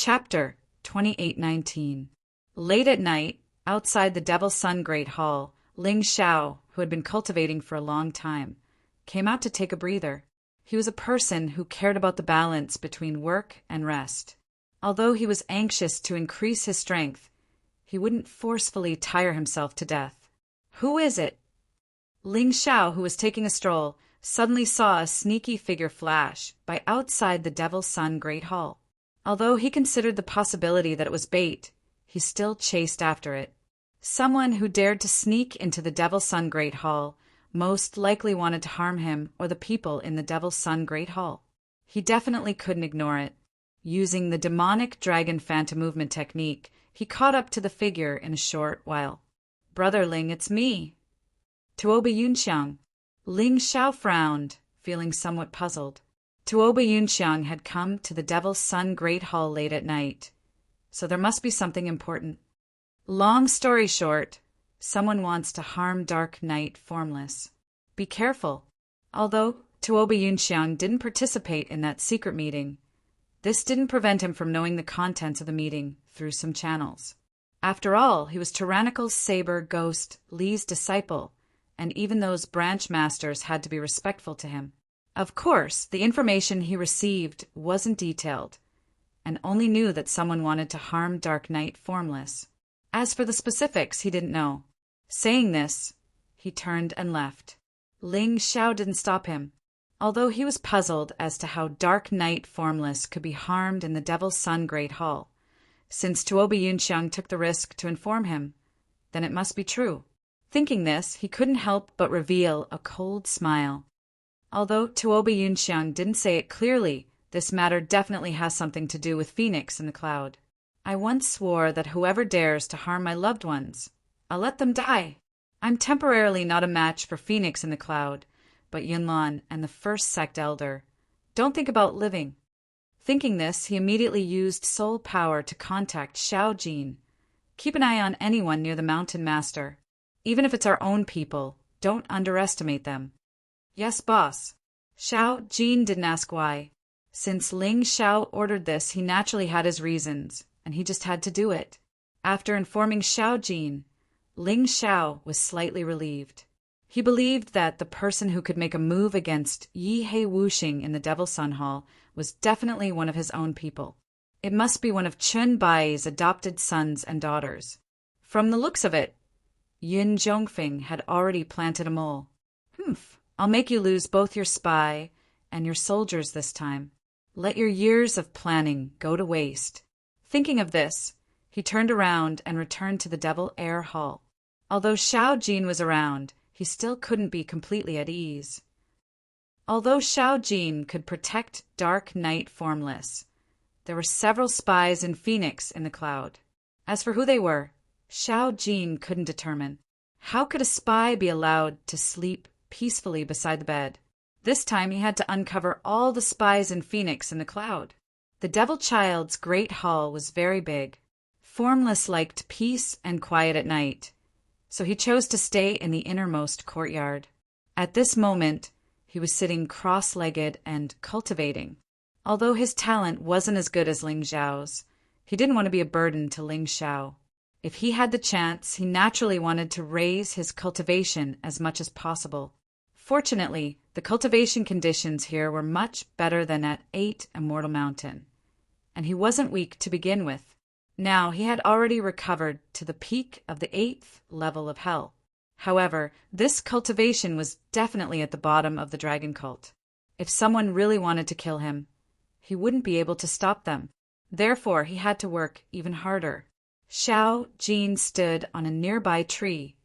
Chapter 2819. Late at night, outside the Devil's Sun Great Hall, Ling Xiao, who had been cultivating for a long time, came out to take a breather. He was a person who cared about the balance between work and rest. Although he was anxious to increase his strength, he wouldn't forcefully tire himself to death. "Who is it?" Ling Xiao, who was taking a stroll, suddenly saw a sneaky figure flash by outside the Devil's Sun Great Hall. Although he considered the possibility that it was bait, he still chased after it. Someone who dared to sneak into the Devil's Sun Great Hall most likely wanted to harm him or the people in the Devil's Sun Great Hall. He definitely couldn't ignore it. Using the demonic dragon phantom movement technique, he caught up to the figure in a short while. "Brother Ling, it's me." Tuoba Yunxiang. Ling Xiao frowned, feeling somewhat puzzled. Tuoba Yunxiang had come to the Devil's Sun Great Hall late at night, so there must be something important. Long story short, someone wants to harm Dark Knight Formless. Be careful. Although Tuoba Yunxiang didn't participate in that secret meeting, this didn't prevent him from knowing the contents of the meeting through some channels. After all, he was Tyrannical Saber Ghost Li's disciple, and even those branch masters had to be respectful to him. Of course, the information he received wasn't detailed, and only knew that someone wanted to harm Dark Knight Formless. As for the specifics, he didn't know. Saying this, he turned and left. Ling Xiao didn't stop him. Although he was puzzled as to how Dark Knight Formless could be harmed in the Devil's Sun Great Hall, since Tuoba Yunxiang took the risk to inform him, then it must be true. Thinking this, he couldn't help but reveal a cold smile. Although Tuoba Yunxiang didn't say it clearly, this matter definitely has something to do with Phoenix in the Cloud. "I once swore that whoever dares to harm my loved ones, I'll let them die. I'm temporarily not a match for Phoenix in the Cloud, but Yunlan and the First Sect Elder don't think about living." Thinking this, he immediately used soul power to contact Xiao Jin. "Keep an eye on anyone near the Mountain Master. Even if it's our own people, don't underestimate them." "Yes, boss." Xiao Jin didn't ask why. Since Ling Xiao ordered this, he naturally had his reasons, and he just had to do it. After informing Xiao Jin, Ling Xiao was slightly relieved. He believed that the person who could make a move against Yi Hei Wuxing in the Devil's Sun Hall was definitely one of his own people. It must be one of Chun Bai's adopted sons and daughters. From the looks of it, Yun Zhongfeng had already planted a mole. I'll make you lose both your spy and your soldiers this time. Let your years of planning go to waste." Thinking of this, he turned around and returned to the Devil Air Hall. Although Xiao Jin was around, he still couldn't be completely at ease. Although Xiao Jin could protect Dark Knight Formless, there were several spies in Phoenix in the Cloud. As for who they were, Xiao Jin couldn't determine. How could a spy be allowed to sleep peacefully beside the bed? This time he had to uncover all the spies in Phoenix in the Cloud. The Devil Child's great hall was very big. Formless liked peace and quiet at night, so he chose to stay in the innermost courtyard. At this moment, he was sitting cross-legged and cultivating. Although his talent wasn't as good as Ling Xiao's, he didn't want to be a burden to Ling Xiao. If he had the chance, he naturally wanted to raise his cultivation as much as possible. Fortunately, the cultivation conditions here were much better than at 8 Immortal Mountain, and he wasn't weak to begin with. Now he had already recovered to the peak of the 8th level of Hell. However, this cultivation was definitely at the bottom of the dragon cult. If someone really wanted to kill him, he wouldn't be able to stop them. Therefore, he had to work even harder. Xiao Jin stood on a nearby tree,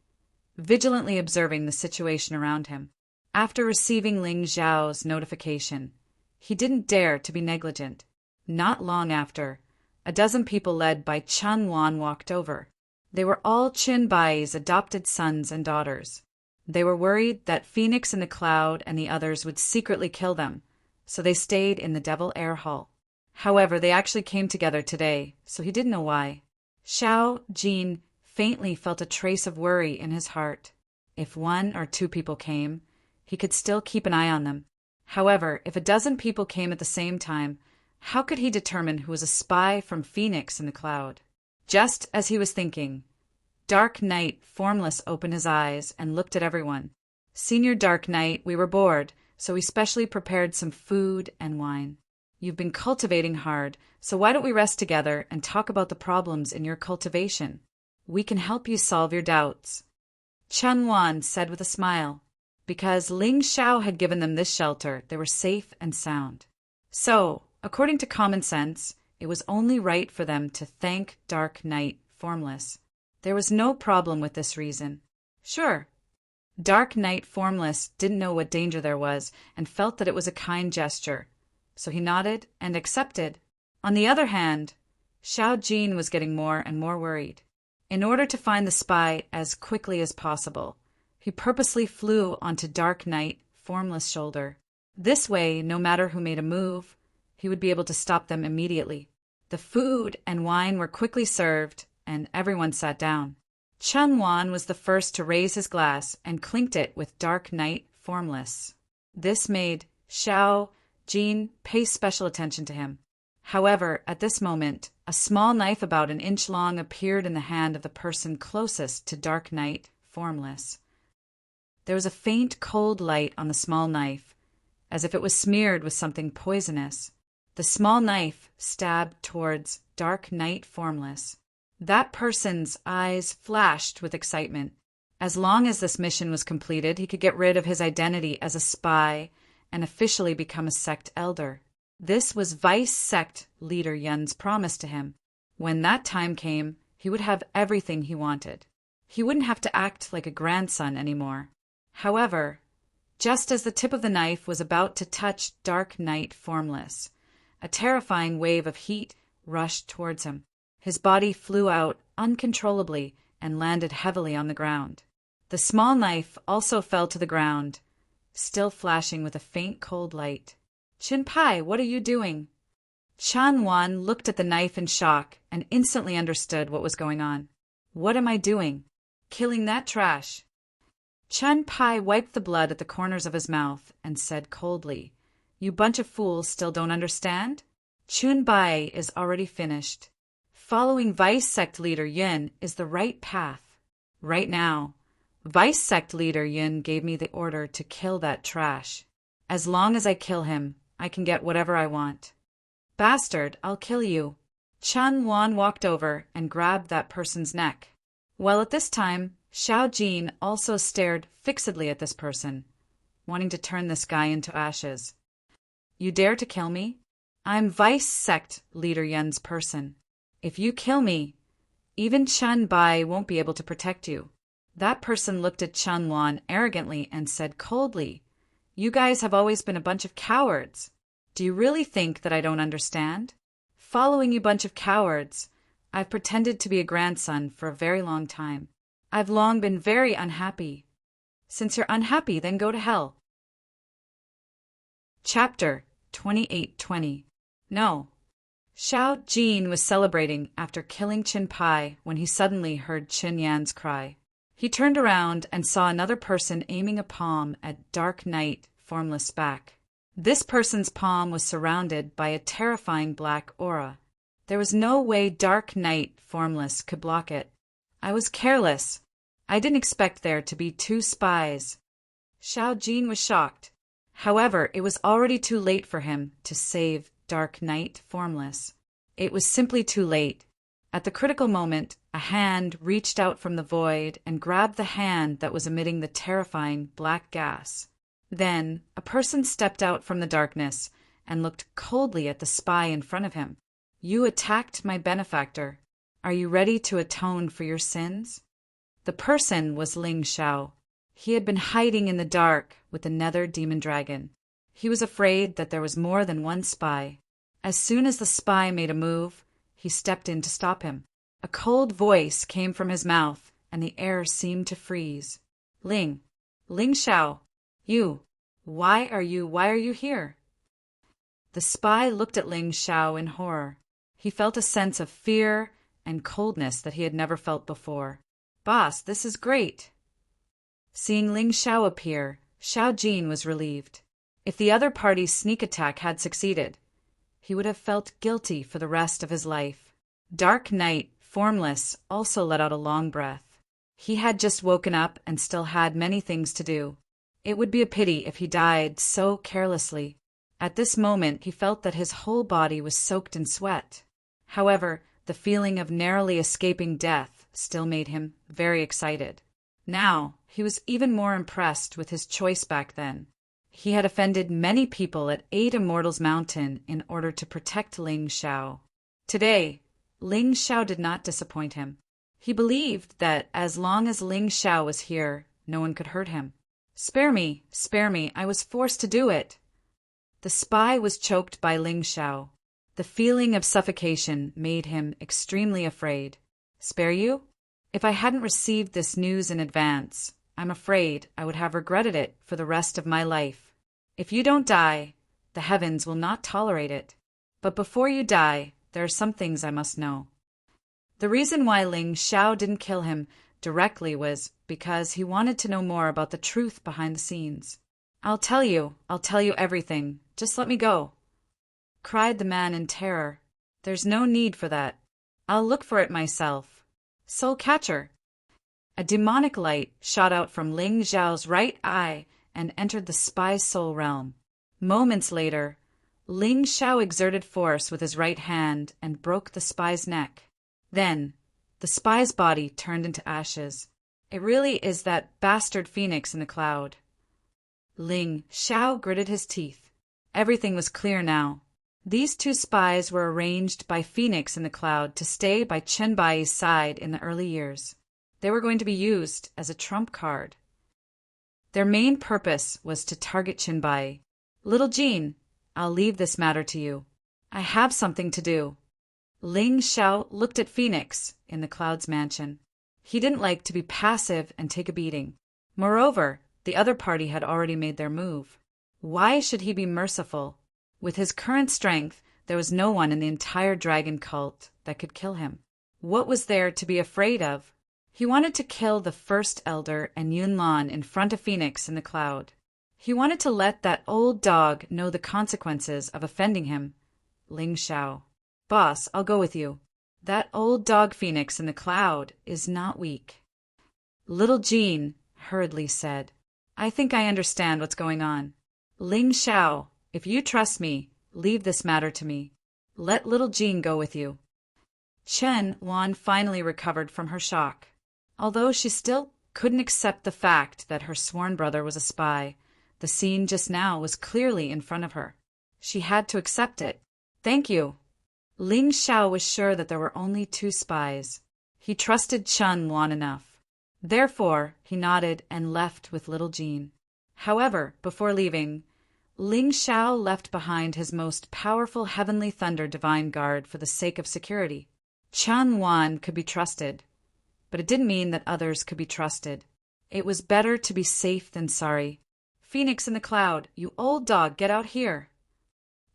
vigilantly observing the situation around him. After receiving Ling Xiao's notification, he didn't dare to be negligent. Not long after, a dozen people led by Chun Wan walked over. They were all Chun Bai's adopted sons and daughters. They were worried that Phoenix in the Cloud and the others would secretly kill them, so they stayed in the Devil Air Hall. However, they actually came together today, so he didn't know why. Xiao Jin faintly felt a trace of worry in his heart. If 1 or 2 people came, he could still keep an eye on them. However, if a dozen people came at the same time, How could he determine who was a spy from Phoenix in the cloud? Just as he was thinking, Dark Knight Formless opened his eyes and looked at everyone. Senior Dark Knight, we were bored, so we specially prepared some food and wine. You've been cultivating hard, so why don't we rest together and talk about the problems in your cultivation? We can help you solve your doubts. Chen Wan said with a smile. Because Ling Xiao had given them this shelter, they were safe and sound. So, according to common sense, it was only right for them to thank Dark Knight Formless. There was no problem with this reason. Sure. Dark Knight Formless didn't know what danger there was and felt that it was a kind gesture, so he nodded and accepted. On the other hand, Xiao Jin was getting more and more worried. In order to find the spy as quickly as possible, he purposely flew onto Dark Knight Formless' shoulder. This way, no matter who made a move, he would be able to stop them immediately. The food and wine were quickly served, and everyone sat down. Chen Wan was the first to raise his glass and clinked it with Dark Knight Formless. This made Xiao Jin pay special attention to him. However, at this moment, a small knife about an inch long appeared in the hand of the person closest to Dark Knight Formless. There was a faint cold light on the small knife, as if it was smeared with something poisonous. The small knife stabbed towards Dark Knight Formless. That person's eyes flashed with excitement. As long as this mission was completed, he could get rid of his identity as a spy and officially become a sect elder. This was Vice Sect Leader Yun's promise to him. When that time came, he would have everything he wanted. He wouldn't have to act like a grandson anymore. However, just as the tip of the knife was about to touch Dark Knight Formless, a terrifying wave of heat rushed towards him. His body flew out uncontrollably and landed heavily on the ground. The small knife also fell to the ground, still flashing with a faint cold light. Chin Pai, what are you doing? Chan Wan looked at the knife in shock and instantly understood what was going on. What am I doing? Killing that trash. Chen Pai wiped the blood at the corners of his mouth and said coldly, You bunch of fools still don't understand? Chun Bai is already finished. Following Vice Sect Leader Yin is the right path. Right now, Vice Sect Leader Yin gave me the order to kill that trash. As long as I kill him, I can get whatever I want. Bastard, I'll kill you. Chen Wan walked over and grabbed that person's neck. Well, at this time, Xiao Jin also stared fixedly at this person, wanting to turn this guy into ashes. You dare to kill me? I'm Vice Sect Leader Yun's person. If you kill me, even Chen Bai won't be able to protect you. That person looked at Chen Wan arrogantly and said coldly, You guys have always been a bunch of cowards. Do you really think that I don't understand? Following you bunch of cowards, I've pretended to be a grandson for a very long time. I've long been very unhappy. Since you're unhappy, then go to hell. Chapter 2820. No. Xiao Jin was celebrating after killing Chin Pai when he suddenly heard Chin Yan's cry. He turned around and saw another person aiming a palm at Dark Knight Formless' back. This person's palm was surrounded by a terrifying black aura. There was no way Dark Knight Formless could block it. I was careless. I didn't expect there to be two spies. Xiao Jin was shocked. However, it was already too late for him to save Dark Knight Formless. It was simply too late. At the critical moment, a hand reached out from the void and grabbed the hand that was emitting the terrifying black gas. Then, a person stepped out from the darkness and looked coldly at the spy in front of him. You attacked my benefactor. Are you ready to atone for your sins? The person was Ling Xiao. He had been hiding in the dark with the Nether Demon Dragon. He was afraid that there was more than one spy. As soon as the spy made a move, he stepped in to stop him. A cold voice came from his mouth, and the air seemed to freeze. Ling Xiao, why are you here? The spy looked at Ling Xiao in horror. He felt a sense of fear and coldness that he had never felt before. Boss, this is great. Seeing Ling Xiao appear, Xiao Jin was relieved. If the other party's sneak attack had succeeded, he would have felt guilty for the rest of his life. Dark Night, formless, also let out a long breath. He had just woken up and still had many things to do. It would be a pity if he died so carelessly. At this moment he felt that his whole body was soaked in sweat. However, the feeling of narrowly escaping death still made him very excited. Now, he was even more impressed with his choice back then. He had offended many people at 8 Immortals Mountain in order to protect Ling Xiao. Today, Ling Xiao did not disappoint him. He believed that as long as Ling Xiao was here, no one could hurt him. Spare me, I was forced to do it." The spy was choked by Ling Xiao. The feeling of suffocation made him extremely afraid. "Spare you? If I hadn't received this news in advance, I'm afraid I would have regretted it for the rest of my life. If you don't die, the heavens will not tolerate it. But before you die, there are some things I must know." The reason why Ling Xiao didn't kill him directly was because he wanted to know more about the truth behind the scenes. I'll tell you everything. Just let me go," cried the man in terror. "There's no need for that. I'll look for it myself. Soul Catcher." A demonic light shot out from Ling Xiao's right eye and entered the spy's soul realm. Moments later, Ling Xiao exerted force with his right hand and broke the spy's neck. Then, the spy's body turned into ashes. "It really is that bastard phoenix in the cloud." Ling Xiao gritted his teeth. Everything was clear now. These two spies were arranged by Phoenix in the Cloud to stay by Chen Bai's side in the early years. They were going to be used as a trump card. Their main purpose was to target Chen Bai. "Little Jean, I'll leave this matter to you. I have something to do." Ling Xiao looked at Phoenix in the Cloud's mansion. He didn't like to be passive and take a beating. Moreover, the other party had already made their move. Why should he be merciful? With his current strength, there was no one in the entire dragon cult that could kill him. What was there to be afraid of? He wanted to kill the first elder and Yunlan in front of Phoenix in the Cloud. He wanted to let that old dog know the consequences of offending him. Ling Xiao. "Boss, I'll go with you. That old dog Phoenix in the Cloud is not weak." Little Jean hurriedly said, "I think I understand what's going on. Ling Xiao, if you trust me, leave this matter to me. Let little Jean go with you." Chen Wan finally recovered from her shock. Although she still couldn't accept the fact that her sworn brother was a spy, the scene just now was clearly in front of her. She had to accept it. "Thank you." Ling Xiao was sure that there were only two spies. He trusted Chen Wan enough. Therefore, he nodded and left with little Jean. However, before leaving, Ling Xiao left behind his most powerful Heavenly Thunder Divine Guard for the sake of security. Chen Wan could be trusted, but it didn't mean that others could be trusted. It was better to be safe than sorry. "Phoenix in the Cloud, you old dog, get out here."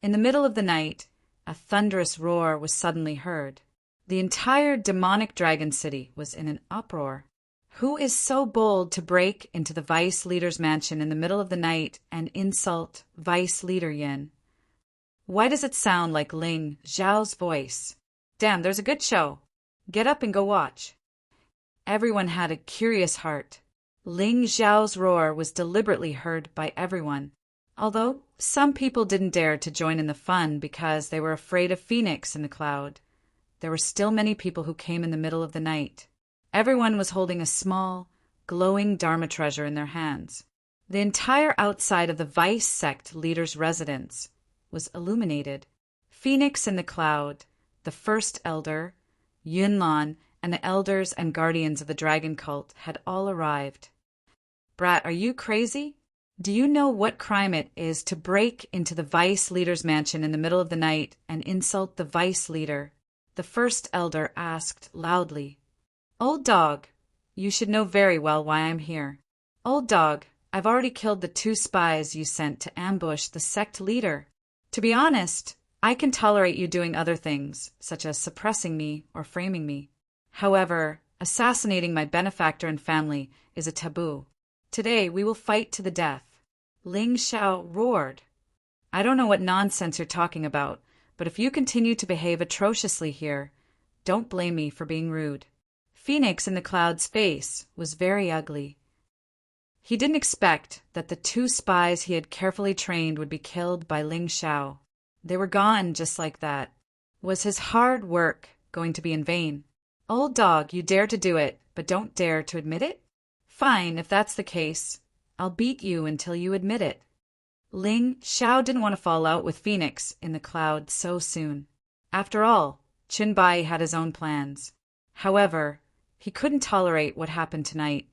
In the middle of the night, a thunderous roar was suddenly heard. The entire demonic dragon city was in an uproar. Who is so bold to break into the vice leader's mansion in the middle of the night and insult vice leader Yin? Why does it sound like Ling Xiao's voice? Damn, there's a good show. Get up and go watch. Everyone had a curious heart. Ling Xiao's roar was deliberately heard by everyone. Although some people didn't dare to join in the fun because they were afraid of Phoenix in the Cloud, there were still many people who came in the middle of the night. Everyone was holding a small, glowing Dharma treasure in their hands. The entire outside of the Vice sect leader's residence was illuminated. Phoenix in the Cloud, the first elder, Yunlan, and the elders and guardians of the dragon cult had all arrived. "Brat, are you crazy? Do you know what crime it is to break into the vice leader's mansion in the middle of the night and insult the vice leader?" The first elder asked loudly. "Old dog, you should know very well why I'm here." "Old dog, I've already killed the two spies you sent to ambush the sect leader. To be honest, I can tolerate you doing other things, such as suppressing me or framing me. However, assassinating my benefactor and family is a taboo. Today we will fight to the death." Ling Xiao roared. "I don't know what nonsense you're talking about, but if you continue to behave atrociously here, don't blame me for being rude." Phoenix in the Cloud's face was very ugly. He didn't expect that the 2 spies he had carefully trained would be killed by Ling Xiao. They were gone just like that. Was his hard work going to be in vain? "Old dog, you dare to do it, but don't dare to admit it? Fine, if that's the case. I'll beat you until you admit it." Ling Xiao didn't want to fall out with Phoenix in the Cloud so soon. After all, Qin Bai had his own plans. However, he couldn't tolerate what happened tonight.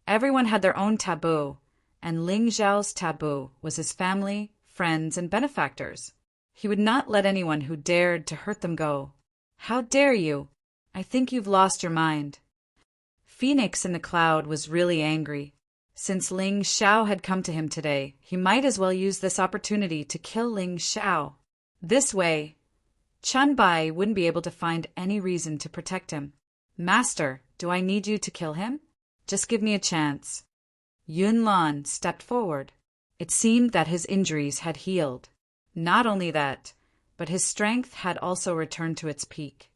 Everyone had their own taboo, and Ling Xiao's taboo was his family, friends, and benefactors. He would not let anyone who dared to hurt them go. "How dare you? I think you've lost your mind." Phoenix in the Cloud was really angry. Since Ling Xiao had come to him today, he might as well use this opportunity to kill Ling Xiao. This way, Qin Bai wouldn't be able to find any reason to protect him. "Master, do I need you to kill him? Just give me a chance." Yun Lan stepped forward. It seemed that his injuries had healed. Not only that, but his strength had also returned to its peak.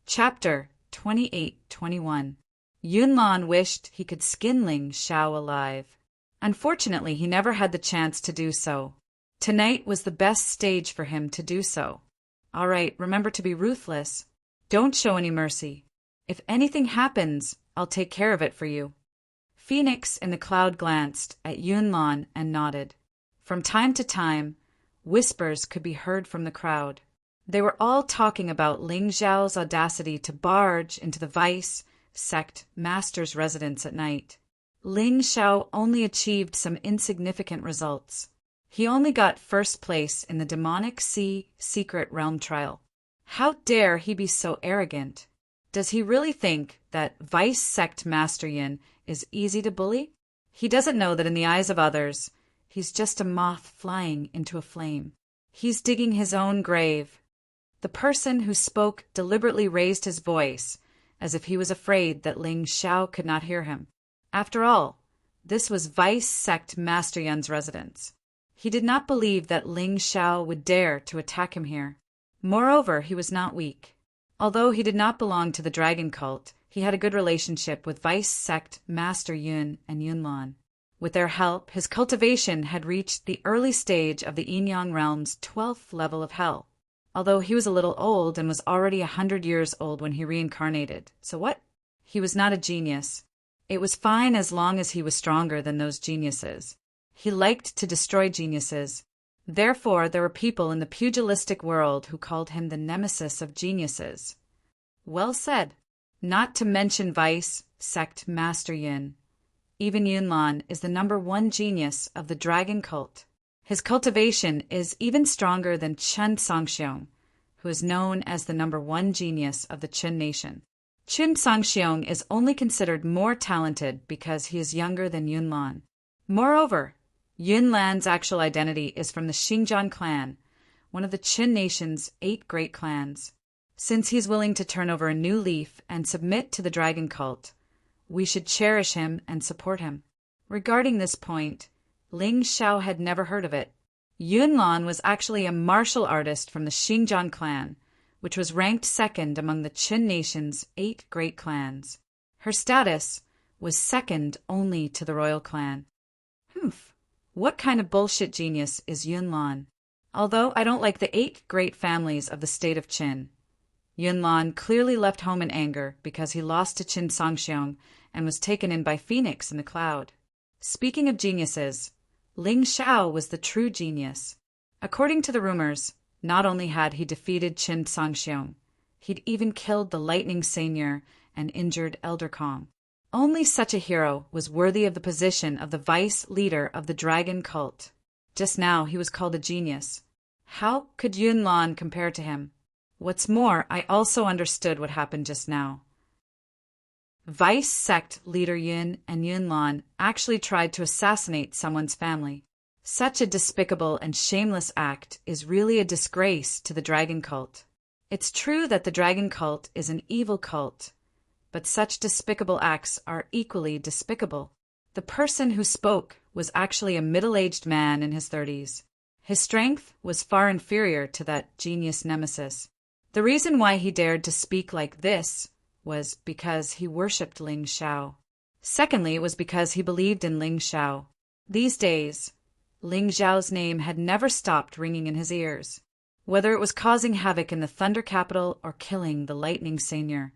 Chapter 28-21. Yun Lan wished he could skin Ling Xiao alive. Unfortunately, he never had the chance to do so. Tonight was the best stage for him to do so. "All right, remember to be ruthless. Don't show any mercy. If anything happens, I'll take care of it for you." Phoenix in the Cloud glanced at Yun Lan and nodded. From time to time, whispers could be heard from the crowd. They were all talking about Ling Xiao's audacity to barge into the Vice Sect Master's residence at night. Ling Xiao only achieved some insignificant results. He only got first place in the Demonic Sea Secret Realm trial. How dare he be so arrogant? Does he really think that Vice Sect Master Yin is easy to bully? He doesn't know that in the eyes of others, he's just a moth flying into a flame. He's digging his own grave. The person who spoke deliberately raised his voice, as if he was afraid that Ling Xiao could not hear him. After all, this was Vice Sect Master Yun's residence. He did not believe that Ling Xiao would dare to attack him here. Moreover, he was not weak. Although he did not belong to the dragon cult, he had a good relationship with Vice Sect Master Yun and Yun Lan. With their help, his cultivation had reached the early stage of the Yin-Yang realm's 12th level of hell. Although he was a little old and was already 100 years old when he reincarnated. So what? He was not a genius. It was fine as long as he was stronger than those geniuses. He liked to destroy geniuses. Therefore, there were people in the pugilistic world who called him the nemesis of geniuses. Well said. Not to mention Vice Sect Master Yin. Even Yun Lan is the #1 genius of the dragon cult. His cultivation is even stronger than Chen Songxiong, who is known as the #1 genius of the Qin nation. Chen Songxiong is only considered more talented because he is younger than Yun Lan. Moreover, Yun Lan's actual identity is from the Xingjiang clan, one of the Qin nation's 8 great clans. Since he's willing to turn over a new leaf and submit to the dragon cult, we should cherish him and support him. Regarding this point, Ling Xiao had never heard of it. Yun Lan was actually a martial artist from the Xingjiang clan, which was ranked 2nd among the Qin nation's 8 great clans. Her status was 2nd only to the royal clan. What kind of bullshit genius is Yun Lan? Although I don't like the 8 great families of the state of Qin. Yun Lan clearly left home in anger because he lost to Chen Songxiong and was taken in by Phoenix in the Cloud. Speaking of geniuses, Ling Xiao was the true genius. According to the rumors, not only had he defeated Chen Songxiong, he'd even killed the Lightning Seigneur and injured Elder Kong. Only such a hero was worthy of the position of the vice leader of the dragon cult. Just now he was called a genius. How could Yun Lan compare to him? What's more, I also understood what happened just now. Vice sect leader Yun and Yun Lan actually tried to assassinate someone's family. Such a despicable and shameless act is really a disgrace to the dragon cult. It's true that the dragon cult is an evil cult, but such despicable acts are equally despicable. The person who spoke was actually a middle-aged man in his 30s. His strength was far inferior to that genius nemesis. The reason why he dared to speak like this was because he worshipped Ling Xiao. Secondly, it was because he believed in Ling Xiao. These days, Ling Xiao's name had never stopped ringing in his ears. Whether it was causing havoc in the Thunder Capital or killing the Lightning Seigneur,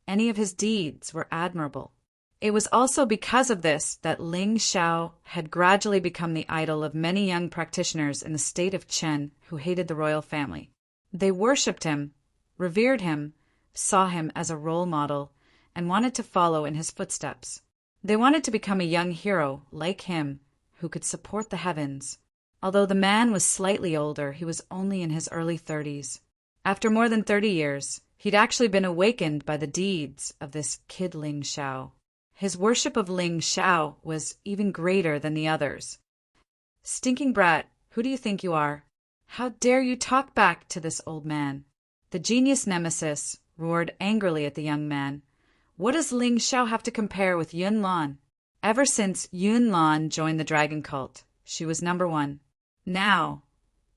any of his deeds were admirable. It was also because of this that Ling Xiao had gradually become the idol of many young practitioners in the state of Chen who hated the royal family. They worshipped him, revered him, saw him as a role model, and wanted to follow in his footsteps. They wanted to become a young hero like him who could support the heavens. Although the man was slightly older, he was only in his early 30s. After more than 30 years, he'd actually been awakened by the deeds of this kid Ling Xiao. His worship of Ling Xiao was even greater than the others. "Stinking brat, who do you think you are? How dare you talk back to this old man?" The genius nemesis roared angrily at the young man. "What does Ling Xiao have to compare with Yun Lan? Ever since Yun Lan joined the dragon cult, she was number one. Now,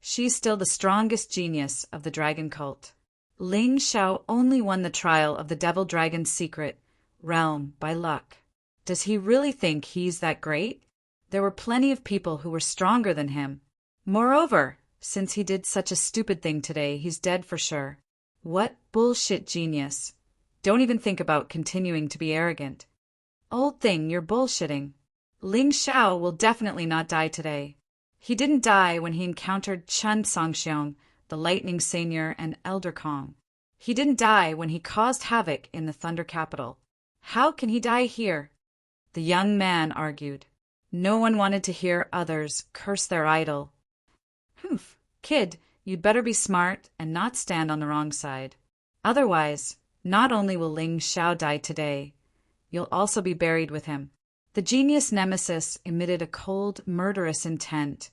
she's still the strongest genius of the dragon cult. Ling Xiao only won the trial of the devil dragon's secret realm by luck. Does he really think he's that great? There were plenty of people who were stronger than him. Moreover, since he did such a stupid thing today, he's dead for sure. What bullshit genius. Don't even think about continuing to be arrogant. Old thing, you're bullshitting. Ling Xiao will definitely not die today. He didn't die when he encountered Chen Songxiong, the Lightning Seigneur, and Elder Kong. He didn't die when he caused havoc in the Thunder Capital. How can he die here?" The young man argued. No one wanted to hear others curse their idol. "Humph, kid, you'd better be smart and not stand on the wrong side. Otherwise, not only will Ling Xiao die today, you'll also be buried with him." The genius nemesis emitted a cold, murderous intent,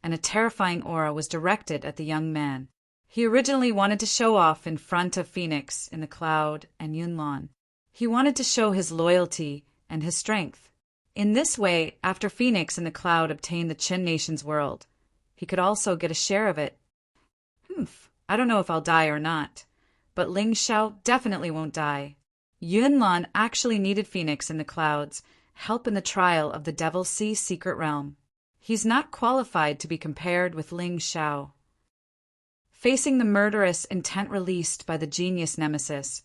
and a terrifying aura was directed at the young man. He originally wanted to show off in front of Phoenix in the Cloud and Yunlan. He wanted to show his loyalty and his strength. In this way, after Phoenix and the Cloud obtained the Qin Nation's world, he could also get a share of it. "Humph, I don't know if I'll die or not, but Ling Xiao definitely won't die. Yunlan actually needed Phoenix and the Cloud's help in the trial of the Devil Sea secret realm. He's not qualified to be compared with Ling Xiao." Facing the murderous intent released by the genius nemesis,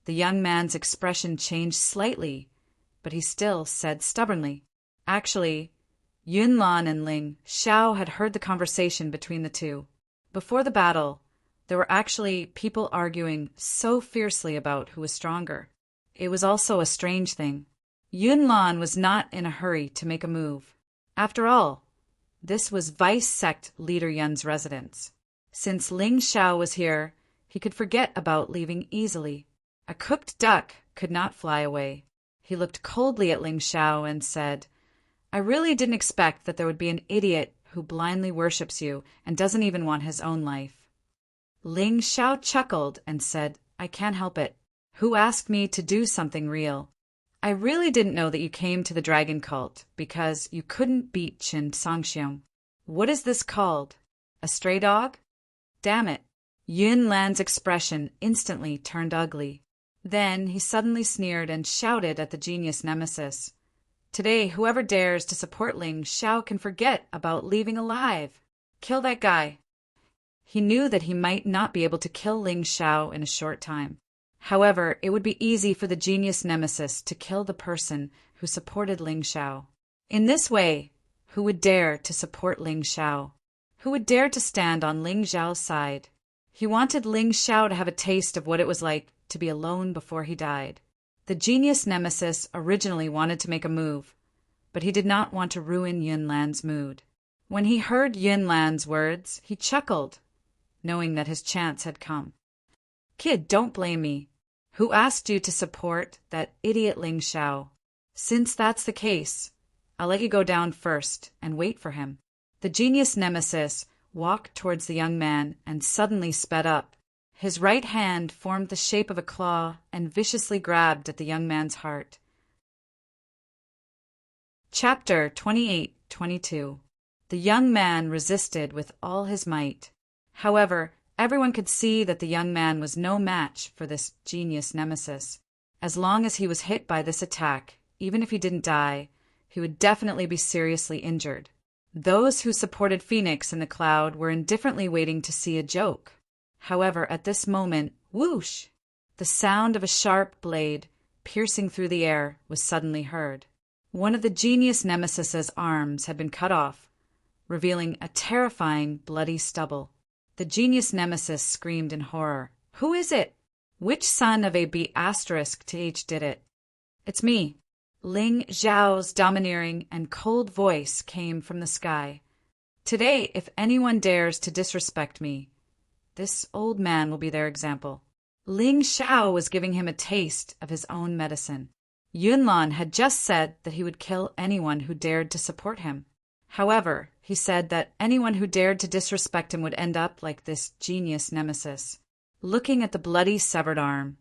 the young man's expression changed slightly, but he still said stubbornly, "Actually, Yun Lan and Ling Xiao had heard the conversation between the two. Before the battle, there were actually people arguing so fiercely about who was stronger. It was also a strange thing. Yun Lan was not in a hurry to make a move. After all, this was Vice Sect Leader Yun's residence. Since Ling Xiao was here, he could forget about leaving easily. A cooked duck could not fly away. He looked coldly at Ling Xiao and said, "I really didn't expect that there would be an idiot who blindly worships you and doesn't even want his own life." Ling Xiao chuckled and said, "I can't help it. Who asked me to do something real? I really didn't know that you came to the dragon cult because you couldn't beat Qin Songxiong. What is this called? A stray dog? Damn it." Yun Lan's expression instantly turned ugly. Then he suddenly sneered and shouted at the genius nemesis, "Today, whoever dares to support Ling Xiao can forget about leaving alive. Kill that guy." He knew that he might not be able to kill Ling Xiao in a short time. However, it would be easy for the genius nemesis to kill the person who supported Ling Xiao. In this way, who would dare to support Ling Xiao? Who would dare to stand on Ling Xiao's side? He wanted Ling Xiao to have a taste of what it was like to be alone before he died. The genius nemesis originally wanted to make a move, but he did not want to ruin Yun Lan's mood. When he heard Yun Lan's words, he chuckled, knowing that his chance had come. "Kid, don't blame me. Who asked you to support that idiot Ling Xiao? Since that's the case, I'll let you go down first and wait for him." The genius nemesis walked towards the young man and suddenly sped up. His right hand formed the shape of a claw and viciously grabbed at the young man's heart. Chapter 28-22. The young man resisted with all his might. However, everyone could see that the young man was no match for this genius nemesis. As long as he was hit by this attack, even if he didn't die, he would definitely be seriously injured. Those who supported Phoenix in the cloud were indifferently waiting to see a joke. However, at this moment, whoosh! The sound of a sharp blade piercing through the air was suddenly heard. One of the genius nemesis's arms had been cut off, revealing a terrifying bloody stubble. The genius nemesis screamed in horror. "Who is it? Which son of a B***th did it?" "It's me." Ling Xiao's domineering and cold voice came from the sky. "Today, if anyone dares to disrespect me, this old man will be their example." Ling Xiao was giving him a taste of his own medicine. Yunlan had just said that he would kill anyone who dared to support him. However, he said that anyone who dared to disrespect him would end up like this genius nemesis. Looking at the bloody severed arm,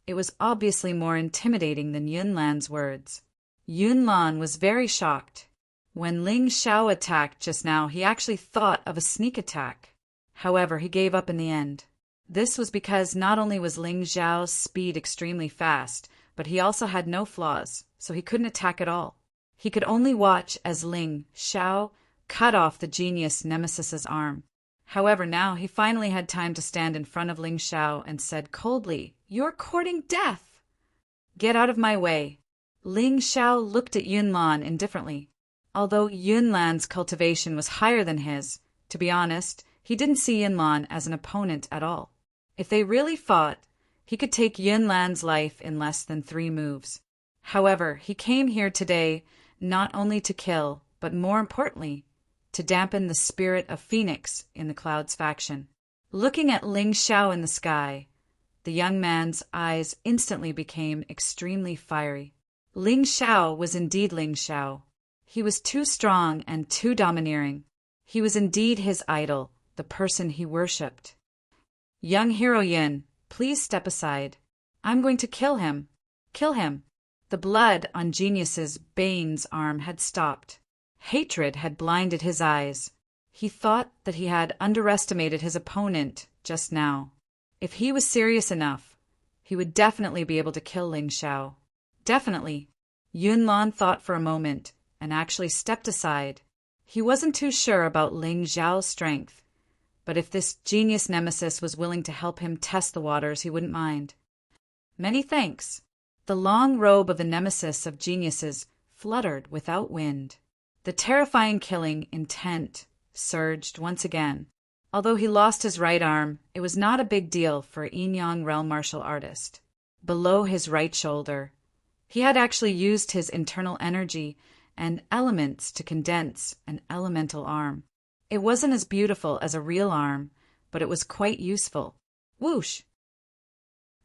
it was obviously more intimidating than Yunlan's words. Yunlan was very shocked. When Ling Xiao attacked just now, he actually thought of a sneak attack. However, he gave up in the end. This was because not only was Ling Xiao's speed extremely fast, but he also had no flaws, so he couldn't attack at all. He could only watch as Ling Xiao cut off the genius nemesis's arm. However, now he finally had time to stand in front of Ling Xiao and said coldly, "You're courting death! Get out of my way." Ling Xiao looked at Yunlan indifferently. Although Yunlan's cultivation was higher than his, to be honest, he didn't see Yunlan as an opponent at all. If they really fought, he could take Yunlan's life in less than 3 moves. However, he came here today not only to kill, but more importantly, to dampen the spirit of Phoenix in the Cloud's faction. Looking at Ling Xiao in the sky, the young man's eyes instantly became extremely fiery. Ling Xiao was indeed Ling Xiao. He was too strong and too domineering. He was indeed his idol, the person he worshipped. "Young hero Yin, please step aside. I'm going to kill him. Kill him." The blood on Genius's Bane's arm had stopped. Hatred had blinded his eyes. He thought that he had underestimated his opponent just now. If he was serious enough, he would definitely be able to kill Ling Xiao. Definitely. Yunlan thought for a moment and actually stepped aside. He wasn't too sure about Ling Xiao's strength, but if this genius nemesis was willing to help him test the waters, he wouldn't mind. "Many thanks." The long robe of the nemesis of geniuses fluttered without wind. The terrifying killing intent surged once again. Although he lost his right arm, it was not a big deal for a Yinyang realm martial artist. Below his right shoulder, he had actually used his internal energy and elements to condense an elemental arm. It wasn't as beautiful as a real arm, but it was quite useful. Whoosh!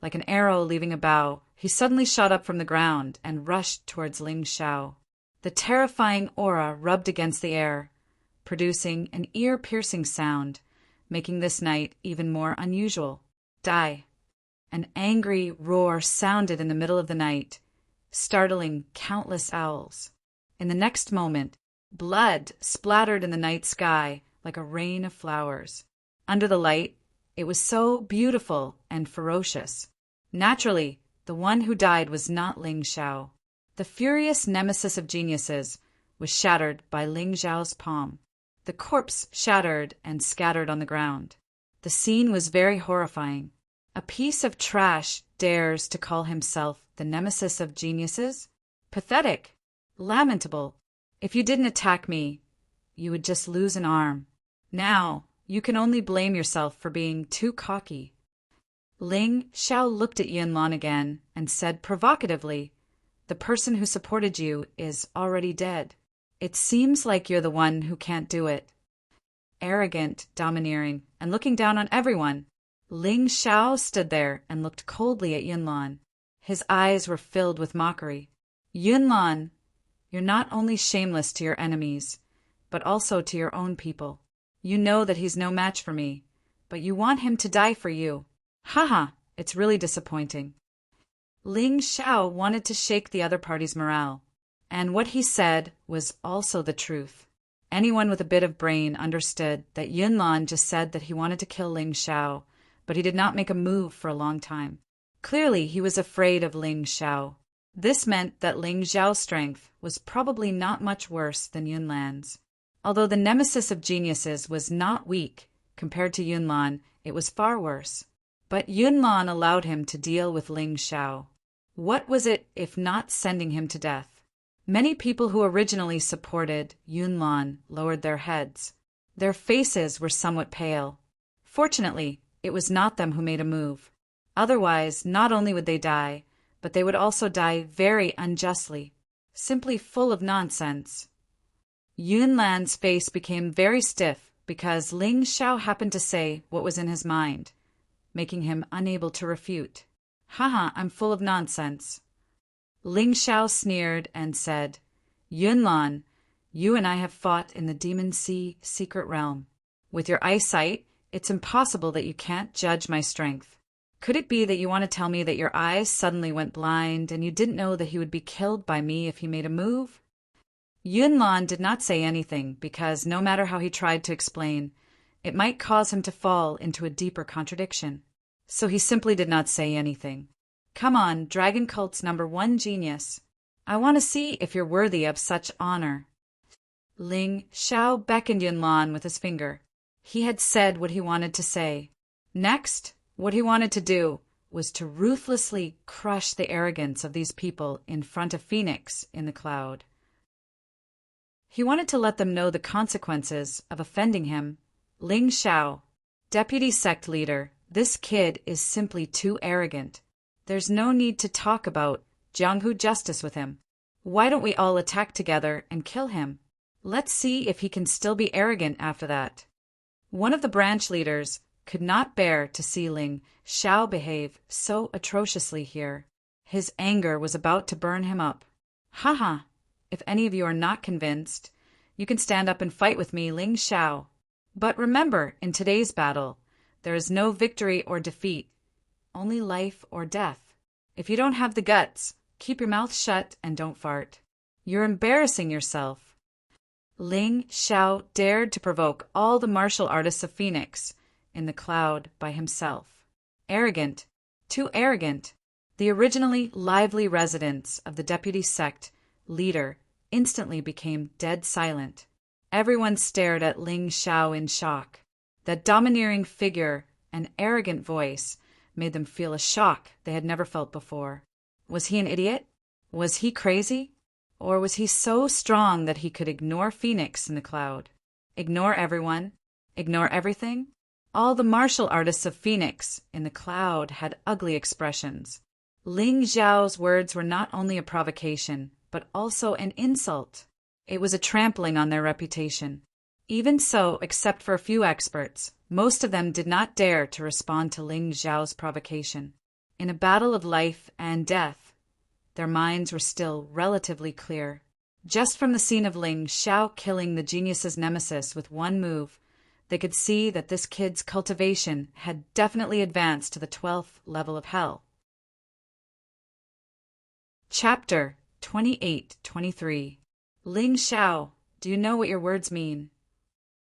Like an arrow leaving a bow, he suddenly shot up from the ground and rushed towards Ling Xiao. The terrifying aura rubbed against the air, producing an ear-piercing sound, making this night even more unusual. Die! An angry roar sounded in the middle of the night, startling countless owls. In the next moment, blood splattered in the night sky like a rain of flowers. Under the light, it was so beautiful and ferocious. Naturally, the one who died was not Ling Xiao. The furious nemesis of geniuses was shattered by Ling Xiao's palm. The corpse shattered and scattered on the ground. The scene was very horrifying. A piece of trash dares to call himself the nemesis of geniuses? Pathetic. Lamentable. If you didn't attack me, you would just lose an arm. Now, you can only blame yourself for being too cocky. Ling Xiao looked at Yunlan again and said provocatively, "The person who supported you is already dead. It seems like you're the one who can't do it." Arrogant, domineering, and looking down on everyone, Ling Xiao stood there and looked coldly at Yunlan. His eyes were filled with mockery. "Yunlan, you're not only shameless to your enemies, but also to your own people. You know that he's no match for me, but you want him to die for you. Haha, it's really disappointing." Ling Xiao wanted to shake the other party's morale, and what he said was also the truth. Anyone with a bit of brain understood that Yunlan just said that he wanted to kill Ling Xiao, but he did not make a move for a long time. Clearly, he was afraid of Ling Xiao. This meant that Ling Xiao's strength was probably not much worse than Yunlan's. Although the nemesis of geniuses was not weak, compared to Yunlan, it was far worse. But Yunlan allowed him to deal with Ling Xiao. What was it if not sending him to death? Many people who originally supported Yunlan lowered their heads. Their faces were somewhat pale. Fortunately, it was not them who made a move. Otherwise, not only would they die, but they would also die very unjustly, simply full of nonsense. Yunlan's face became very stiff because Ling Xiao happened to say what was in his mind, making him unable to refute. Haha, I'm full of nonsense. Ling Xiao sneered and said, Yunlan, you and I have fought in the Demon Sea secret realm. With your eyesight, it's impossible that you can't judge my strength. Could it be that you want to tell me that your eyes suddenly went blind and you didn't know that he would be killed by me if he made a move? Yunlan did not say anything because no matter how he tried to explain, it might cause him to fall into a deeper contradiction. So he simply did not say anything. Come on, Dragon Cult's #1 genius. I want to see if you're worthy of such honor. Ling Xiao beckoned Yunlan with his finger. He had said what he wanted to say. Next, what he wanted to do was to ruthlessly crush the arrogance of these people in front of Phoenix in the cloud. He wanted to let them know the consequences of offending him. Ling Xiao, deputy sect leader, this kid is simply too arrogant. There's no need to talk about Jianghu justice with him. Why don't we all attack together and kill him? Let's see if he can still be arrogant after that. One of the branch leaders could not bear to see Ling Xiao behave so atrociously here. His anger was about to burn him up. Haha, if any of you are not convinced, you can stand up and fight with me, Ling Xiao. But remember, in today's battle, there is no victory or defeat, only life or death. If you don't have the guts, keep your mouth shut and don't fart. You're embarrassing yourself. Ling Xiao dared to provoke all the martial artists of Phoenix in the cloud by himself. Arrogant, too arrogant. The originally lively residents of the deputy sect leader instantly became dead silent. Everyone stared at Ling Xiao in shock. That domineering figure and arrogant voice made them feel a shock they had never felt before. Was he an idiot? Was he crazy? Or was he so strong that he could ignore Phoenix in the cloud? Ignore everyone? Ignore everything? All the martial artists of Phoenix in the cloud had ugly expressions. Ling Xiao's words were not only a provocation, but also an insult. It was a trampling on their reputation. Even so, except for a few experts, most of them did not dare to respond to Ling Xiao's provocation. In a battle of life and death, their minds were still relatively clear. Just from the scene of Ling Xiao killing the genius's nemesis with one move, they could see that this kid's cultivation had definitely advanced to the 12th level of hell. Chapter 28-23. Ling Xiao, do you know what your words mean?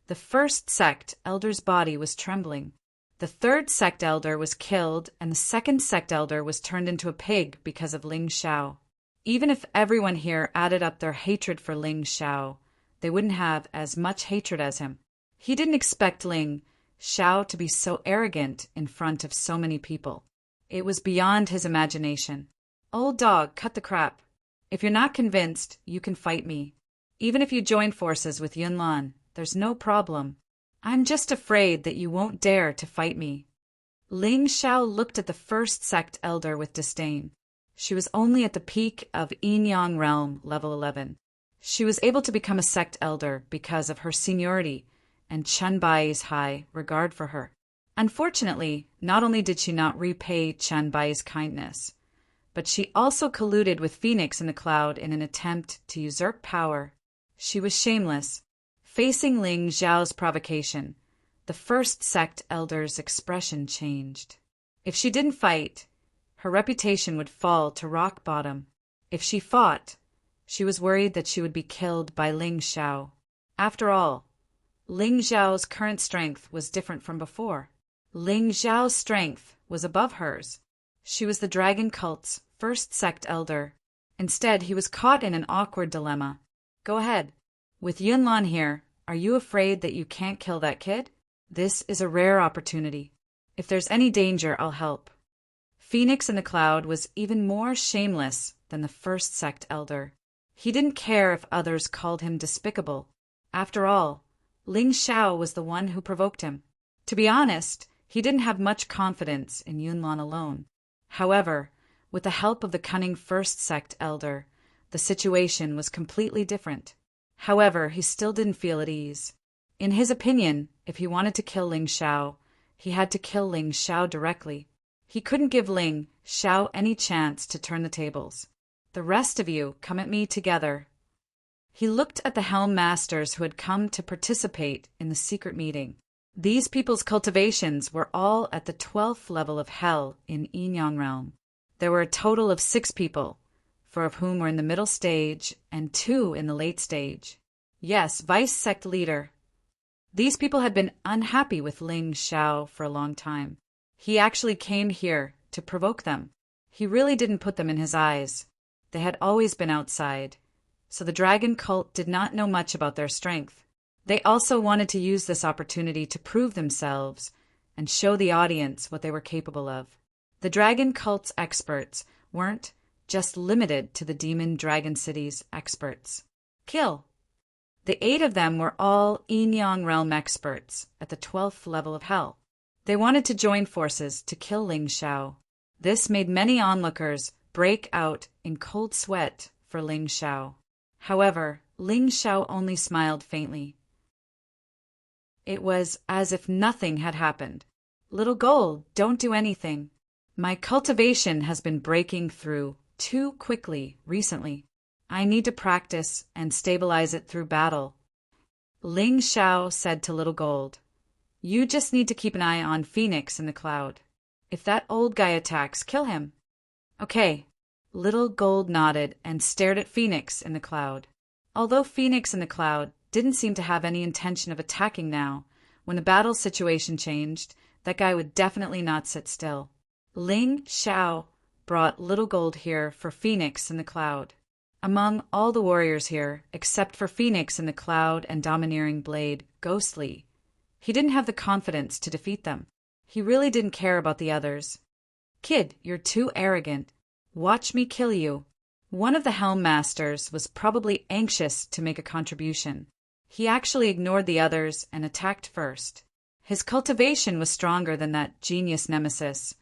The first sect elder's body was trembling. The third sect elder was killed, and the second sect elder was turned into a pig because of Ling Xiao. Even if everyone here added up their hatred for Ling Xiao, they wouldn't have as much hatred as him. He didn't expect Ling Xiao to be so arrogant in front of so many people. It was beyond his imagination. Old dog, cut the crap. If you're not convinced, you can fight me. Even if you join forces with Yunlan, there's no problem. I'm just afraid that you won't dare to fight me. Ling Xiao looked at the first sect elder with disdain. She was only at the peak of Yin Yang Realm, level 11. She was able to become a sect elder because of her seniority and Chen Bai's high regard for her. Unfortunately, not only did she not repay Chen Bai's kindness, but she also colluded with Phoenix in the cloud in an attempt to usurp power. She was shameless. Facing Ling Xiao's provocation, the first sect elder's expression changed. If she didn't fight, her reputation would fall to rock bottom. If she fought, she was worried that she would be killed by Ling Xiao. After all, Ling Xiao's current strength was different from before. Ling Xiao's strength was above hers. She was the dragon cult's first sect elder. Instead, he was caught in an awkward dilemma. Go ahead. With Yunlan here, are you afraid that you can't kill that kid? This is a rare opportunity. If there's any danger, I'll help. Phoenix in the Cloud was even more shameless than the first sect elder. He didn't care if others called him despicable. After all, Ling Xiao was the one who provoked him. To be honest, he didn't have much confidence in Yunlan alone. However, with the help of the cunning first sect elder, the situation was completely different. However, he still didn't feel at ease. In his opinion, if he wanted to kill Ling Xiao, he had to kill Ling Xiao directly. He couldn't give Ling Xiao any chance to turn the tables. The rest of you come at me together. He looked at the Helm Masters who had come to participate in the secret meeting. These people's cultivations were all at the 12th level of Hell in Yinyang Realm. There were a total of 6 people, 4 of whom were in the middle stage and 2 in the late stage. Yes, Vice Sect Leader. These people had been unhappy with Ling Xiao for a long time. He actually came here to provoke them. He really didn't put them in his eyes. They had always been outside, so the dragon cult did not know much about their strength. They also wanted to use this opportunity to prove themselves and show the audience what they were capable of. The dragon cult's experts weren't just limited to the demon dragon city's experts. Kill. The 8 of them were all Yinyang Realm experts at the 12th level of Hell. They wanted to join forces to kill Ling Xiao. This made many onlookers break out in cold sweat for Ling Xiao. However, Ling Xiao only smiled faintly. It was as if nothing had happened. Little Gold, don't do anything. My cultivation has been breaking through too quickly recently. I need to practice and stabilize it through battle. Ling Xiao said to Little Gold, You just need to keep an eye on Phoenix in the Cloud. If that old guy attacks, kill him. Okay. Little Gold nodded and stared at Phoenix in the Cloud. Although Phoenix in the Cloud didn't seem to have any intention of attacking now, when the battle situation changed, that guy would definitely not sit still. Ling Xiao brought Little Gold here for Phoenix in the Cloud. Among all the warriors here, except for Phoenix in the Cloud and Domineering Blade, Ghostly, he didn't have the confidence to defeat them. He really didn't care about the others. Kid, you're too arrogant. Watch me kill you. One of the Helm Masters was probably anxious to make a contribution. He actually ignored the others and attacked first. His cultivation was stronger than that genius nemesis,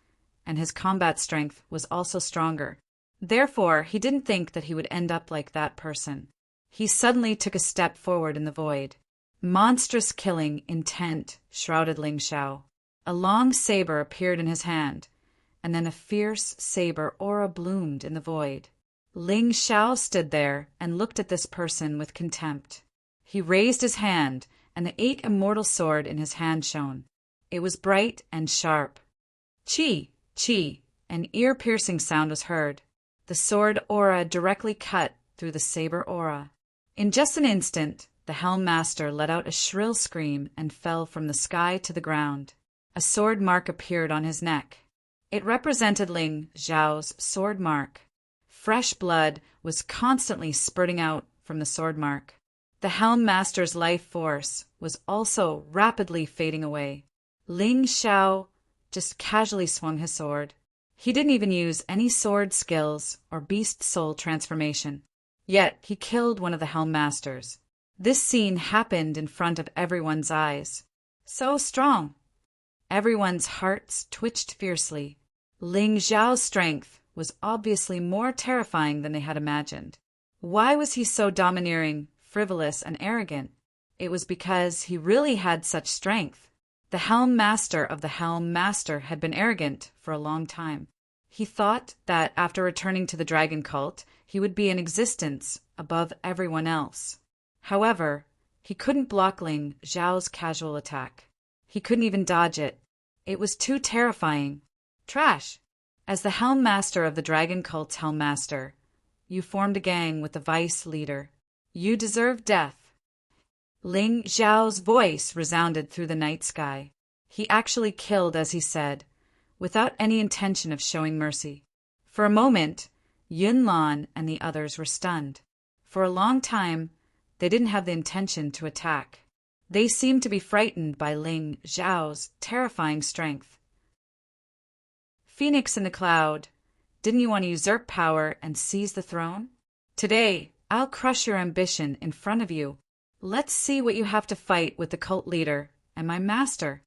and his combat strength was also stronger. Therefore, he didn't think that he would end up like that person. He suddenly took a step forward in the void. Monstrous killing intent shrouded Ling Xiao. A long saber appeared in his hand, and then a fierce saber aura bloomed in the void. Ling Xiao stood there and looked at this person with contempt. He raised his hand, and the 8 immortal sword in his hand shone. It was bright and sharp. Chi, chi, an ear-piercing sound was heard. The sword aura directly cut through the saber aura. In just an instant, the Helm Master let out a shrill scream and fell from the sky to the ground. A sword mark appeared on his neck. It represented Ling Xiao's sword mark. Fresh blood was constantly spurting out from the sword mark. The Helm Master's life force was also rapidly fading away. Ling Xiao just casually swung his sword. He didn't even use any sword skills or beast soul transformation. Yet he killed one of the Helm Masters. This scene happened in front of everyone's eyes. So strong. Everyone's hearts twitched fiercely. Ling Xiao's strength was obviously more terrifying than they had imagined. Why was he so domineering, frivolous, and arrogant? It was because he really had such strength. The Helm Master of the Helm Master had been arrogant for a long time. He thought that after returning to the dragon cult, he would be in existence above everyone else. However, he couldn't block Ling Xiao's casual attack. He couldn't even dodge it. It was too terrifying. Trash! As the Helm Master of the dragon cult's Helm Master, you formed a gang with the vice leader. You deserve death. Ling Xiao's voice resounded through the night sky. He actually killed as he said, without any intention of showing mercy. For a moment, Yunlan and the others were stunned. For a long time, they didn't have the intention to attack. They seemed to be frightened by Ling Xiao's terrifying strength. Phoenix in the cloud, didn't you want to usurp power and seize the throne? Today, I'll crush your ambition in front of you. Let's see what you have to fight with the cult leader and my master.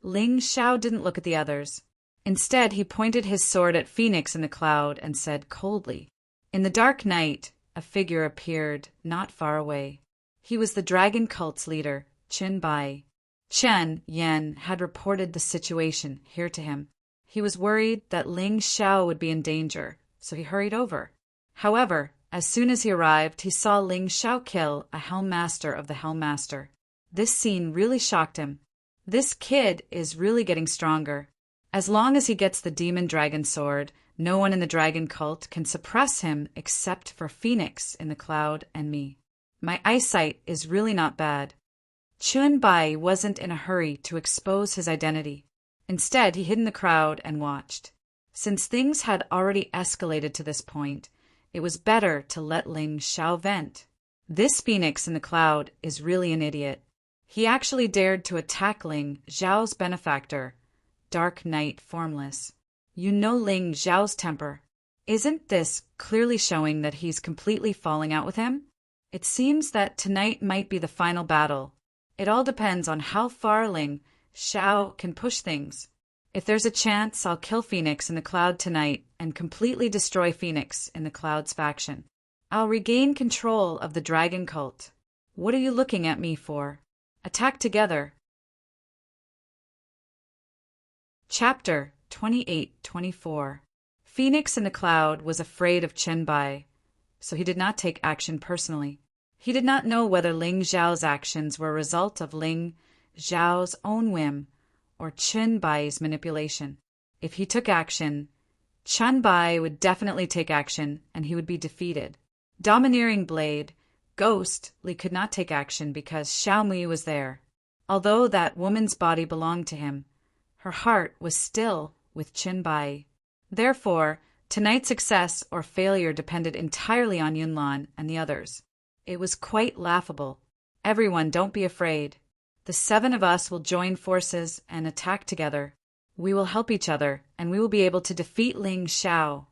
Ling Xiao didn't look at the others. Instead, he pointed his sword at Phoenix in the cloud and said coldly. In the dark night, a figure appeared not far away. He was the dragon cult's leader, Chen Bai. Chen Yan had reported the situation here to him. He was worried that Ling Xiao would be in danger, so he hurried over. However, as soon as he arrived, he saw Ling Xiao kill a Helm Master of the Helm Master. This scene really shocked him. This kid is really getting stronger. As long as he gets the demon dragon sword, no one in the dragon cult can suppress him except for Phoenix in the cloud and me. My eyesight is really not bad. Chun Bai wasn't in a hurry to expose his identity. Instead, he hid in the crowd and watched. Since things had already escalated to this point, it was better to let Ling Xiao vent. This Phoenix in the cloud is really an idiot. He actually dared to attack Ling Xiao's benefactor, Dark Knight Formless. You know Ling Xiao's temper. Isn't this clearly showing that he's completely falling out with him? It seems that tonight might be the final battle. It all depends on how far Ling Xiao can push things. If there's a chance, I'll kill Phoenix in the cloud tonight and completely destroy Phoenix in the cloud's faction. I'll regain control of the dragon cult. What are you looking at me for? Attack together. Chapter 28-24. Phoenix in the cloud was afraid of Chen Bai, so he did not take action personally. He did not know whether Ling Xiao's actions were a result of Ling Xiao's own whim or Chen Bai's manipulation. If he took action, Chen Bai would definitely take action and he would be defeated. Domineering Blade, Ghost, Li could not take action because Xiaomui was there. Although that woman's body belonged to him, her heart was still with Chen Bai. Therefore, tonight's success or failure depended entirely on Yunlan and the others. It was quite laughable. Everyone, don't be afraid. The 7 of us will join forces and attack together. We will help each other, and we will be able to defeat Ling Xiao.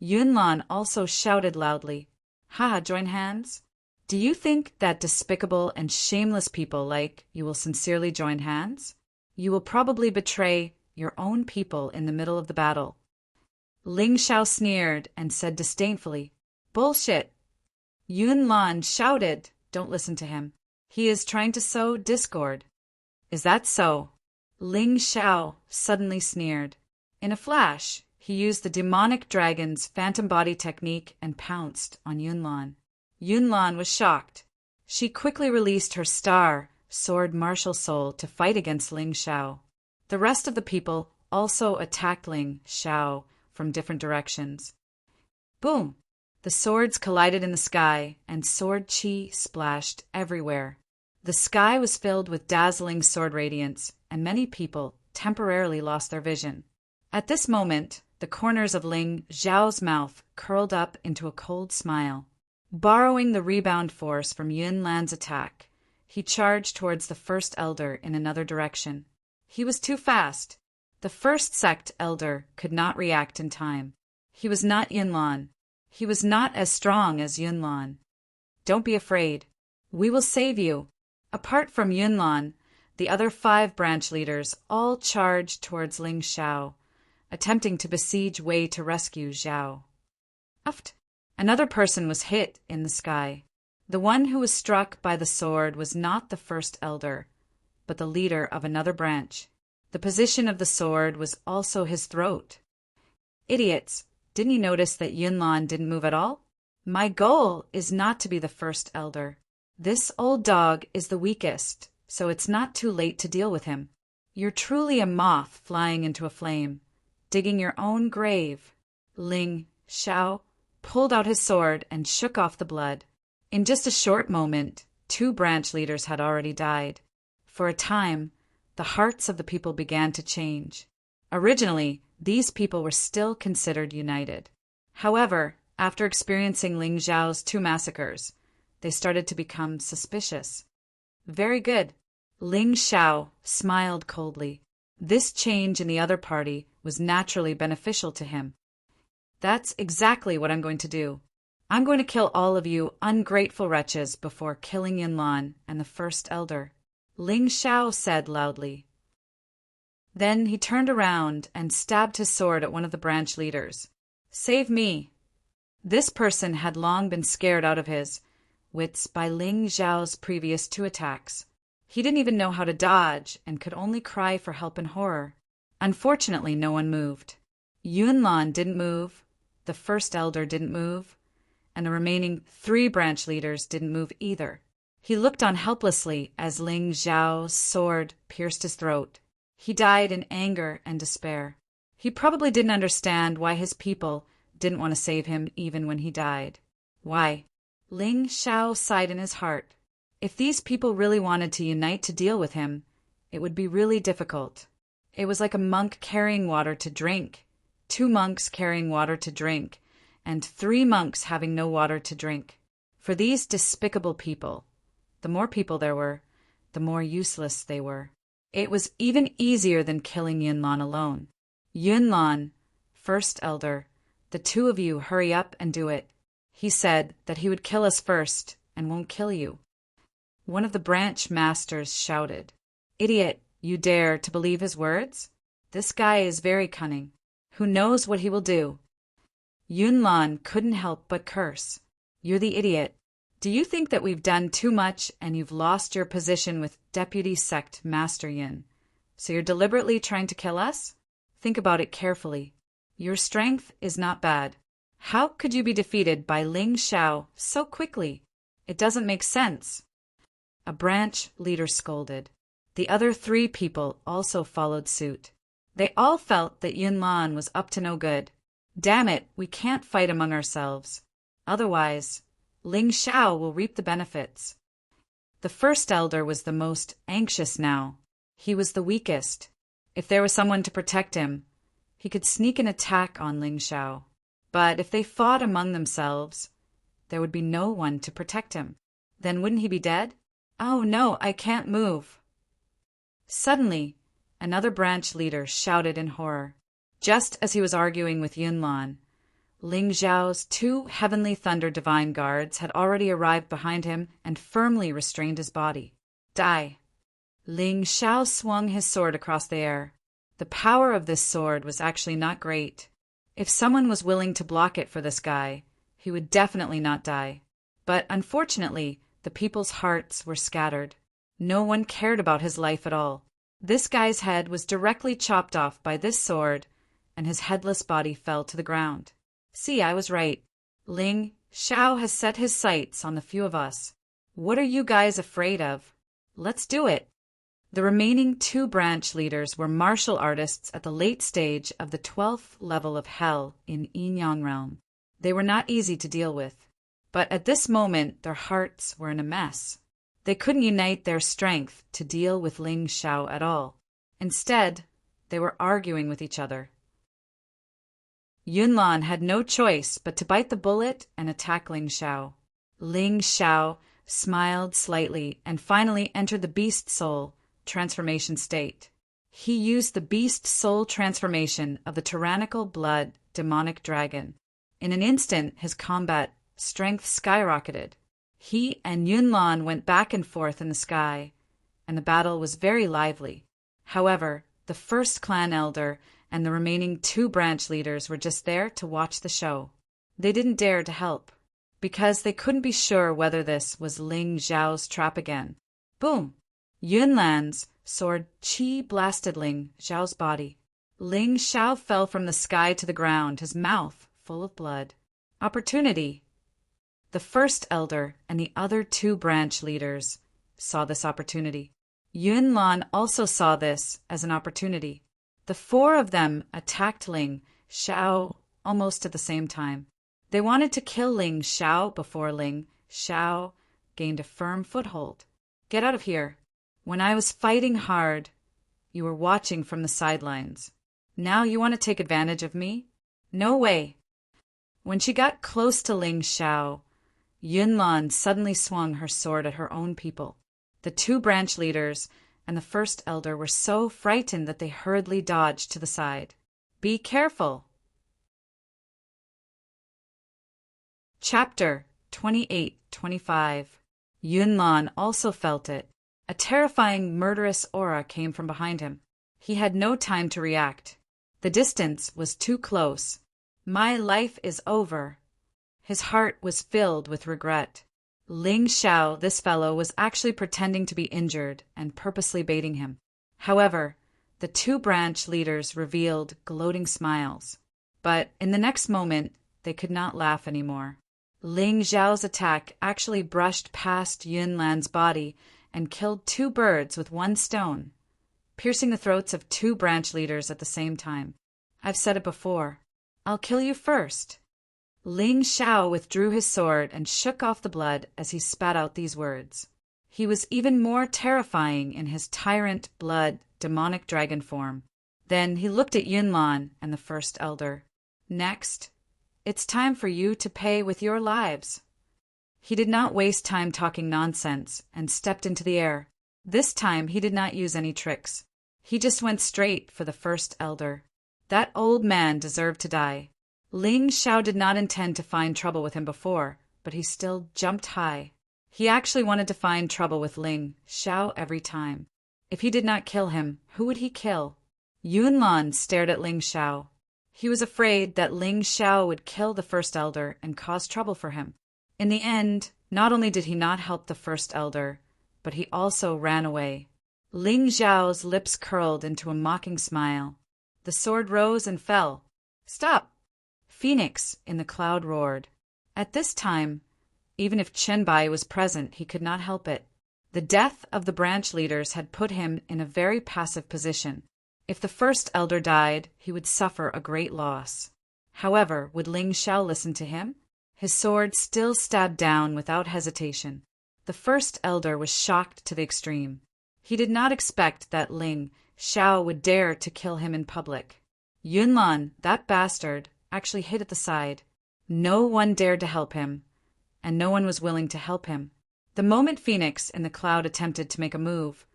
Yunlan also shouted loudly, "Ha, join hands? Do you think that despicable and shameless people like you will sincerely join hands? You will probably betray your own people in the middle of the battle." Ling Xiao sneered and said disdainfully, "Bullshit." Yunlan shouted, "Don't listen to him. He is trying to sow discord." "Is that so?" Ling Xiao suddenly sneered. In a flash, he used the demonic dragon's phantom body technique and pounced on Yunlan. Yunlan was shocked. She quickly released her star sword martial soul to fight against Ling Xiao. The rest of the people also attacked Ling Xiao from different directions. Boom! The swords collided in the sky, and sword chi splashed everywhere. The sky was filled with dazzling sword radiance, and many people temporarily lost their vision. At this moment, the corners of Ling Xiao's mouth curled up into a cold smile. Borrowing the rebound force from Yunlan's attack, he charged towards the first elder in another direction. He was too fast. The first sect elder could not react in time. He was not Yunlan. He was not as strong as Yunlan. "Don't be afraid. We will save you." Apart from Yunlan, the other 5 branch leaders all charged towards Ling Xiao, attempting to besiege Wei to rescue Xiao. Uft! Another person was hit in the sky. The one who was struck by the sword was not the first elder, but the leader of another branch. The position of the sword was also his throat. Idiots! Didn't you notice that Yunlan didn't move at all? My goal is not to be the first elder. This old dog is the weakest, so it's not too late to deal with him. You're truly a moth flying into a flame, digging your own grave. Ling Xiao pulled out his sword and shook off the blood. In just a short moment, 2 branch leaders had already died. For a time, the hearts of the people began to change. Originally, these people were still considered united. However, after experiencing Ling Zhao's 2 massacres, they started to become suspicious. Very good. Ling Xiao smiled coldly. This change in the other party was naturally beneficial to him. That's exactly what I'm going to do. I'm going to kill all of you ungrateful wretches before killing Yunlan and the first elder, Ling Xiao said loudly. Then he turned around and stabbed his sword at one of the branch leaders. Save me! This person had long been scared out of his wits by Ling Zhao's previous 2 attacks. He didn't even know how to dodge and could only cry for help in horror. Unfortunately, no one moved. Yunlan didn't move, the first elder didn't move, and the remaining 3 branch leaders didn't move either. He looked on helplessly as Ling Zhao's sword pierced his throat. He died in anger and despair. He probably didn't understand why his people didn't want to save him even when he died. Why? Ling Xiao sighed in his heart. If these people really wanted to unite to deal with him, it would be really difficult. It was like a monk carrying water to drink, 2 monks carrying water to drink, and 3 monks having no water to drink. For these despicable people, the more people there were, the more useless they were. It was even easier than killing Yunlan alone. Yunlan, first elder, the 2 of you hurry up and do it. He said that he would kill us first and won't kill you. One of the branch masters shouted, Idiot, you dare to believe his words? This guy is very cunning. Who knows what he will do? Yunlan couldn't help but curse. You're the idiot. Do you think that we've done too much and you've lost your position with Deputy Sect Master Yin? So you're deliberately trying to kill us? Think about it carefully. Your strength is not bad. How could you be defeated by Ling Xiao so quickly? It doesn't make sense. A branch leader scolded. The other 3 people also followed suit. They all felt that Yunlan was up to no good. Damn it, we can't fight among ourselves. Otherwise, Ling Xiao will reap the benefits. The first elder was the most anxious now. He was the weakest. If there was someone to protect him, he could sneak an attack on Ling Xiao. But if they fought among themselves, there would be no one to protect him. Then wouldn't he be dead? Oh no, I can't move. Suddenly, another branch leader shouted in horror. Just as he was arguing with Yunlan, Ling Zhao's 2 Heavenly Thunder Divine Guards had already arrived behind him and firmly restrained his body. Die! Ling Xiao swung his sword across the air. The power of this sword was actually not great. If someone was willing to block it for this guy, he would definitely not die. But unfortunately, the people's hearts were scattered. No one cared about his life at all. This guy's head was directly chopped off by this sword, and his headless body fell to the ground. See, I was right. Ling Xiao has set his sights on the few of us. What are you guys afraid of? Let's do it. The remaining 2 branch leaders were martial artists at the late stage of the 12th level of Hell in Yinyang Realm. They were not easy to deal with, but at this moment their hearts were in a mess. They couldn't unite their strength to deal with Ling Xiao at all. Instead, they were arguing with each other. Yunlan had no choice but to bite the bullet and attack Ling Xiao. Ling Xiao smiled slightly and finally entered the beast soul transformation state. He used the beast soul transformation of the tyrannical blood demonic dragon. In an instant, his combat strength skyrocketed. He and Yunlan went back and forth in the sky, and the battle was very lively. However, the first clan elder and the remaining 2 branch leaders were just there to watch the show. They didn't dare to help, because they couldn't be sure whether this was Ling Zhao's trap again. Boom! Yunlan's sword chi blasted Ling Zhao's body. Ling Xiao fell from the sky to the ground, his mouth full of blood. Opportunity. The first elder and the other 2 branch leaders saw this opportunity. Yunlan also saw this as an opportunity. The 4 of them attacked Ling Xiao almost at the same time. They wanted to kill Ling Xiao before Ling Xiao gained a firm foothold. Get out of here. When I was fighting hard, you were watching from the sidelines. Now you want to take advantage of me? No way. When she got close to Ling Xiao, Yunlan suddenly swung her sword at her own people. The two branch leaders and the first elder were so frightened that they hurriedly dodged to the side. Be careful. Chapter 28-25. Yunlan also felt it. A terrifying, murderous aura came from behind him. He had no time to react. The distance was too close. My life is over. His heart was filled with regret. Ling Xiao, this fellow, was actually pretending to be injured and purposely baiting him. However, the two branch leaders revealed gloating smiles. But in the next moment, they could not laugh anymore. Ling Xiao's attack actually brushed past Yunlan's body and killed two birds with one stone, piercing the throats of two branch leaders at the same time. I've said it before. I'll kill you first. Ling Xiao withdrew his sword and shook off the blood as he spat out these words. He was even more terrifying in his tyrant blood demonic dragon form. Then he looked at Yunlan and the first elder. Next, it's time for you to pay with your lives. He did not waste time talking nonsense and stepped into the air. This time he did not use any tricks. He just went straight for the first elder. That old man deserved to die. Ling Xiao did not intend to find trouble with him before, but he still jumped high. He actually wanted to find trouble with Ling Xiao every time. If he did not kill him, who would he kill? Yunlan stared at Ling Xiao. He was afraid that Ling Xiao would kill the first elder and cause trouble for him. In the end, not only did he not help the first elder, but he also ran away. Ling Xiao's lips curled into a mocking smile. The sword rose and fell. Stop! Phoenix in the cloud roared. At this time, even if Chenbai was present, he could not help it. The death of the branch leaders had put him in a very passive position. If the first elder died, he would suffer a great loss. However, would Ling Xiao listen to him? His sword still stabbed down without hesitation. The first elder was shocked to the extreme. He did not expect that Ling Xiao would dare to kill him in public. Yunlan, that bastard, actually hid at the side. No one dared to help him, and no one was willing to help him. The moment Phoenix in the cloud attempted to make a move,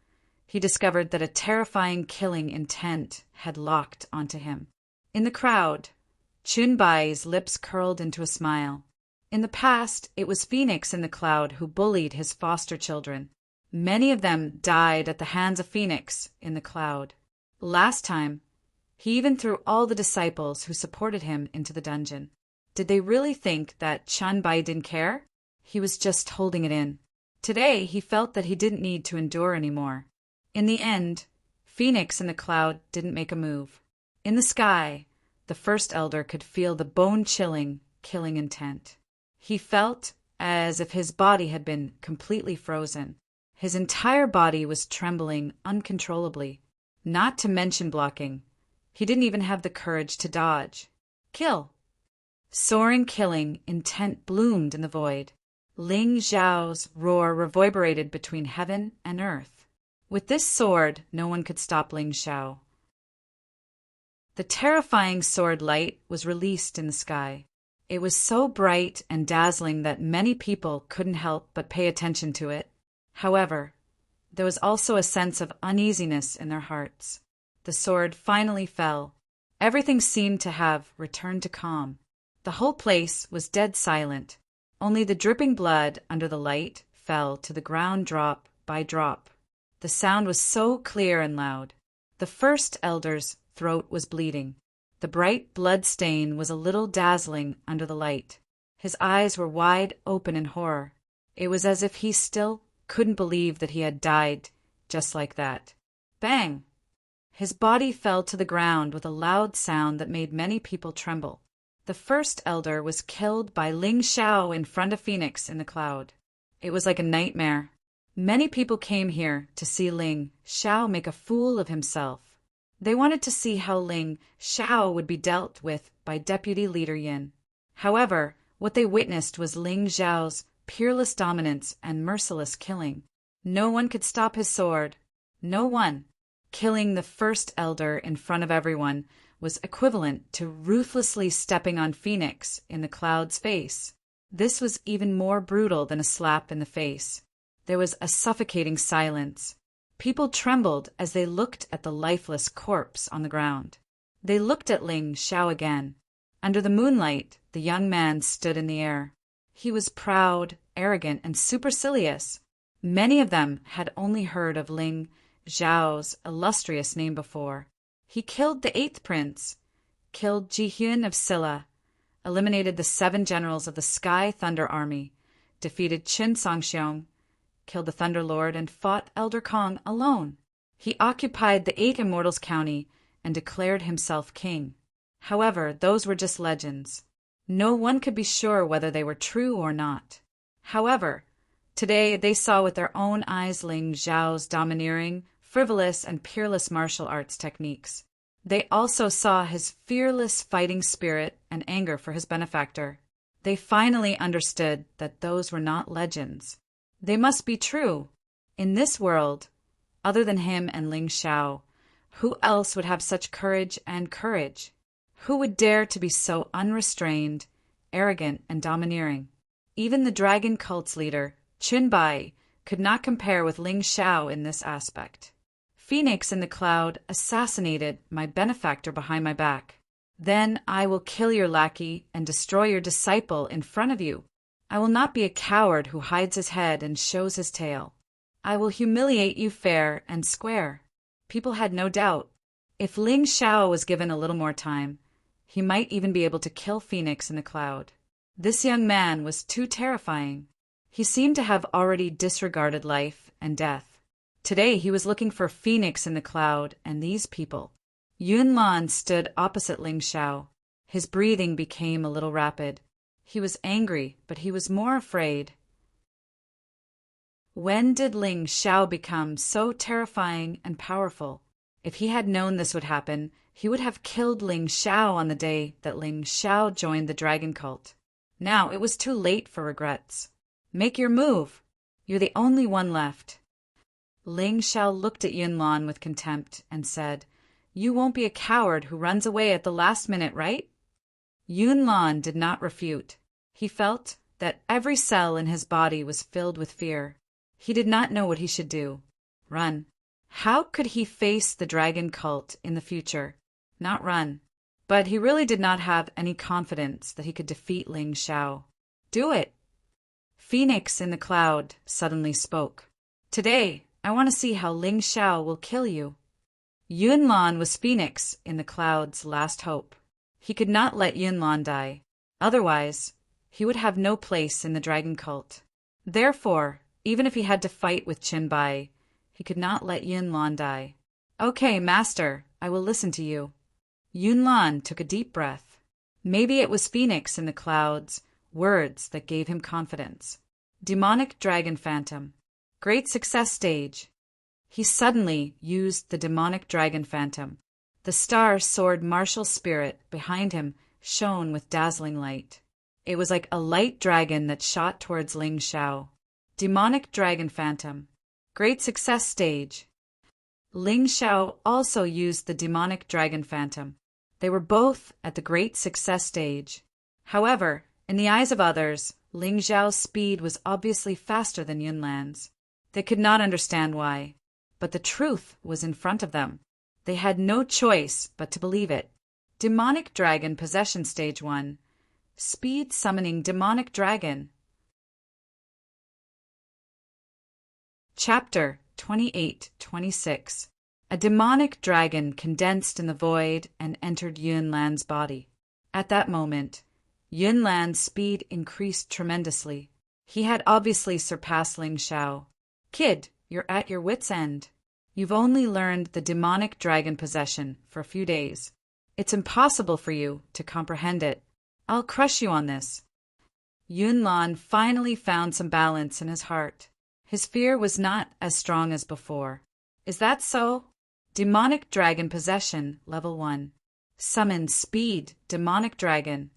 he discovered that a terrifying killing intent had locked onto him. In the crowd, Chunbai's lips curled into a smile. In the past, it was Phoenix in the cloud who bullied his foster children. Many of them died at the hands of Phoenix in the cloud. Last time, he even threw all the disciples who supported him into the dungeon. Did they really think that Chunbai didn't care? He was just holding it in. Today, he felt that he didn't need to endure anymore. In the end, Phoenix in the cloud didn't make a move. In the sky, the first elder could feel the bone-chilling, killing intent. He felt as if his body had been completely frozen. His entire body was trembling uncontrollably, not to mention blocking. He didn't even have the courage to dodge. Kill! Soaring killing intent bloomed in the void. Ling Xiao's roar reverberated between heaven and earth. With this sword, no one could stop Ling Xiao. The terrifying sword light was released in the sky. It was so bright and dazzling that many people couldn't help but pay attention to it. However, there was also a sense of uneasiness in their hearts. The sword finally fell. Everything seemed to have returned to calm. The whole place was dead silent. Only the dripping blood under the light fell to the ground drop by drop. The sound was so clear and loud. The first elder's throat was bleeding. The bright blood stain was a little dazzling under the light. His eyes were wide open in horror. It was as if he still couldn't believe that he had died just like that. Bang! His body fell to the ground with a loud sound that made many people tremble. The first elder was killed by Ling Xiao in front of Phoenix in the cloud. It was like a nightmare. Many people came here to see Ling Xiao make a fool of himself. They wanted to see how Ling Xiao would be dealt with by Deputy Leader Yin. However, what they witnessed was Ling Xiao's peerless dominance, and merciless killing. No one could stop his sword. No one. Killing the first elder in front of everyone was equivalent to ruthlessly stepping on Phoenix in the cloud's face. This was even more brutal than a slap in the face. There was a suffocating silence. People trembled as they looked at the lifeless corpse on the ground. They looked at Ling Xiao again. Under the moonlight, the young man stood in the air. He was proud, arrogant, and supercilious. Many of them had only heard of Ling Xiao's illustrious name before. He killed the 8th prince, killed Jihyun of Silla, eliminated the 7 generals of the Sky Thunder Army, defeated Qin Songxiong, killed the Thunder Lord, and fought Elder Kong alone. He occupied the 8 Immortals County and declared himself king. However, those were just legends. No one could be sure whether they were true or not. However, today they saw with their own eyes Ling Xiao's domineering, frivolous, and peerless martial arts techniques. They also saw his fearless fighting spirit and anger for his benefactor. They finally understood that those were not legends. They must be true. In this world, other than him and Ling Xiao, who else would have such courage and courage? Who would dare to be so unrestrained, arrogant, and domineering? Even the dragon cult's leader, Qin Bai, could not compare with Ling Xiao in this aspect. Phoenix in the cloud assassinated my benefactor behind my back. Then I will kill your lackey and destroy your disciple in front of you. I will not be a coward who hides his head and shows his tail. I will humiliate you fair and square. People had no doubt. If Ling Xiao was given a little more time, he might even be able to kill Phoenix in the cloud. This young man was too terrifying. He seemed to have already disregarded life and death. Today he was looking for Phoenix in the cloud and these people. Yun Lan stood opposite Ling Xiao. His breathing became a little rapid. He was angry, but he was more afraid. When did Ling Xiao become so terrifying and powerful? If he had known this would happen, he would have killed Ling Xiao on the day that Ling Xiao joined the dragon cult. Now it was too late for regrets. Make your move. You're the only one left. Ling Xiao looked at Yun Lan with contempt and said, "You won't be a coward who runs away at the last minute, right?" Yun Lan did not refute. He felt that every cell in his body was filled with fear. He did not know what he should do. Run. How could he face the dragon cult in the future? Not run. But he really did not have any confidence that he could defeat Ling Xiao. Do it. Phoenix in the cloud suddenly spoke. Today, I want to see how Ling Xiao will kill you. Yun Lan was Phoenix in the cloud's last hope. He could not let Yun Lan die. Otherwise, he would have no place in the dragon cult. Therefore, even if he had to fight with Qin Bai, he could not let Yun Lan die. Okay, master, I will listen to you. Yun Lan took a deep breath. Maybe it was Phoenix in the clouds, words that gave him confidence. Demonic dragon phantom. Great success stage. He suddenly used the demonic dragon phantom. The star-sword martial spirit behind him shone with dazzling light. It was like a light dragon that shot towards Ling Xiao. Demonic dragon phantom. Great success stage. Ling Xiao also used the demonic dragon phantom. They were both at the great success stage. However, in the eyes of others, Ling Xiao's speed was obviously faster than Yun Lan's. They could not understand why. But the truth was in front of them. They had no choice but to believe it. Demonic Dragon Possession Stage 1. Speed Summoning Demonic Dragon. Chapter 28-26. A demonic dragon condensed in the void and entered Yun Lan's body. At that moment, Yun Lan's speed increased tremendously. He had obviously surpassed Ling Xiao. Kid, you're at your wit's end. You've only learned the demonic dragon possession for a few days. It's impossible for you to comprehend it. I'll crush you on this. Yun Lan finally found some balance in his heart. His fear was not as strong as before. Is that so? Demonic Dragon Possession, Level 1. Summon Speed, Demonic Dragon.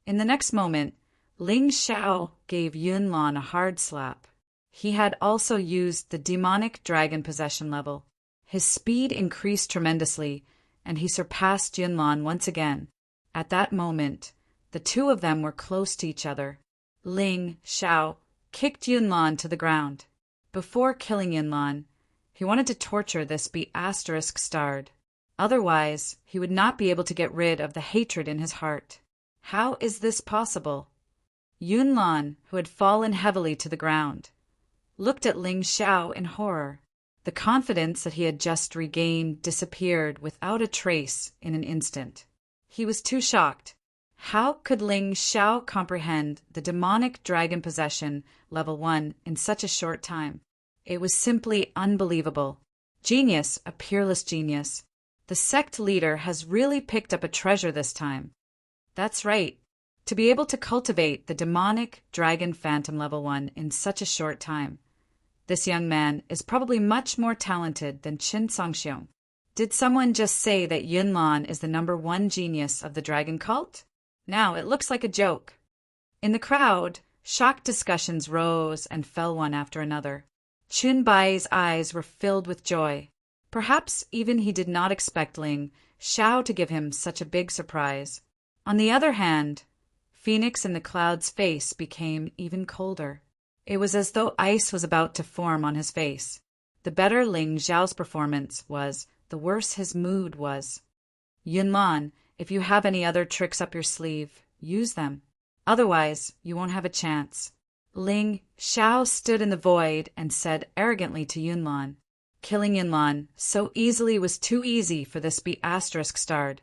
In the next moment, Ling Xiao gave Yunlan a hard slap. He had also used the demonic dragon possession level. His speed increased tremendously, and he surpassed Yunlan once again. At that moment, the two of them were close to each other. Ling Xiao kicked Yunlan to the ground. Before killing Yunlan, he wanted to torture this be***starred. Otherwise, he would not be able to get rid of the hatred in his heart. How is this possible? Yunlan, who had fallen heavily to the ground, looked at Ling Xiao in horror. The confidence that he had just regained disappeared without a trace in an instant. He was too shocked. How could Ling Xiao comprehend the demonic dragon possession level 1 in such a short time? It was simply unbelievable. Genius, a peerless genius. The sect leader has really picked up a treasure this time. That's right. To be able to cultivate the demonic dragon phantom level 1 in such a short time. This young man is probably much more talented than Qin Songxiong. Did someone just say that Yunlan is the #1 genius of the dragon cult? Now it looks like a joke. In the crowd, shocked discussions rose and fell one after another. Chun Bai's eyes were filled with joy. Perhaps even he did not expect Ling Xiao to give him such a big surprise. On the other hand, Phoenix in the cloud's face became even colder. It was as though ice was about to form on his face. The better Ling Xiao's performance was, the worse his mood was. Yunlan, if you have any other tricks up your sleeve, use them. Otherwise, you won't have a chance. Ling Xiao stood in the void and said arrogantly to Yunlan. Killing Yunlan so easily was too easy for this be***starred.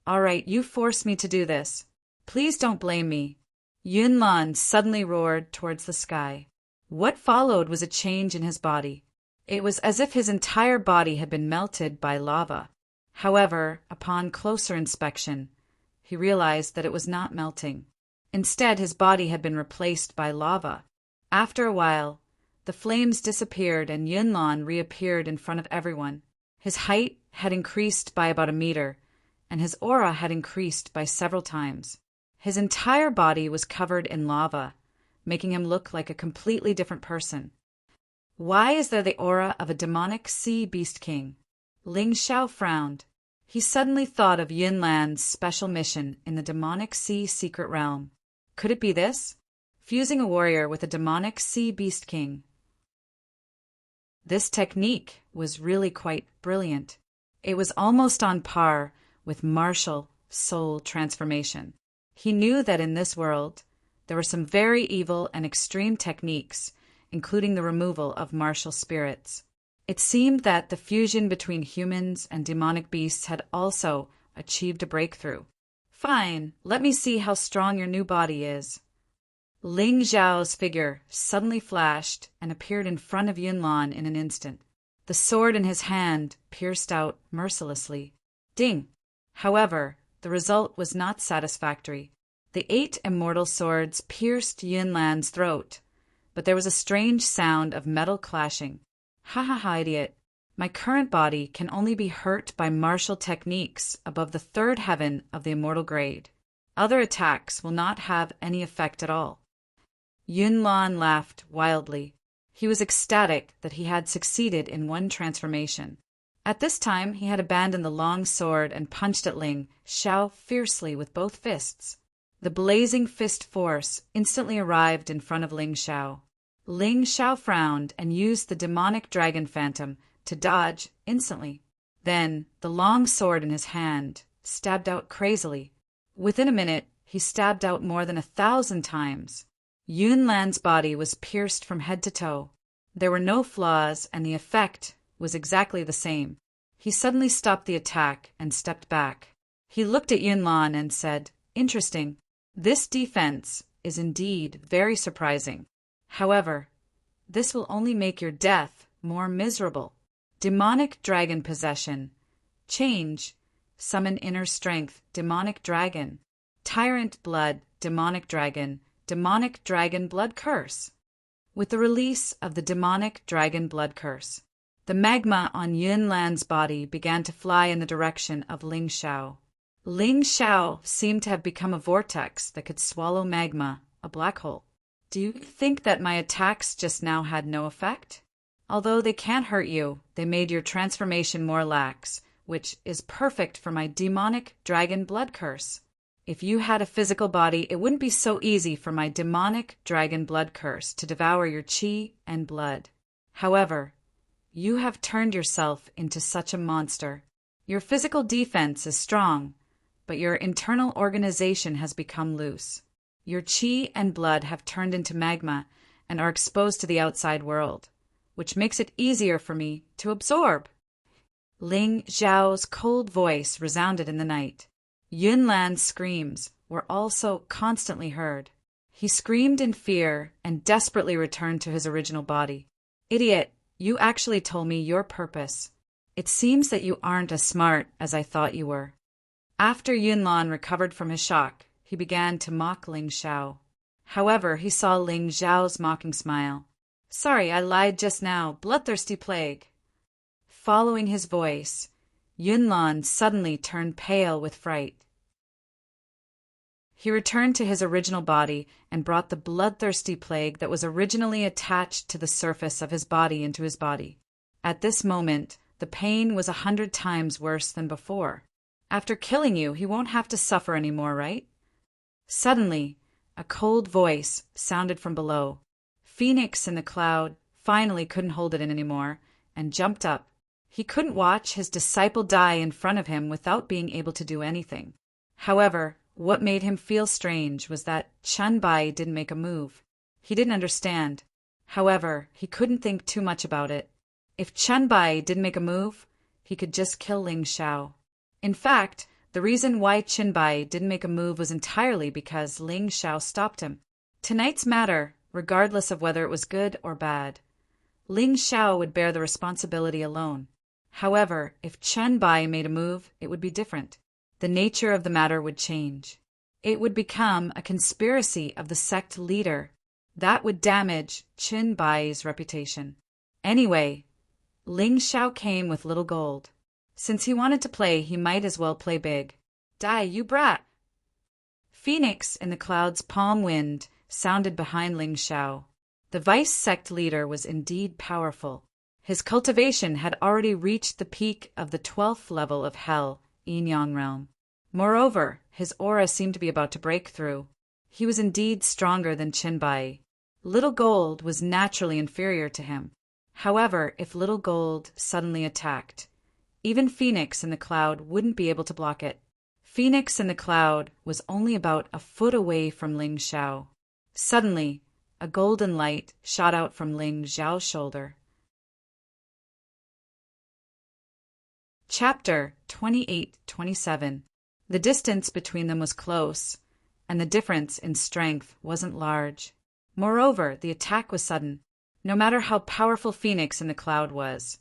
All right, you forced me to do this. Please don't blame me. Yunlan suddenly roared towards the sky. What followed was a change in his body. It was as if his entire body had been melted by lava. However, upon closer inspection, he realized that it was not melting. Instead, his body had been replaced by lava. After a while, the flames disappeared and Yunlan reappeared in front of everyone. His height had increased by about a meter, and his aura had increased by several times. His entire body was covered in lava, making him look like a completely different person. Why is there the aura of a demonic sea beast king? Ling Xiao frowned. He suddenly thought of Yunlan's special mission in the demonic sea secret realm. Could it be this? Fusing a warrior with a demonic sea beast king. This technique was really quite brilliant. It was almost on par with martial soul transformation. He knew that in this world, there were some very evil and extreme techniques, including the removal of martial spirits. It seemed that the fusion between humans and demonic beasts had also achieved a breakthrough. Fine, let me see how strong your new body is. Ling Xiao's figure suddenly flashed and appeared in front of Yunlan in an instant. The sword in his hand pierced out mercilessly. Ding! However, the result was not satisfactory. The 8 immortal swords pierced Yunlan's throat, but there was a strange sound of metal clashing. Ha ha ha, idiot. My current body can only be hurt by martial techniques above the 3rd heaven of the immortal grade. Other attacks will not have any effect at all. Yunlan laughed wildly. He was ecstatic that he had succeeded in one transformation. At this time, he had abandoned the long sword and punched at Ling Xiao fiercely with both fists. The blazing fist force instantly arrived in front of Ling Xiao. Ling Xiao frowned and used the demonic dragon phantom to dodge instantly. Then, the long sword in his hand stabbed out crazily. Within a minute, he stabbed out more than 1,000 times. Yunlan's body was pierced from head to toe. There were no flaws, and the effect was exactly the same. He suddenly stopped the attack and stepped back. He looked at Yunlan and said, "Interesting. This defense is indeed very surprising. However, this will only make your death more miserable. Demonic dragon possession. Change. Summon inner strength. Demonic dragon. Tyrant blood. Demonic dragon. Demonic dragon blood curse." With the release of the demonic dragon blood curse, the magma on Yunlan's body began to fly in the direction of Ling Xiao. Ling Xiao seemed to have become a vortex that could swallow magma, a black hole. Do you think that my attacks just now had no effect? Although they can't hurt you, they made your transformation more lax, which is perfect for my demonic dragon blood curse. If you had a physical body, it wouldn't be so easy for my demonic dragon blood curse to devour your chi and blood. However, you have turned yourself into such a monster. Your physical defense is strong, but your internal organization has become loose. Your chi and blood have turned into magma and are exposed to the outside world, which makes it easier for me to absorb. Ling Xiao's cold voice resounded in the night. Yunlan's screams were also constantly heard. He screamed in fear and desperately returned to his original body. Idiot, you actually told me your purpose. It seems that you aren't as smart as I thought you were. After Yunlan recovered from his shock, he began to mock Ling Xiao. However, he saw Ling Xiao's mocking smile. Sorry, I lied just now, bloodthirsty plague. Following his voice, Yunlan suddenly turned pale with fright. He returned to his original body and brought the bloodthirsty plague that was originally attached to the surface of his body into his body. At this moment, the pain was 100 times worse than before. After killing you, he won't have to suffer anymore, right? Suddenly, a cold voice sounded from below. Phoenix in the cloud finally couldn't hold it in anymore and jumped up. He couldn't watch his disciple die in front of him without being able to do anything. However, what made him feel strange was that Chen Bai didn't make a move. He didn't understand. However, he couldn't think too much about it. If Chen Bai didn't make a move, he could just kill Ling Xiao. In fact, the reason why Chen Bai didn't make a move was entirely because Ling Xiao stopped him. Tonight's matter, regardless of whether it was good or bad, Ling Xiao would bear the responsibility alone. However, if Chen Bai made a move, it would be different. The nature of the matter would change. It would become a conspiracy of the sect leader. That would damage Chen Bai's reputation. Anyway, Ling Xiao came with little gold. Since he wanted to play, he might as well play big. Die, you brat! Phoenix in the cloud's palm wind sounded behind Ling Xiao. The vice sect leader was indeed powerful. His cultivation had already reached the peak of the 12th level of Hell, Yin Yang realm. Moreover, his aura seemed to be about to break through. He was indeed stronger than Chen Bai. Little Gold was naturally inferior to him. However, if Little Gold suddenly attacked, even Phoenix in the cloud wouldn't be able to block it. Phoenix in the cloud was only about a foot away from Ling Xiao. Suddenly, a golden light shot out from Ling Xiao's shoulder. Chapter 28-27. The distance between them was close, and the difference in strength wasn't large. Moreover, the attack was sudden. No matter how powerful Phoenix in the cloud was,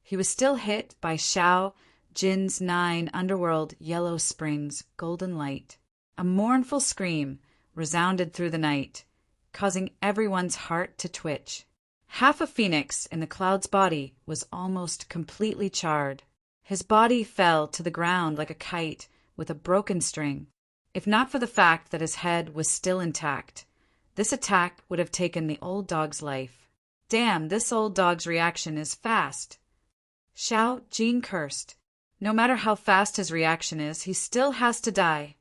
he was still hit by Xiao Jin's 9 underworld yellow springs golden light. A mournful scream resounded through the night, causing everyone's heart to twitch. Half of Phoenix in the cloud's body was almost completely charred. His body fell to the ground like a kite with a broken string. If not for the fact that his head was still intact, this attack would have taken the old dog's life. Damn, this old dog's reaction is fast. Xiao Jin cursed. No matter how fast his reaction is, he still has to die.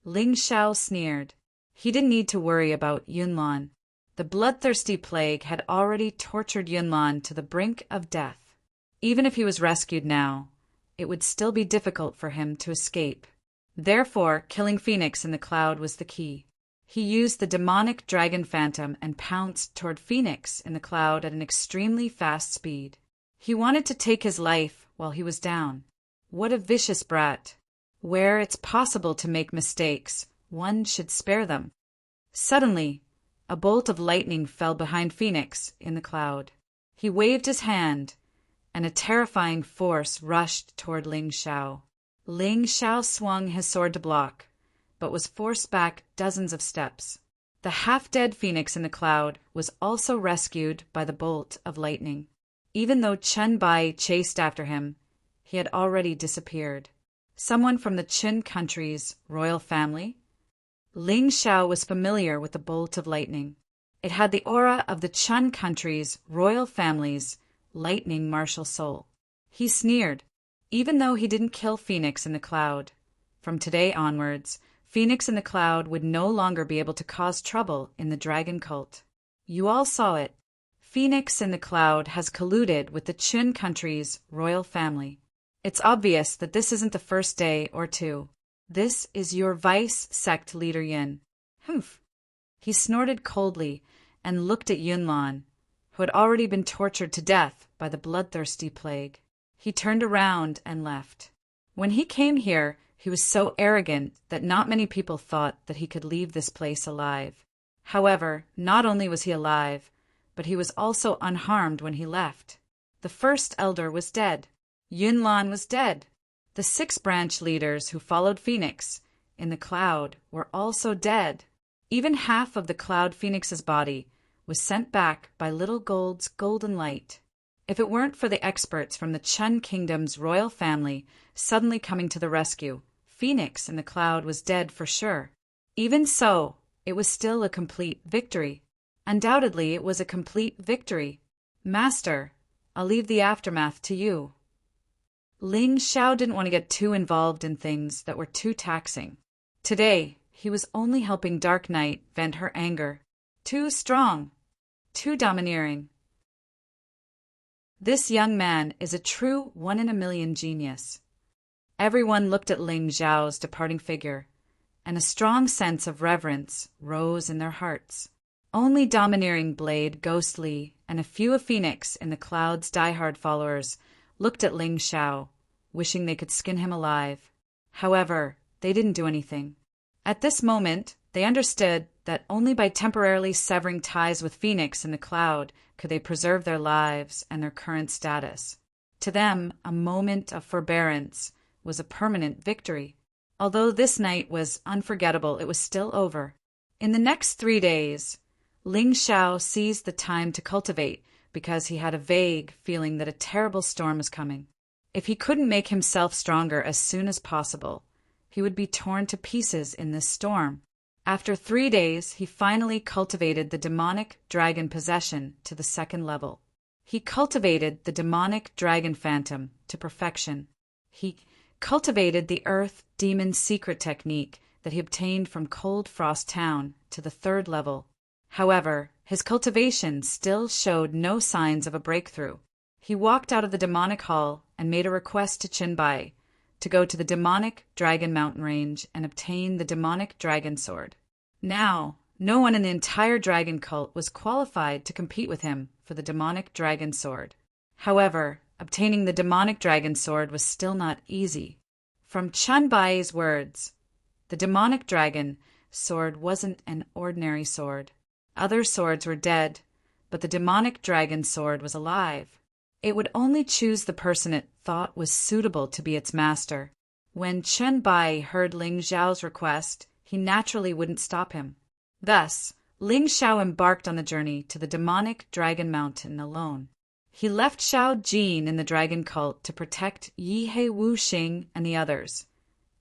Ling Xiao sneered. He didn't need to worry about Yunlan. The bloodthirsty plague had already tortured Yunlan to the brink of death. Even if he was rescued now, it would still be difficult for him to escape. Therefore, killing Phoenix in the cloud was the key. He used the demonic dragon phantom and pounced toward Phoenix in the cloud at an extremely fast speed. He wanted to take his life while he was down. What a vicious brat. Where it's possible to make mistakes, one should spare them. Suddenly, a bolt of lightning fell behind Phoenix in the cloud. He waved his hand, and a terrifying force rushed toward Ling Xiao. Ling Xiao swung his sword to block, but was forced back dozens of steps. The half-dead Phoenix in the cloud was also rescued by the bolt of lightning. Even though Chen Bai chased after him, he had already disappeared. Someone from the Qin country's royal family? Ling Xiao was familiar with the bolt of lightning. It had the aura of the Qin country's royal family's lightning martial soul. He sneered, even though he didn't kill Phoenix in the Cloud. From today onwards, Phoenix in the Cloud would no longer be able to cause trouble in the dragon cult. You all saw it. Phoenix in the Cloud has colluded with the Qin country's royal family. It's obvious that this isn't the first day or two. This is your vice sect leader Yin. Humph. He snorted coldly and looked at Yunlan, who had already been tortured to death by the bloodthirsty plague. He turned around and left. When he came here, he was so arrogant that not many people thought that he could leave this place alive. However, not only was he alive, but he was also unharmed when he left. The first elder was dead. Yunlan was dead. The 6 branch leaders who followed Phoenix in the Cloud were also dead. Even half of the Cloud Phoenix's body was sent back by Little Gold's golden light. If it weren't for the experts from the Qin Kingdom's royal family suddenly coming to the rescue, Phoenix in the Cloud was dead for sure. Even so, it was still a complete victory. Undoubtedly, it was a complete victory. Master, I'll leave the aftermath to you. Ling Xiao didn't want to get too involved in things that were too taxing. Today, he was only helping Dark Knight vent her anger. Too strong. Too domineering. This young man is a true 1-in-a-million genius. Everyone looked at Ling Xiao's departing figure, and a strong sense of reverence rose in their hearts. Only domineering Blade, Ghostly, and a few of Phoenix in the Cloud's diehard followers looked at Ling Xiao, wishing they could skin him alive. However, they didn't do anything. At this moment, they understood that only by temporarily severing ties with Phoenix in the Cloud could they preserve their lives and their current status. To them, a moment of forbearance was a permanent victory. Although this night was unforgettable, it was still over. In the next 3 days, Ling Xiao seized the time to cultivate because he had a vague feeling that a terrible storm was coming. If he couldn't make himself stronger as soon as possible, he would be torn to pieces in this storm. After 3 days, he finally cultivated the demonic dragon possession to the 2nd level. He cultivated the demonic dragon phantom to perfection. He cultivated the earth demon secret technique that he obtained from Cold Frost Town to the 3rd level. However, his cultivation still showed no signs of a breakthrough. He walked out of the demonic hall and made a request to Qinbai to go to the demonic dragon mountain range and obtain the demonic dragon sword. Now, no one in the entire dragon cult was qualified to compete with him for the demonic dragon sword. However, obtaining the demonic dragon sword was still not easy. From Qinbai's words, the demonic dragon sword wasn't an ordinary sword. Other swords were dead, but the demonic dragon sword was alive. It would only choose the person it thought was suitable to be its master. When Qinbai heard Ling Xiao's request, he naturally wouldn't stop him. Thus, Ling Xiao embarked on the journey to the demonic dragon mountain alone. He left Xiao Jin in the dragon cult to protect Yihei Wuxing and the others,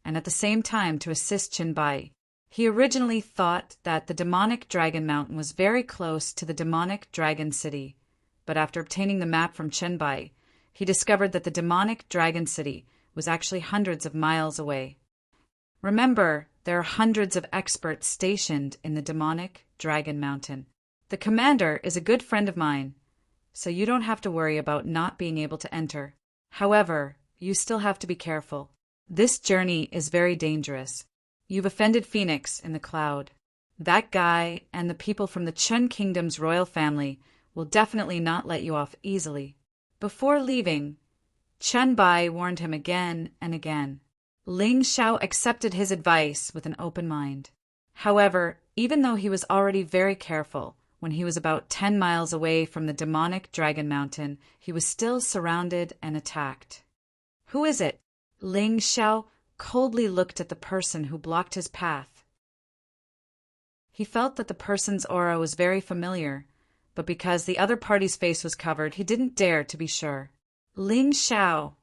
and at the same time to assist Qinbai. He originally thought that the demonic dragon mountain was very close to the demonic dragon city, but after obtaining the map from Qinbai, he discovered that the demonic dragon city was actually hundreds of miles away. Remember, there are hundreds of experts stationed in the demonic dragon mountain. The commander is a good friend of mine, so you don't have to worry about not being able to enter. However, you still have to be careful. This journey is very dangerous. You've offended Phoenix in the Cloud. That guy and the people from the Qin Kingdom's royal family will definitely not let you off easily. Before leaving, Qinbai warned him again and again. Ling Xiao accepted his advice with an open mind. However, even though he was already very careful, when he was about 10 miles away from the demonic dragon mountain, he was still surrounded and attacked. Who is it? Ling Xiao coldly looked at the person who blocked his path. He felt that the person's aura was very familiar, but because the other party's face was covered, he didn't dare to be sure. Ling Xiao,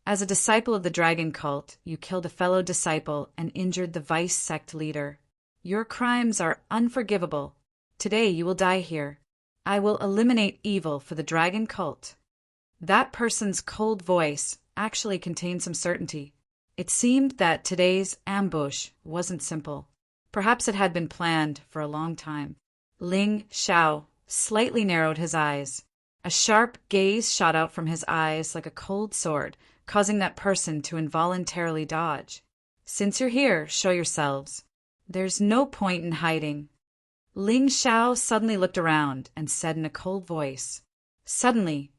As a disciple of the dragon cult, you killed a fellow disciple and injured the vice sect leader. Your crimes are unforgivable. Today you will die here. I will eliminate evil for the dragon cult." That person's cold voice actually contained some certainty. It seemed that today's ambush wasn't simple. Perhaps it had been planned for a long time. Ling Xiao slightly narrowed his eyes. A sharp gaze shot out from his eyes like a cold sword, causing that person to involuntarily dodge. "Since you're here, show yourselves. There's no point in hiding." Ling Xiao suddenly looked around and said in a cold voice. Suddenly,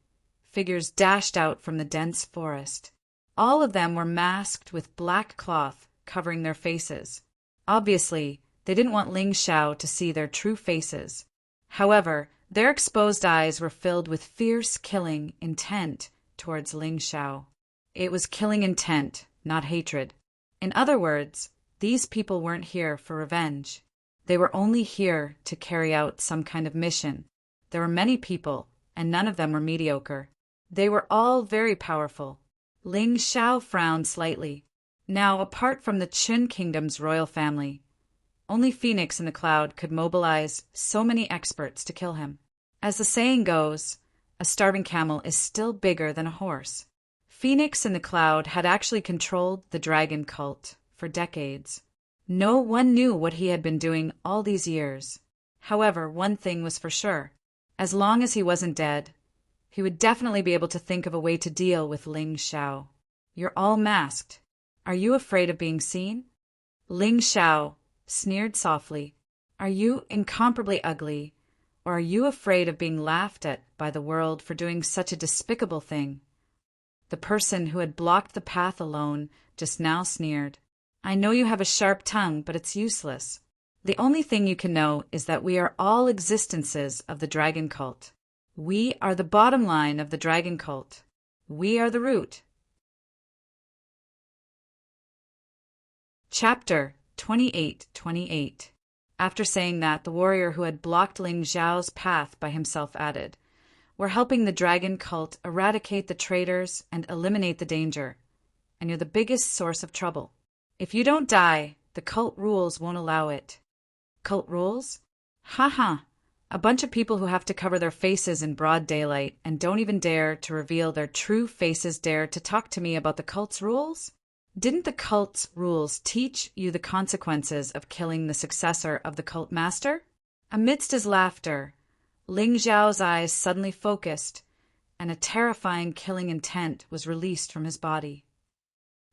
figures dashed out from the dense forest. All of them were masked with black cloth covering their faces. Obviously, they didn't want Ling Xiao to see their true faces. However, their exposed eyes were filled with fierce killing intent towards Ling Xiao. It was killing intent, not hatred. In other words, these people weren't here for revenge. They were only here to carry out some kind of mission. There were many people, and none of them were mediocre. They were all very powerful. Ling Xiao frowned slightly. Now, apart from the Qin Kingdom's royal family, only Phoenix in the Cloud could mobilize so many experts to kill him. As the saying goes, a starving camel is still bigger than a horse. Phoenix in the Cloud had actually controlled the dragon cult for decades. No one knew what he had been doing all these years. However, one thing was for sure. As long as he wasn't dead, he would definitely be able to think of a way to deal with Ling Xiao. "You're all masked. Are you afraid of being seen?" Ling Xiao sneered softly. "Are you incomparably ugly, or are you afraid of being laughed at by the world for doing such a despicable thing?" The person who had blocked the path alone just now sneered. "I know you have a sharp tongue, but it's useless. The only thing you can know is that we are all existences of the dragon cult. We are the bottom line of the dragon cult. We are the root." Chapter 28:28. After saying that, the warrior who had blocked Ling Xiao's path by himself added, "We're helping the dragon cult eradicate the traitors and eliminate the danger, and you're the biggest source of trouble. If you don't die, the cult rules won't allow it." "Cult rules? Ha. A bunch of people who have to cover their faces in broad daylight and don't even dare to reveal their true faces dare to talk to me about the cult's rules? Didn't the cult's rules teach you the consequences of killing the successor of the cult master?" Amidst his laughter, Ling Xiao's eyes suddenly focused, and a terrifying killing intent was released from his body.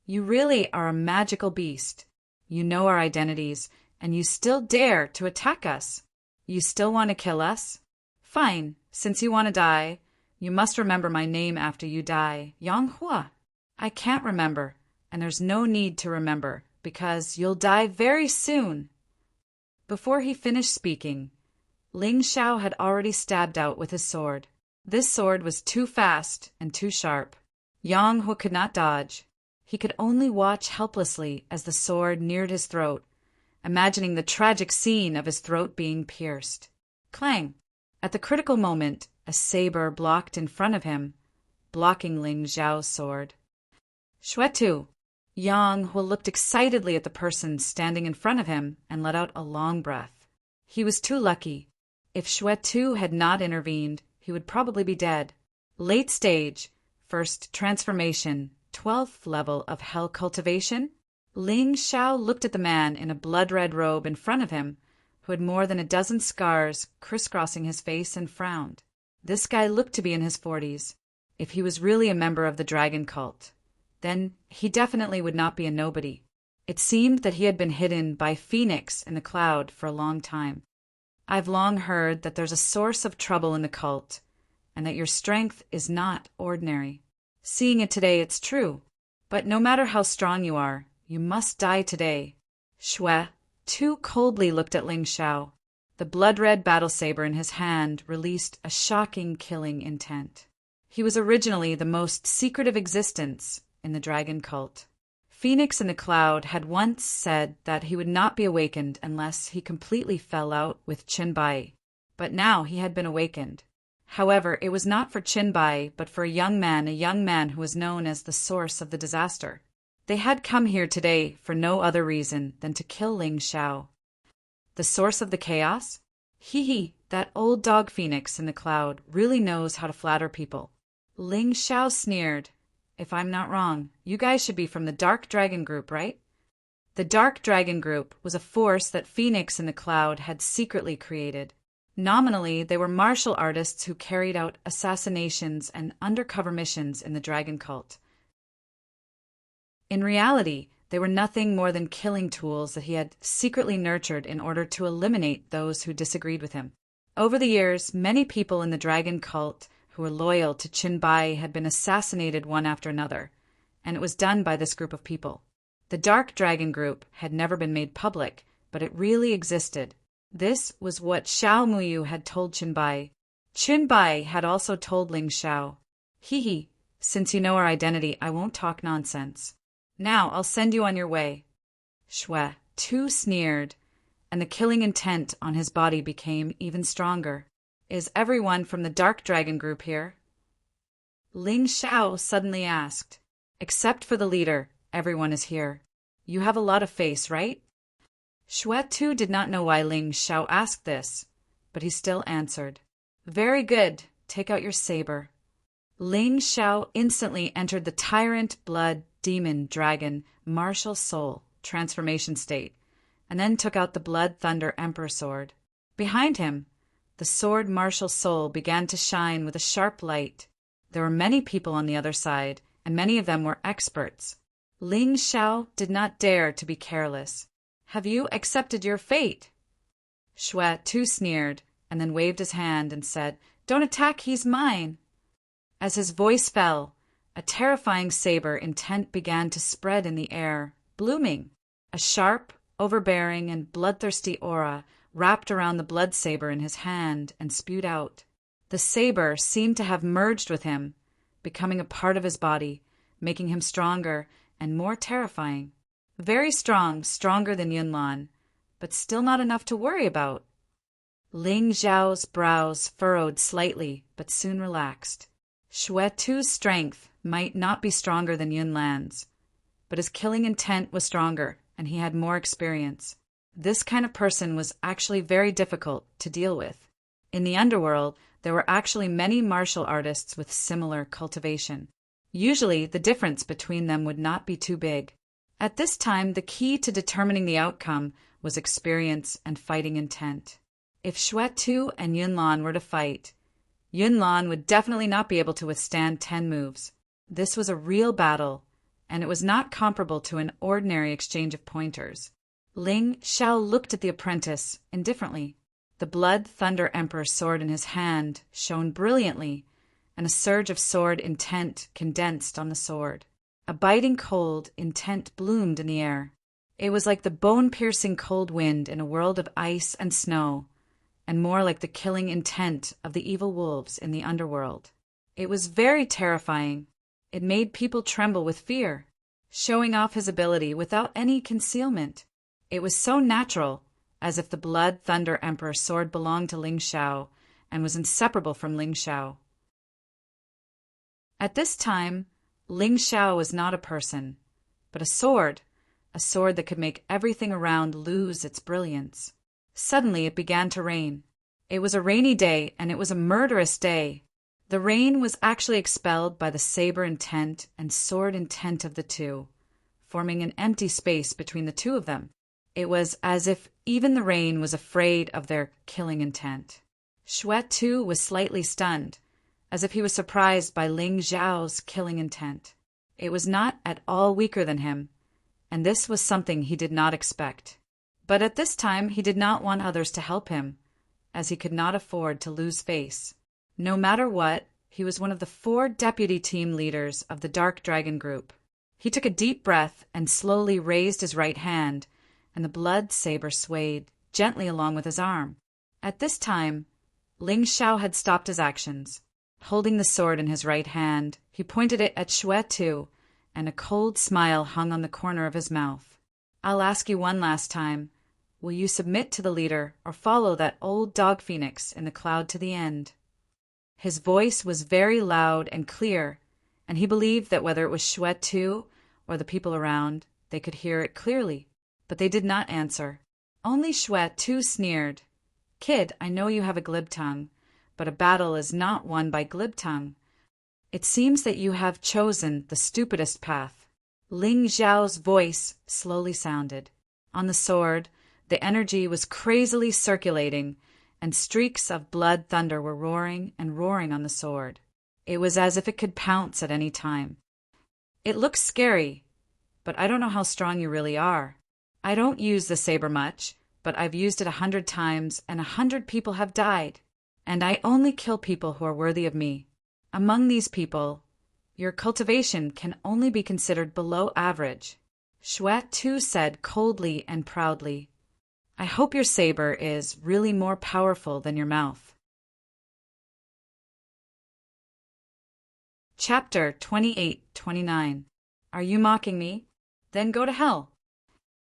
"You really are a magical beast. You know our identities, and you still dare to attack us. You still want to kill us? Fine, since you want to die, you must remember my name after you die, Yang Hua. I can't remember, and there's no need to remember, because you'll die very soon." Before he finished speaking, Ling Xiao had already stabbed out with his sword. This sword was too fast and too sharp. Yang Hua could not dodge. He could only watch helplessly as the sword neared his throat, imagining the tragic scene of his throat being pierced. Clang! At the critical moment, a saber blocked in front of him, blocking Ling Xiao's sword. "Shuetu!" Yang Hua looked excitedly at the person standing in front of him and let out a long breath. He was too lucky. If Shuetu had not intervened, he would probably be dead. Late stage, first transformation, 12th level of hell cultivation. Ling Xiao looked at the man in a blood-red robe in front of him, who had more than a dozen scars crisscrossing his face, and frowned. This guy looked to be in his 40s. If he was really a member of the dragon cult, then he definitely would not be a nobody. It seemed that he had been hidden by Phoenix in the Cloud for a long time. "I've long heard that there's a source of trouble in the cult, and that your strength is not ordinary. Seeing it today, it's true. But no matter how strong you are, you must die today." Shui too coldly looked at Ling Xiao. The blood-red battle saber in his hand released a shocking killing intent. He was originally the most secretive existence in the dragon cult. Phoenix in the Cloud had once said that he would not be awakened unless he completely fell out with Qin Bai, but now he had been awakened. However, it was not for Qinbai, but for a young man who was known as the source of the disaster. They had come here today for no other reason than to kill Ling Xiao. The source of the chaos? Hee, that old dog phoenix in the cloud really knows how to flatter people. Ling Xiao sneered. If I'm not wrong, you guys should be from the Dark Dragon Group, right? The Dark Dragon Group was a force that Phoenix in the Cloud had secretly created. Nominally, they were martial artists who carried out assassinations and undercover missions in the dragon cult. In reality, they were nothing more than killing tools that he had secretly nurtured in order to eliminate those who disagreed with him. Over the years, many people in the dragon cult who were loyal to Qinbai had been assassinated one after another, and it was done by this group of people. The Dark Dragon Group had never been made public, but it really existed. This was what Xiao Muyu had told Qinbai. Qinbai had also told Ling Xiao, Hee, since you know our identity, I won't talk nonsense. Now I'll send you on your way. Xue too sneered, and the killing intent on his body became even stronger. Is everyone from the Dark Dragon Group here? Ling Xiao suddenly asked. Except for the leader, everyone is here. You have a lot of face, right? Xue too did not know why Ling Xiao asked this, but he still answered. Very good, take out your saber. Ling Xiao instantly entered the Tyrant Blood Demon Dragon Martial Soul transformation state, and then took out the Blood Thunder Emperor sword. Behind him, the sword Martial Soul began to shine with a sharp light. There were many people on the other side, and many of them were experts. Ling Xiao did not dare to be careless. Have you accepted your fate? Xue too sneered, and then waved his hand and said, Don't attack, he's mine. As his voice fell, a terrifying saber intent began to spread in the air, blooming. A sharp, overbearing, and bloodthirsty aura wrapped around the blood saber in his hand and spewed out. The saber seemed to have merged with him, becoming a part of his body, making him stronger and more terrifying. Very strong, stronger than Yunlan, but still not enough to worry about. Ling Xiao's brows furrowed slightly, but soon relaxed. Xue Tu's strength might not be stronger than Yunlan's, but his killing intent was stronger, and he had more experience. This kind of person was actually very difficult to deal with. In the underworld, there were actually many martial artists with similar cultivation. Usually, the difference between them would not be too big. At this time, the key to determining the outcome was experience and fighting intent. If Xue Tu and Yunlan were to fight, Yunlan would definitely not be able to withstand 10 moves. This was a real battle, and it was not comparable to an ordinary exchange of pointers. Ling Xiao looked at the apprentice indifferently. The Blood Thunder Emperor sword in his hand shone brilliantly, and a surge of sword intent condensed on the sword. A biting cold intent bloomed in the air. It was like the bone-piercing cold wind in a world of ice and snow, and more like the killing intent of the evil wolves in the underworld. It was very terrifying. It made people tremble with fear, showing off his ability without any concealment. It was so natural, as if the Blood Thunder Emperor sword belonged to Ling Xiao and was inseparable from Ling Xiao. At this time, Ling Xiao was not a person, but a sword that could make everything around lose its brilliance. Suddenly it began to rain. It was a rainy day, and it was a murderous day. The rain was actually expelled by the saber intent and sword intent of the two, forming an empty space between the two of them. It was as if even the rain was afraid of their killing intent. Xue Tu was slightly stunned, as if he was surprised by Ling Xiao's killing intent. It was not at all weaker than him, and this was something he did not expect. But at this time he did not want others to help him, as he could not afford to lose face. No matter what, he was one of the 4 deputy team leaders of the Dark Dragon Group. He took a deep breath and slowly raised his right hand, and the blood saber swayed gently along with his arm. At this time, Ling Xiao had stopped his actions. Holding the sword in his right hand, he pointed it at Xue Tu, and a cold smile hung on the corner of his mouth. I'll ask you one last time. Will you submit to the leader or follow that old dog phoenix in the cloud to the end? His voice was very loud and clear, and he believed that whether it was Xue Tu or the people around, they could hear it clearly. But they did not answer. Only Xue Tu sneered. "Kid, I know you have a glib tongue, but a battle is not won by glib tongue. It seems that you have chosen the stupidest path." Ling Zhao's voice slowly sounded. On the sword, the energy was crazily circulating, and streaks of blood thunder were roaring and roaring on the sword. It was as if it could pounce at any time. "It looks scary, but I don't know how strong you really are. I don't use the saber much, but I've used it 100 times, and 100 people have died. And I only kill people who are worthy of me. Among these people, your cultivation can only be considered below average." Xue Tu said coldly and proudly, "I hope your saber is really more powerful than your mouth." Chapter 28-29. Are you mocking me? Then go to hell.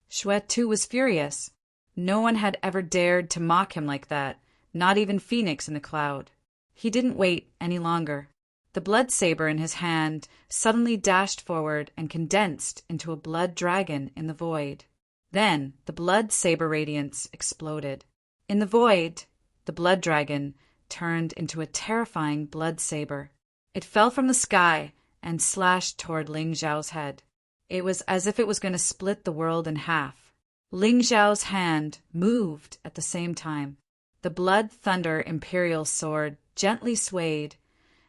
Xue Tu was furious. No one had ever dared to mock him like that, not even Phoenix in the cloud. He didn't wait any longer. The blood saber in his hand suddenly dashed forward and condensed into a blood dragon in the void. Then the blood saber radiance exploded. In the void, the blood dragon turned into a terrifying blood saber. It fell from the sky and slashed toward Ling Zhao's head. It was as if it was going to split the world in half. Ling Zhao's hand moved at the same time. The blood thunder imperial sword gently swayed,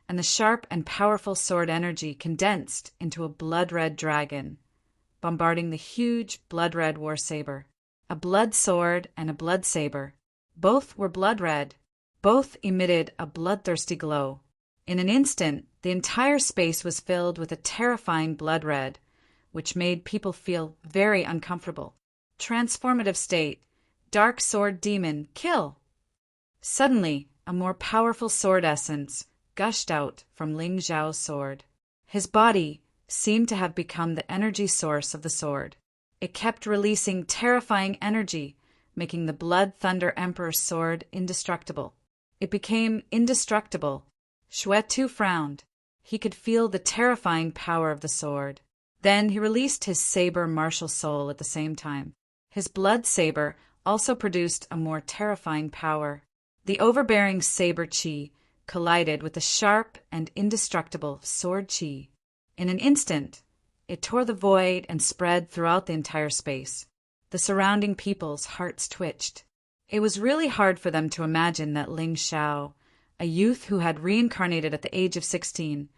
and the sharp and powerful sword energy condensed into a blood-red dragon, bombarding the huge blood-red war saber. A blood sword and a blood saber. Both were blood-red. Both emitted a bloodthirsty glow. In an instant, the entire space was filled with a terrifying blood red, which made people feel very uncomfortable. Transformative state. Dark sword demon, kill! Suddenly, a more powerful sword essence gushed out from Ling Zhao's sword. His body seemed to have become the energy source of the sword. It kept releasing terrifying energy, making the Blood Thunder Emperor's sword indestructible. It became indestructible. Xue Tu frowned. He could feel the terrifying power of the sword. Then he released his saber martial soul at the same time. His blood saber also produced a more terrifying power. The overbearing saber chi collided with the sharp and indestructible sword chi. In an instant, it tore the void and spread throughout the entire space. The surrounding people's hearts twitched. It was really hard for them to imagine that Ling Xiao, a youth who had reincarnated at the age of 16,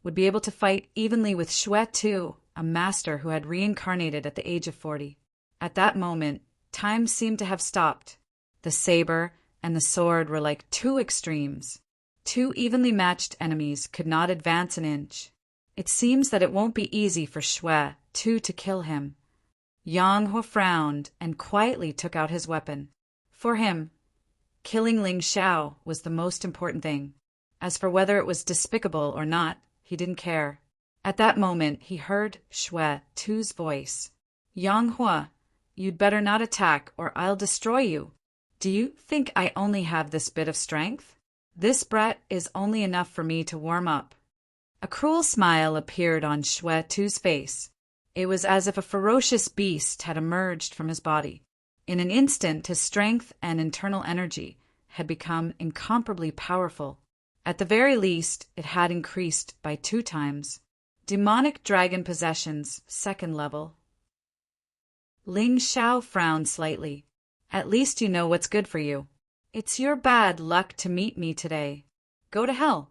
would be able to fight evenly with Xue Tu, a master who had reincarnated at the age of 40. At that moment, time seemed to have stopped. The saber and the sword were like two extremes. Two evenly matched enemies could not advance an inch. It seems that it won't be easy for Xue Tu to kill him. Yang Huo frowned and quietly took out his weapon. For him, killing Ling Xiao was the most important thing. As for whether it was despicable or not, he didn't care. At that moment, he heard Xue Tu's voice. "Yang Huo, you'd better not attack or I'll destroy you. Do you think I only have this bit of strength? This brat is only enough for me to warm up." A cruel smile appeared on Xue Tu's face. It was as if a ferocious beast had emerged from his body. In an instant, his strength and internal energy had become incomparably powerful. At the very least, it had increased by 2 times. Demonic dragon possessions, 2nd level. Ling Xiao frowned slightly. "At least you know what's good for you. It's your bad luck to meet me today. Go to hell."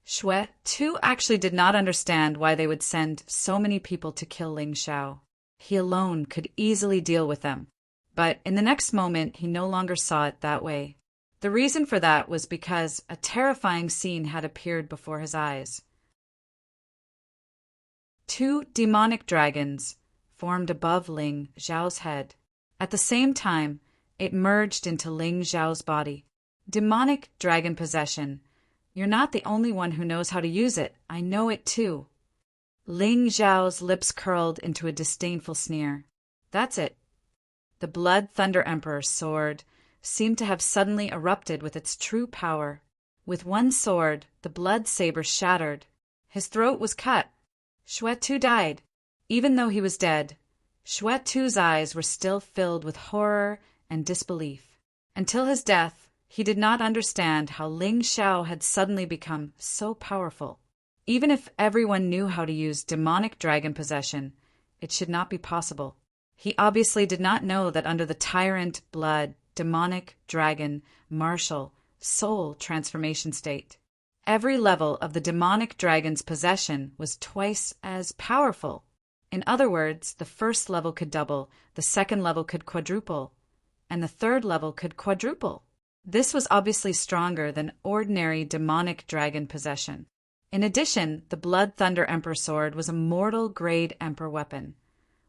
Xue Tu actually did not understand why they would send so many people to kill Ling Xiao. He alone could easily deal with them. But in the next moment, he no longer saw it that way. The reason for that was because a terrifying scene had appeared before his eyes. 2 demonic dragons formed above Ling Zhao's head. At the same time, it merged into Ling Zhao's body. Demonic dragon possession. You're not the only one who knows how to use it. I know it too. Ling Zhao's lips curled into a disdainful sneer. That's it. The Blood Thunder Emperor's sword seemed to have suddenly erupted with its true power. With one sword, the blood saber shattered. His throat was cut. Shwe-Tu died. Even though he was dead, Shwe-Tu's eyes were still filled with horror and disbelief. Until his death, he did not understand how Ling Xiao had suddenly become so powerful. Even if everyone knew how to use demonic dragon possession, it should not be possible. He obviously did not know that under the Tyrant blood, demonic dragon, martial, soul transformation state, every level of the demonic dragon's possession was twice as powerful. In other words, the first level could double, the second level could quadruple, and the third level could quadruple. This was obviously stronger than ordinary demonic dragon possession. In addition, the Blood Thunder Emperor sword was a mortal-grade Emperor weapon,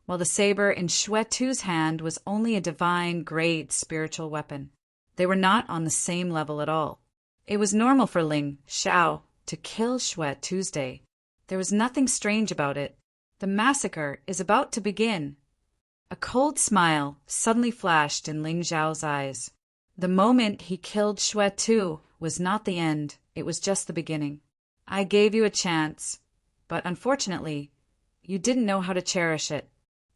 while the saber in Shwe-Tu's hand was only a divine-grade spiritual weapon. They were not on the same level at all. It was normal for Ling Xiao to kill Shwe-Tu's day. There was nothing strange about it. The massacre is about to begin. A cold smile suddenly flashed in Ling Xiao's eyes. The moment he killed Shwe-Tu was not the end, it was just the beginning. I gave you a chance, but unfortunately, you didn't know how to cherish it.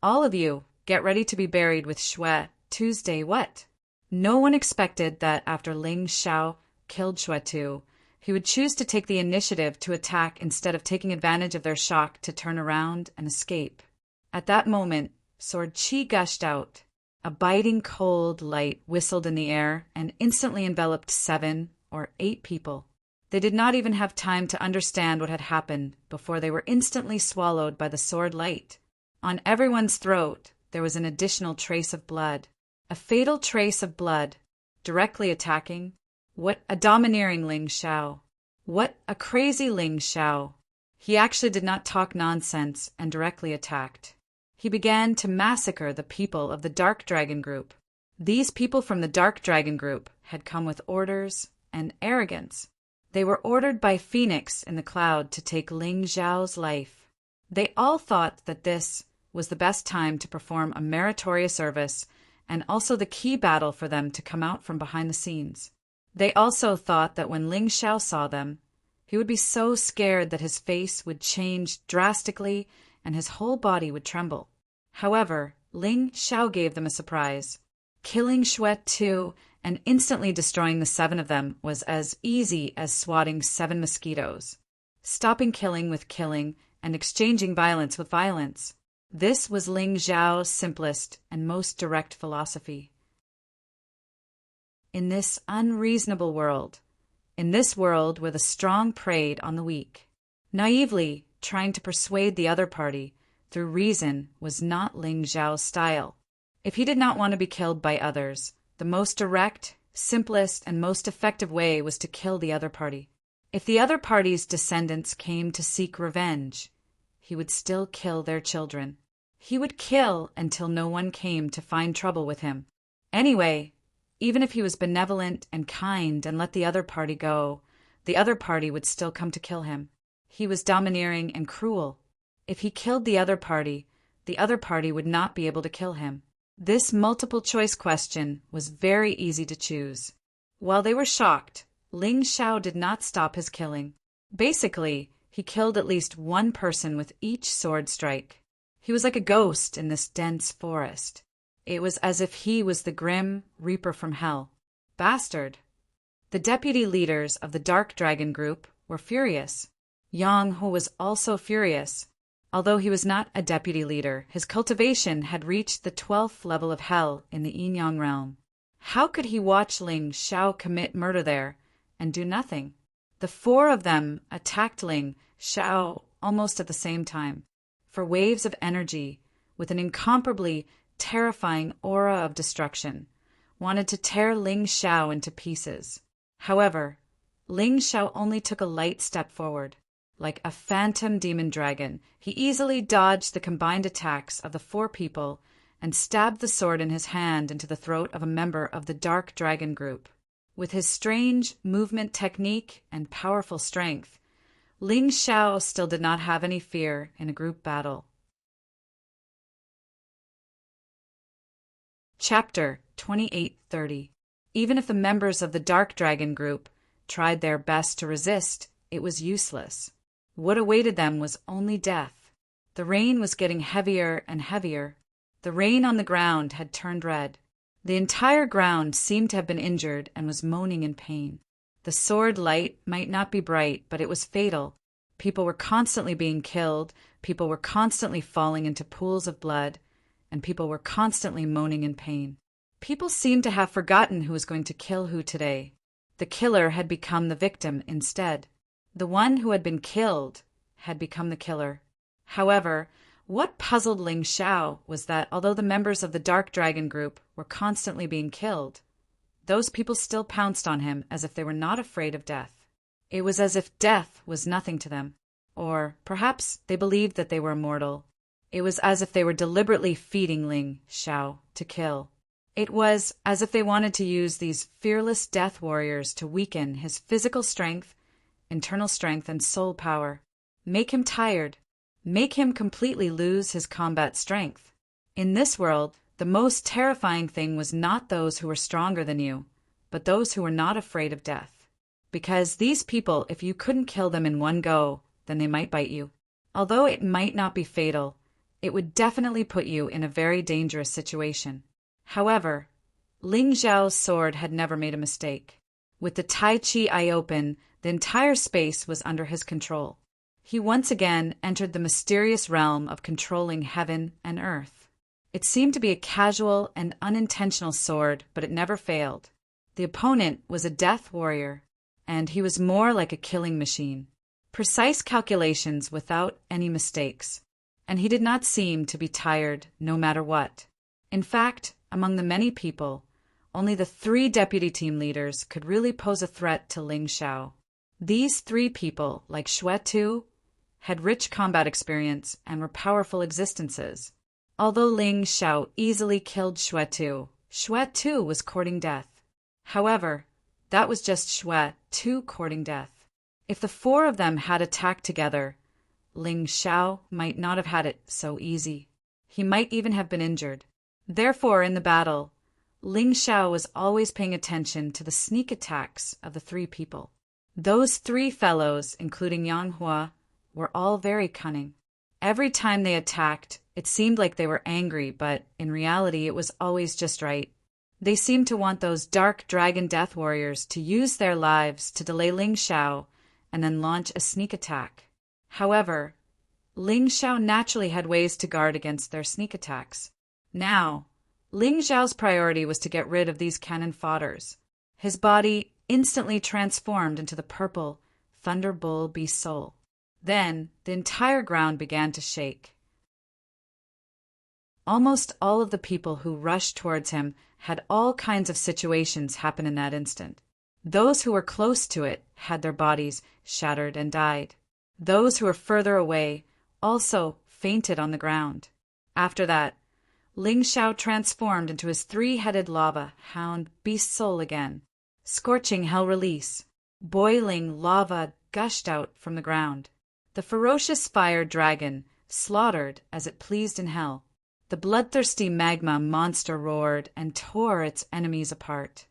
All of you, get ready to be buried with Shwe-Tu's day what? No one expected that after Ling Xiao killed Shwe-Tu, he would choose to take the initiative to attack instead of taking advantage of their shock to turn around and escape. At that moment, sword qi gushed out. A biting cold light whistled in the air and instantly enveloped 7 or 8 people. They did not even have time to understand what had happened before they were instantly swallowed by the sword light. On everyone's throat, there was an additional trace of blood. A fatal trace of blood, directly attacking. What a domineering Ling Xiao. What a crazy Ling Xiao. He actually did not talk nonsense and directly attacked. He began to massacre the people of the Dark Dragon Group. These people from the Dark Dragon Group had come with orders and arrogance. They were ordered by Phoenix in the cloud to take Ling Xiao's life. They all thought that this was the best time to perform a meritorious service and also the key battle for them to come out from behind the scenes. They also thought that when Ling Xiao saw them, he would be so scared that his face would change drastically and his whole body would tremble. However, Ling Xiao gave them a surprise. Killing Shwe-Tu and instantly destroying the 7 of them was as easy as swatting 7 mosquitoes. Stopping killing with killing and exchanging violence with violence. This was Ling Xiao's simplest and most direct philosophy. In this unreasonable world, in this world where the strong preyed on the weak, naively trying to persuade the other party through reason was not Ling Xiao's style. If he did not want to be killed by others, the most direct, simplest, and most effective way was to kill the other party. If the other party's descendants came to seek revenge, he would still kill their children. He would kill until no one came to find trouble with him. Anyway, even if he was benevolent and kind and let the other party go, the other party would still come to kill him. He was domineering and cruel. If he killed the other party would not be able to kill him. This multiple-choice question was very easy to choose. While they were shocked, Ling Xiao did not stop his killing. Basically, he killed at least one person with each sword strike. He was like a ghost in this dense forest. It was as if he was the grim reaper from hell. Bastard. The deputy leaders of the Dark Dragon Group were furious. Yang Hu was also furious. Although he was not a deputy leader, his cultivation had reached the 12th level of hell in the Yin-Yang realm. How could he watch Ling Xiao commit murder there and do nothing? The 4 of them attacked Ling Xiao almost at the same time, for waves of energy with an incomparably terrifying aura of destruction, wanted to tear Ling Xiao into pieces. However, Ling Xiao only took a light step forward. Like a phantom demon dragon, he easily dodged the combined attacks of the 4 people and stabbed the sword in his hand into the throat of a member of the Dark Dragon Group. With his strange movement technique and powerful strength, Ling Xiao still did not have any fear in a group battle. Chapter 2830. Even if the members of the Dark Dragon Group tried their best to resist, it was useless. What awaited them was only death. The rain was getting heavier and heavier. The rain on the ground had turned red. The entire ground seemed to have been injured and was moaning in pain. The sword light might not be bright, but it was fatal. People were constantly being killed, people were constantly falling into pools of blood, and people were constantly moaning in pain. People seemed to have forgotten who was going to kill who today. The killer had become the victim instead. The one who had been killed had become the killer. However, what puzzled Ling Xiao was that although the members of the Dark Dragon group were constantly being killed, those people still pounced on him as if they were not afraid of death. It was as if death was nothing to them. Or perhaps they believed that they were immortal. It was as if they were deliberately feeding Ling Xiao to kill. It was as if they wanted to use these fearless death warriors to weaken his physical strength, internal strength, and soul power. Make him tired. Make him completely lose his combat strength. In this world, the most terrifying thing was not those who were stronger than you, but those who were not afraid of death. Because these people, if you couldn't kill them in one go, then they might bite you. Although it might not be fatal, it would definitely put you in a very dangerous situation. However, Ling Xiao's sword had never made a mistake. With the Tai Chi eye open, the entire space was under his control. He once again entered the mysterious realm of controlling heaven and earth. It seemed to be a casual and unintentional sword, but it never failed. The opponent was a death warrior, and he was more like a killing machine. Precise calculations without any mistakes. And he did not seem to be tired no matter what. In fact, among the many people, only the 3 deputy team leaders could really pose a threat to Ling Xiao. These 3 people, like Xue Tu, had rich combat experience and were powerful existences. Although Ling Xiao easily killed Xue Tu was courting death. However, that was just Xue Tu courting death. If the 4 of them had attacked together, Ling Xiao might not have had it so easy. He might even have been injured. Therefore, in the battle, Ling Xiao was always paying attention to the sneak attacks of the 3 people. Those 3 fellows, including Yang Hua, were all very cunning. Every time they attacked, it seemed like they were angry, but in reality it was always just right. They seemed to want those dark dragon death warriors to use their lives to delay Ling Xiao and then launch a sneak attack. However, Ling Xiao naturally had ways to guard against their sneak attacks. Now, Ling Xiao's priority was to get rid of these cannon fodders. His body instantly transformed into the purple Thunder Bull Beast Soul. Then, the entire ground began to shake. Almost all of the people who rushed towards him had all kinds of situations happen in that instant. Those who were close to it had their bodies shattered and died. Those who were further away also fainted on the ground. After that, Ling Xiao transformed into his 3-headed lava hound beast soul again. Scorching hell release. Boiling lava gushed out from the ground. The ferocious fire dragon slaughtered as it pleased in hell. The bloodthirsty magma monster roared and tore its enemies apart.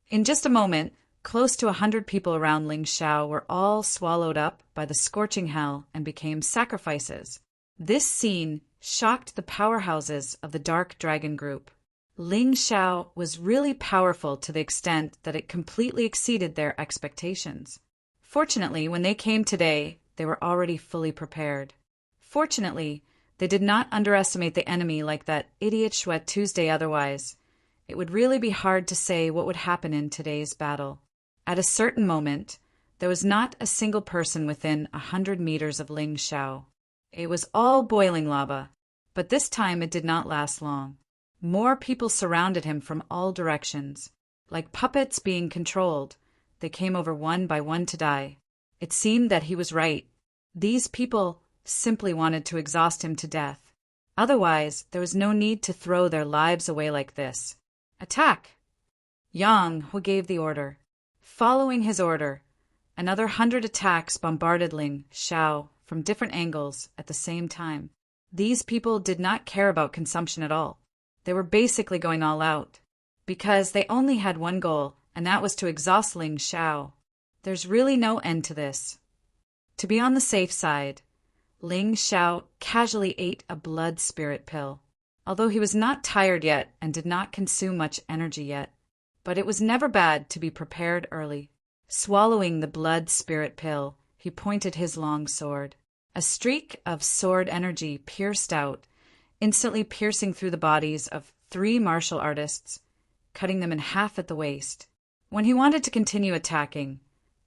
In just a moment, close to 100 people around Ling Xiao were all swallowed up by the scorching hell and became sacrifices. This scene shocked the powerhouses of the Dark Dragon group. Ling Xiao was really powerful to the extent that it completely exceeded their expectations. Fortunately, when they came today, they were already fully prepared. Fortunately, they did not underestimate the enemy like that idiot Xue Tuesday otherwise. It would really be hard to say what would happen in today's battle. At a certain moment, there was not a single person within 100 meters of Ling Xiao. It was all boiling lava, but this time it did not last long. More people surrounded him from all directions. Like puppets being controlled, they came over one by one to die. It seemed that he was right. These people simply wanted to exhaust him to death. Otherwise, there was no need to throw their lives away like this. Attack! Yang Hu gave the order. Following his order, another 100 attacks bombarded Ling Xiao from different angles at the same time. These people did not care about consumption at all. They were basically going all out, because they only had one goal, and that was to exhaust Ling Xiao. There's really no end to this. To be on the safe side, Ling Xiao casually ate a blood spirit pill, although he was not tired yet and did not consume much energy yet. But it was never bad to be prepared early. Swallowing the blood spirit pill, he pointed his long sword. A streak of sword energy pierced out, instantly piercing through the bodies of 3 martial artists, cutting them in half at the waist. When he wanted to continue attacking,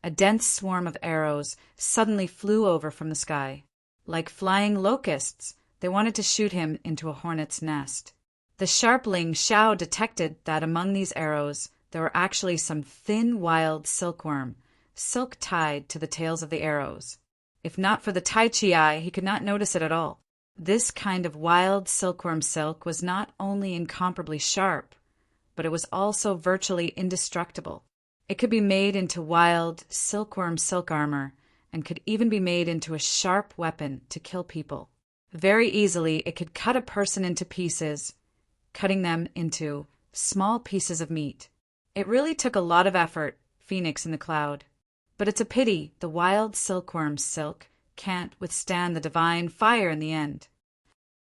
a dense swarm of arrows suddenly flew over from the sky. Like flying locusts, they wanted to shoot him into a hornet's nest. The sharp Ling Xiao detected that among these arrows there were actually some thin wild silkworm, silk tied to the tails of the arrows. If not for the Tai Chi eye, he could not notice it at all. This kind of wild silkworm silk was not only incomparably sharp, but it was also virtually indestructible. It could be made into wild silkworm silk armor, and could even be made into a sharp weapon to kill people. Very easily, it could cut a person into pieces, cutting them into small pieces of meat. It really took a lot of effort, Phoenix in the Cloud. But it's a pity the wild silkworm's silk can't withstand the divine fire in the end.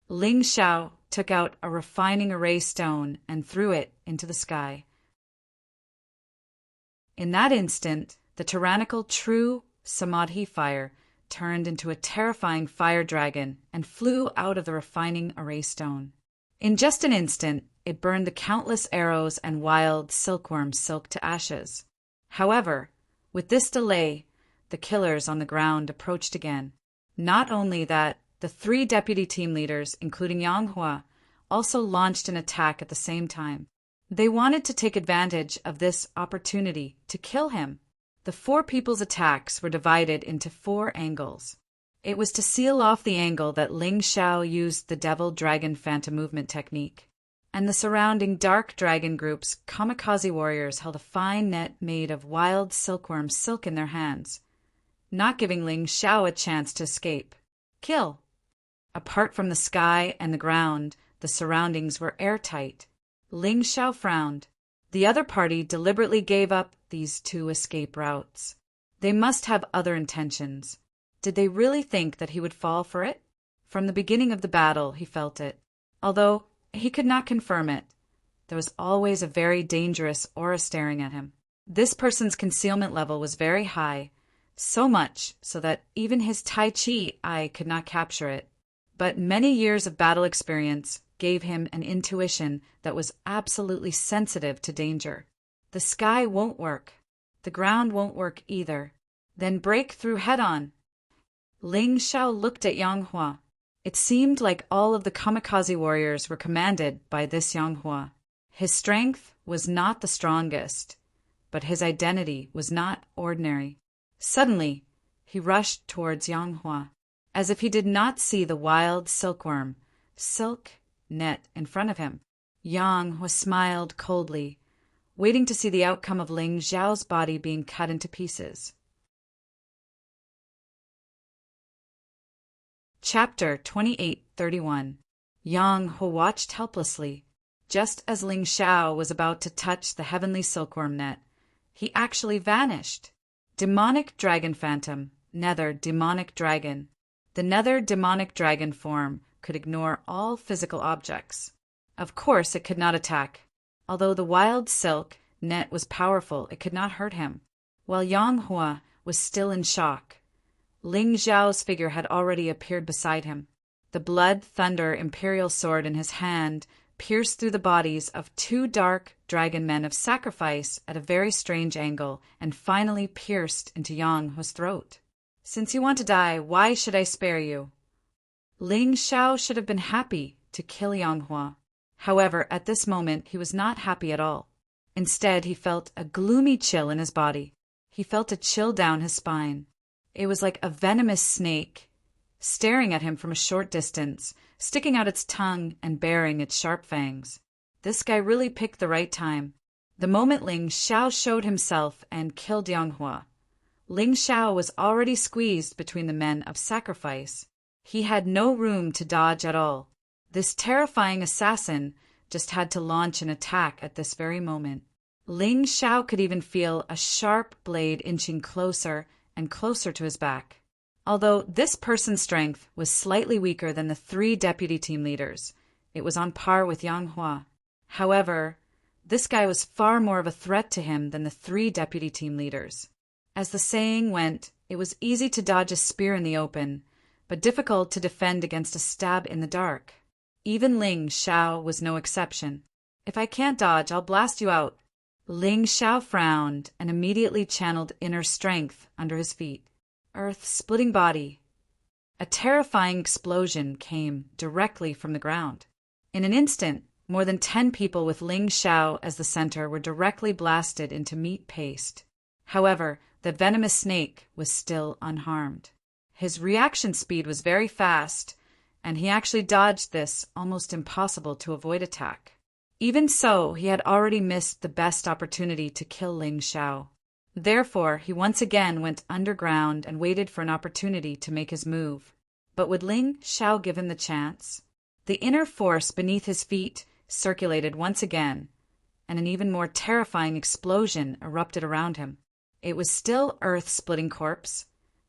Ling Xiao took out a refining array stone and threw it into the sky. In that instant, the tyrannical true Samadhi fire turned into a terrifying fire dragon and flew out of the refining array stone. In just an instant, it burned the countless arrows and wild silkworm silk to ashes. However, with this delay, the killers on the ground approached again. Not only that, the 3 deputy team leaders, including Yang Hua, also launched an attack at the same time. They wanted to take advantage of this opportunity to kill him. The 4 people's attacks were divided into 4 angles. It was to seal off the angle that Ling Xiao used the Devil Dragon Phantom Movement technique, and the surrounding Dark Dragon group's kamikaze warriors held a fine net made of wild silkworm silk in their hands, not giving Ling Xiao a chance to escape. Kill! Apart from the sky and the ground, the surroundings were airtight. Ling Xiao frowned. The other party deliberately gave up these 2 escape routes. They must have other intentions. Did they really think that he would fall for it? From the beginning of the battle, he felt it. Although he could not confirm it, there was always a very dangerous aura staring at him. This person's concealment level was very high, so much so that even his Tai Chi eye could not capture it. But many years of battle experience gave him an intuition that was absolutely sensitive to danger. The sky won't work. The ground won't work either. Then break through head-on. Ling Xiao looked at Yang Hua. It seemed like all of the kamikaze warriors were commanded by this Yang Hua. His strength was not the strongest, but his identity was not ordinary. Suddenly, he rushed towards Yang Hua, as if he did not see the wild silkworm, silk net in front of him. Yang Hua smiled coldly, waiting to see the outcome of Ling Xiao's body being cut into pieces. Chapter 28:31. Yang Hua watched helplessly. Just as Ling Xiao was about to touch the heavenly silkworm net, he actually vanished. Demonic dragon phantom, nether demonic dragon. The nether demonic dragon form could ignore all physical objects. Of course, it could not attack. Although the wild silk net was powerful, it could not hurt him. While Yang Hua was still in shock, Ling Xiao's figure had already appeared beside him. The blood thunder imperial sword in his hand pierced through the bodies of 2 dark dragon men of sacrifice at a very strange angle and finally pierced into Yang Hua's throat. Since you want to die, why should I spare you? Ling Xiao should have been happy to kill Yang Hua. However, at this moment, he was not happy at all. Instead, he felt a gloomy chill in his body. He felt a chill down his spine. It was like a venomous snake, staring at him from a short distance, sticking out its tongue and baring its sharp fangs. This guy really picked the right time. The moment Ling Xiao showed himself and killed Yang Hua, Ling Xiao was already squeezed between the men of sacrifice. He had no room to dodge at all. This terrifying assassin just had to launch an attack at this very moment. Ling Xiao could even feel a sharp blade inching closer and closer to his back. Although this person's strength was slightly weaker than the 3 deputy team leaders, it was on par with Yang Hua. However, this guy was far more of a threat to him than the 3 deputy team leaders. As the saying went, it was easy to dodge a spear in the open, but difficult to defend against a stab in the dark. Even Ling Xiao was no exception. "If I can't dodge, I'll blast you out." Ling Xiao frowned and immediately channeled inner strength under his feet. Earth-splitting body. A terrifying explosion came directly from the ground. In an instant, more than 10 people with Ling Xiao as the center were directly blasted into meat paste. However, the venomous snake was still unharmed. His reaction speed was very fast, and he actually dodged this almost impossible to avoid attack. Even so, he had already missed the best opportunity to kill Ling Xiao. Therefore, he once again went underground and waited for an opportunity to make his move. But would Ling Xiao give him the chance? The inner force beneath his feet circulated once again, and an even more terrifying explosion erupted around him. It was still earth-splitting corpse,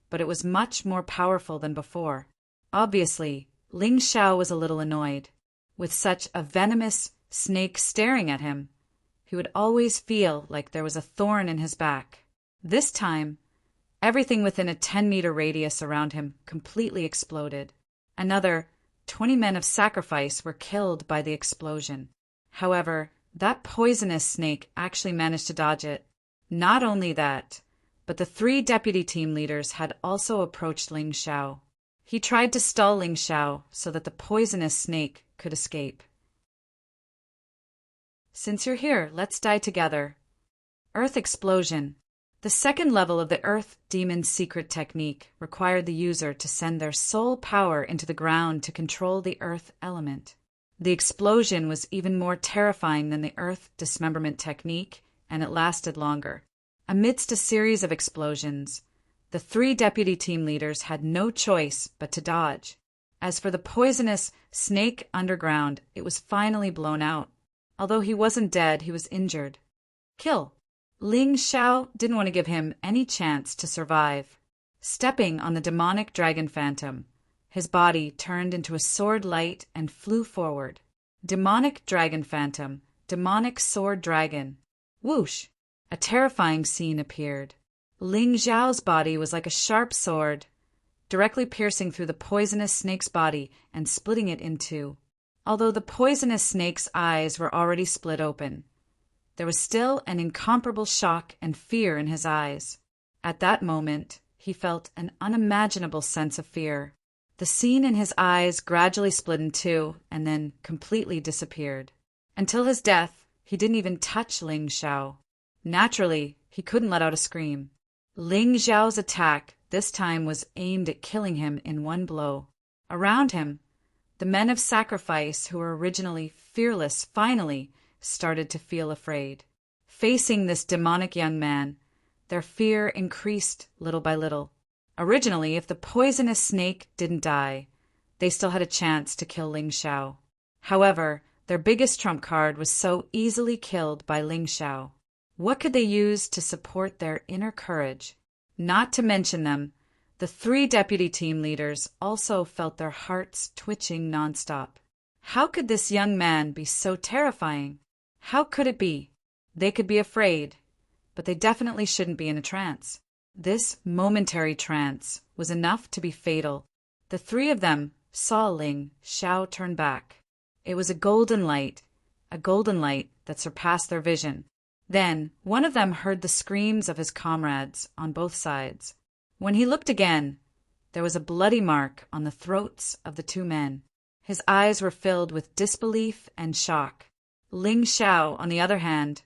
but it was much more powerful than before. Obviously, Ling Xiao was a little annoyed. With such a venomous snake staring at him, he would always feel like there was a thorn in his back. This time, everything within a 10-meter radius around him completely exploded. Another 20 men of sacrifice were killed by the explosion. However, that poisonous snake actually managed to dodge it. Not only that, but the 3 deputy team leaders had also approached Ling Xiao. He tried to stall Ling Xiao so that the poisonous snake could escape. "Since you're here, let's die together." Earth explosion. The second level of the Earth Demon's secret technique required the user to send their soul power into the ground to control the earth element. The explosion was even more terrifying than the Earth dismemberment technique, and it lasted longer. Amidst a series of explosions, the 3 deputy team leaders had no choice but to dodge. As for the poisonous snake underground, it was finally blown out. Although he wasn't dead, he was injured. Kill. Ling Xiao didn't want to give him any chance to survive. Stepping on the demonic dragon phantom, his body turned into a sword light and flew forward. Demonic dragon phantom, demonic sword dragon. Whoosh! A terrifying scene appeared. Ling Xiao's body was like a sharp sword, directly piercing through the poisonous snake's body and splitting it in 2. Although the poisonous snake's eyes were already split open, there was still an incomparable shock and fear in his eyes. At that moment, he felt an unimaginable sense of fear. The scene in his eyes gradually split in 2 and then completely disappeared. Until his death, he didn't even touch Ling Xiao. Naturally, he couldn't let out a scream. Ling Xiao's attack this time was aimed at killing him in 1 blow. Around him, the men of sacrifice who were originally fearless finally started to feel afraid. Facing this demonic young man, their fear increased little by little. Originally, if the poisonous snake didn't die, they still had a chance to kill Ling Xiao. However, their biggest trump card was so easily killed by Ling Xiao. What could they use to support their inner courage? Not to mention them, the 3 deputy team leaders also felt their hearts twitching nonstop. How could this young man be so terrifying? How could it be? They could be afraid, but they definitely shouldn't be in a trance. This momentary trance was enough to be fatal. The 3 of them saw Ling Xiao turn back. It was a golden light that surpassed their vision. Then one of them heard the screams of his comrades on both sides. When he looked again, there was a bloody mark on the throats of the 2 men. His eyes were filled with disbelief and shock. Ling Xiao, on the other hand,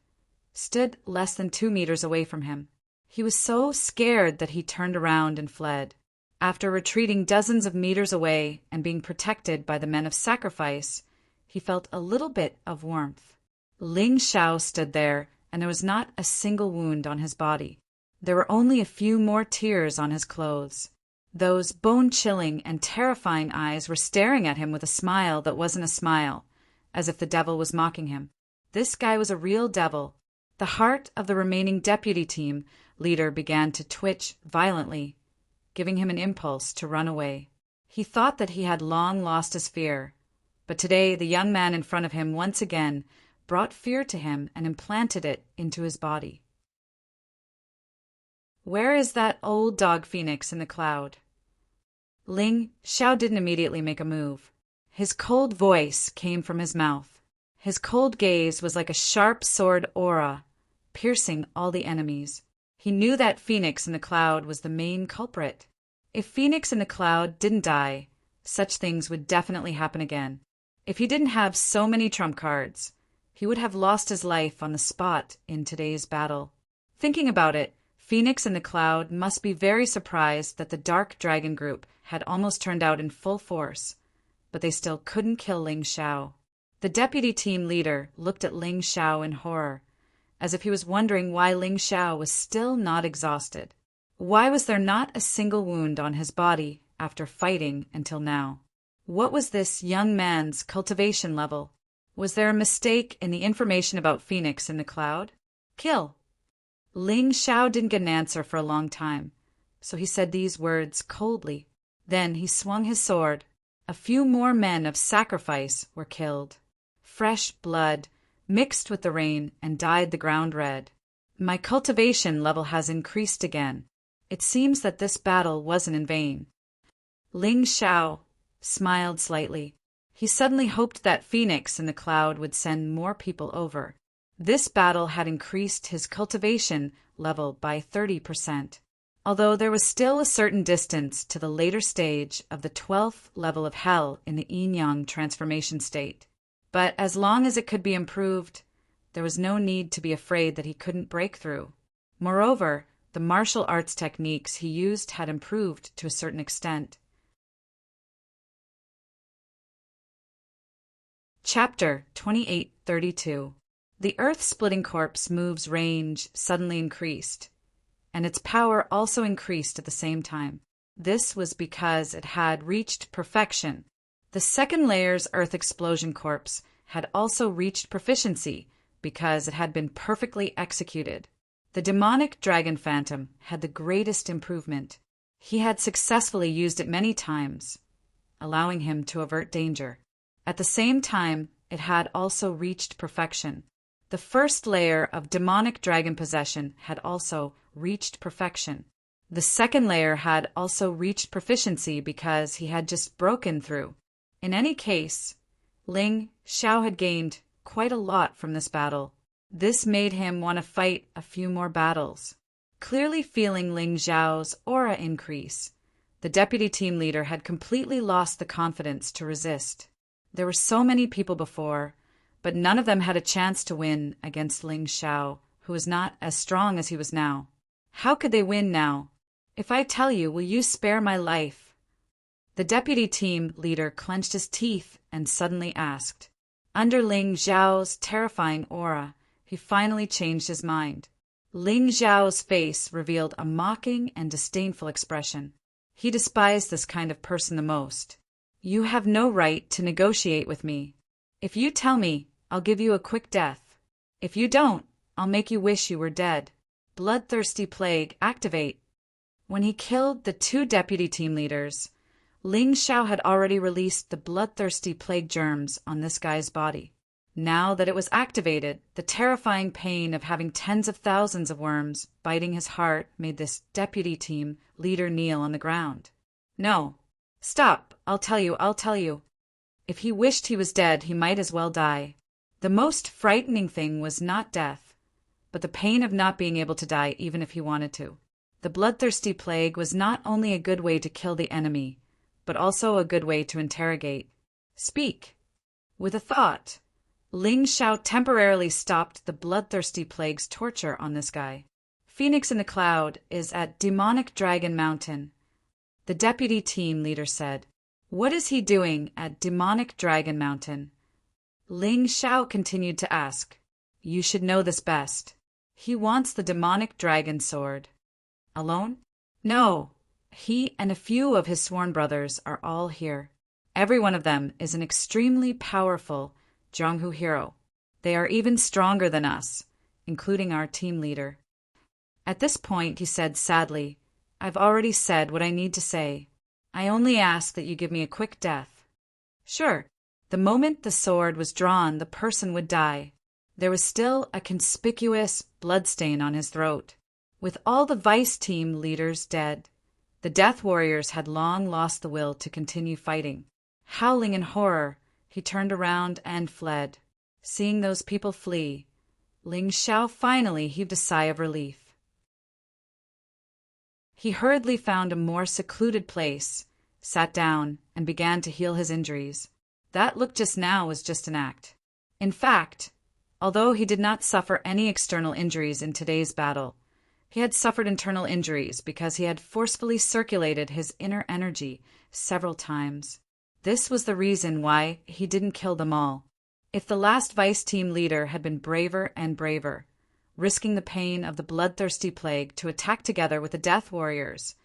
stood less than 2 meters away from him. He was so scared that he turned around and fled. After retreating dozens of meters away and being protected by the men of sacrifice, he felt a little bit of warmth. Ling Xiao stood there, and there was not a single wound on his body. There were only a few more tears on his clothes. Those bone-chilling and terrifying eyes were staring at him with a smile that wasn't a smile, as if the devil was mocking him. This guy was a real devil. The heart of the remaining deputy team leader began to twitch violently, giving him an impulse to run away. He thought that he had long lost his fear, but today the young man in front of him once again brought fear to him and implanted it into his body. Where is that old dog phoenix in the cloud? Ling Xiao didn't immediately make a move. His cold voice came from his mouth. His cold gaze was like a sharp sword aura, piercing all the enemies. He knew that Phoenix in the cloud was the main culprit. If Phoenix in the cloud didn't die, such things would definitely happen again. If he didn't have so many trump cards, he would have lost his life on the spot in today's battle. Thinking about it, Phoenix in the cloud must be very surprised that the Dark Dragon group had almost turned out in full force, but they still couldn't kill Ling Xiao. The deputy team leader looked at Ling Xiao in horror, as if he was wondering why Ling Xiao was still not exhausted. Why was there not a single wound on his body after fighting until now? What was this young man's cultivation level? Was there a mistake in the information about Phoenix in the cloud? Kill. Ling Xiao didn't get an answer for a long time, so he said these words coldly. Then he swung his sword. A few more men of sacrifice were killed. Fresh blood mixed with the rain and dyed the ground red. My cultivation level has increased again. It seems that this battle wasn't in vain. Ling Xiao smiled slightly. He suddenly hoped that Phoenix in the cloud would send more people over. This battle had increased his cultivation level by 30%, although there was still a certain distance to the later stage of the 12th level of hell in the yin-yang transformation state. But as long as it could be improved, there was no need to be afraid that he couldn't break through. Moreover, the martial arts techniques he used had improved to a certain extent. Chapter 2832. The Earth-splitting corpse move's range suddenly increased, and its power also increased at the same time. This was because it had reached perfection. The second layer's Earth explosion corpse had also reached proficiency because it had been perfectly executed. The demonic dragon phantom had the greatest improvement. He had successfully used it many times, allowing him to avert danger. At the same time, it had also reached perfection. The first layer of demonic dragon possession had also reached perfection. The second layer had also reached proficiency because he had just broken through. In any case, Ling Xiao had gained quite a lot from this battle. This made him want to fight a few more battles. Clearly feeling Ling Xiao's aura increase, the deputy team leader had completely lost the confidence to resist. There were so many people before, but none of them had a chance to win against Ling Xiao, who was not as strong as he was now. How could they win now? If I tell you, will you spare my life? The deputy team leader clenched his teeth and suddenly asked. Under Ling Xiao's terrifying aura, he finally changed his mind. Ling Xiao's face revealed a mocking and disdainful expression. He despised this kind of person the most. You have no right to negotiate with me. If you tell me, I'll give you a quick death. If you don't, I'll make you wish you were dead. Bloodthirsty plague, activate. When he killed the two deputy team leaders, Ling Xiao had already released the bloodthirsty plague germs on this guy's body. Now that it was activated, the terrifying pain of having tens of thousands of worms biting his heart made this deputy team leader kneel on the ground. No. Stop. I'll tell you. If he wished he was dead, he might as well die. The most frightening thing was not death, but the pain of not being able to die even if he wanted to. The bloodthirsty plague was not only a good way to kill the enemy, but also a good way to interrogate. Speak. With a thought, Ling Xiao temporarily stopped the bloodthirsty plague's torture on this guy. Phoenix in the Cloud is at Demonic Dragon Mountain. The deputy team leader said. What is he doing at Demonic Dragon Mountain? Ling Xiao continued to ask. You should know this best. He wants the demonic dragon sword. Alone? No. He and a few of his sworn brothers are all here. Every one of them is an extremely powerful Zhonghu hero. They are even stronger than us, including our team leader. At this point, he said sadly, "I've already said what I need to say. I only ask that you give me a quick death." Sure, the moment the sword was drawn, the person would die. There was still a conspicuous bloodstain on his throat. With all the Vice team leaders dead, the Death Warriors had long lost the will to continue fighting. Howling in horror, he turned around and fled. Seeing those people flee, Ling Xiao finally heaved a sigh of relief. He hurriedly found a more secluded place, sat down, and began to heal his injuries. That look just now was just an act. In fact, although he did not suffer any external injuries in today's battle, he had suffered internal injuries because he had forcefully circulated his inner energy several times. This was the reason why he didn't kill them all. If the last Vice team leader had been braver and braver, risking the pain of the bloodthirsty plague to attack together with the Death Warriors,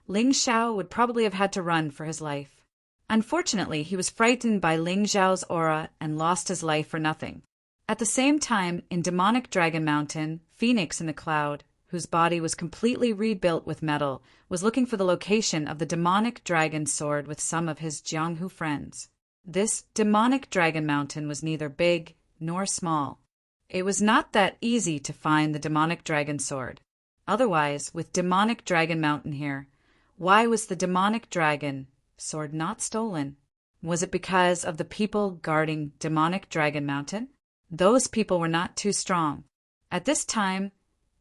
Ling Xiao would probably have had to run for his life. Unfortunately, he was frightened by Ling Xiao's aura and lost his life for nothing. At the same time, in Demonic Dragon Mountain, Phoenix in the Cloud, whose body was completely rebuilt with metal, was looking for the location of the demonic dragon sword with some of his Jianghu friends. This demonic dragon mountain was neither big nor small. It was not that easy to find the demonic dragon sword. Otherwise, with demonic dragon mountain here, why was the demonic dragon sword not stolen? Was it because of the people guarding demonic dragon mountain? Those people were not too strong. At this time,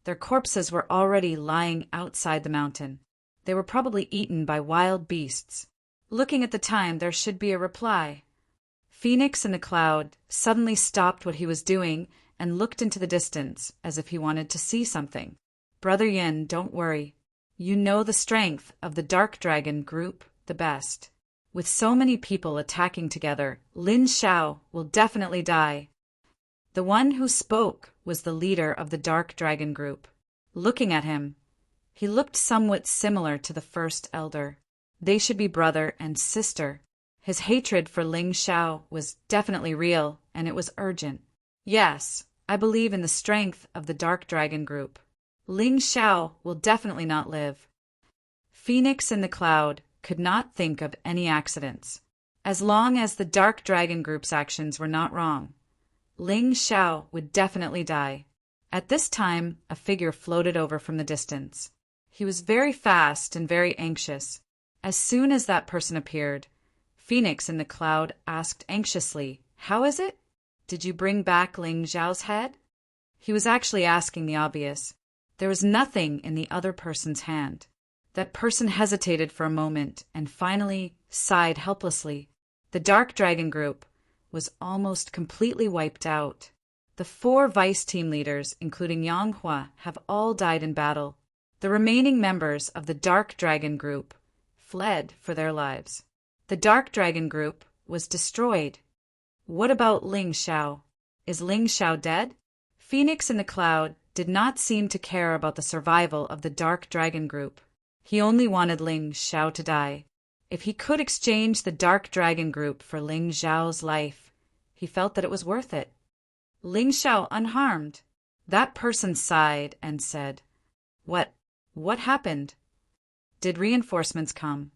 their corpses were already lying outside the mountain. They were probably eaten by wild beasts. Looking at the time, there should be a reply. Phoenix in the Cloud suddenly stopped what he was doing and looked into the distance as if he wanted to see something. "Brother Yin, don't worry. You know the strength of the Dark Dragon group the best. With so many people attacking together, Lin Xiao will definitely die." The one who spoke was the leader of the Dark Dragon group. Looking at him, he looked somewhat similar to the first elder. They should be brother and sister. His hatred for Ling Xiao was definitely real, and it was urgent. "Yes, I believe in the strength of the Dark Dragon group. Ling Xiao will definitely not live." Phoenix in the Cloud could not think of any accidents. As long as the Dark Dragon group's actions were not wrong, Ling Xiao would definitely die. At this time, a figure floated over from the distance. He was very fast and very anxious. As soon as that person appeared, Phoenix in the Cloud asked anxiously, "How is it? Did you bring back Ling Xiao's head?" He was actually asking the obvious. There was nothing in the other person's hand. That person hesitated for a moment and finally sighed helplessly. The Dark Dragon group was almost completely wiped out. The 4 Vice team leaders, including Yang Hua, have all died in battle. The remaining members of the Dark Dragon group fled for their lives. The Dark Dragon group was destroyed. What about Ling Xiao? Is Ling Xiao dead? Phoenix in the Cloud did not seem to care about the survival of the Dark Dragon group. He only wanted Ling Xiao to die. If he could exchange the Dark Dragon group for Ling Xiao's life, he felt that it was worth it. Ling Xiao unharmed. That person sighed and said, What happened? Did reinforcements come?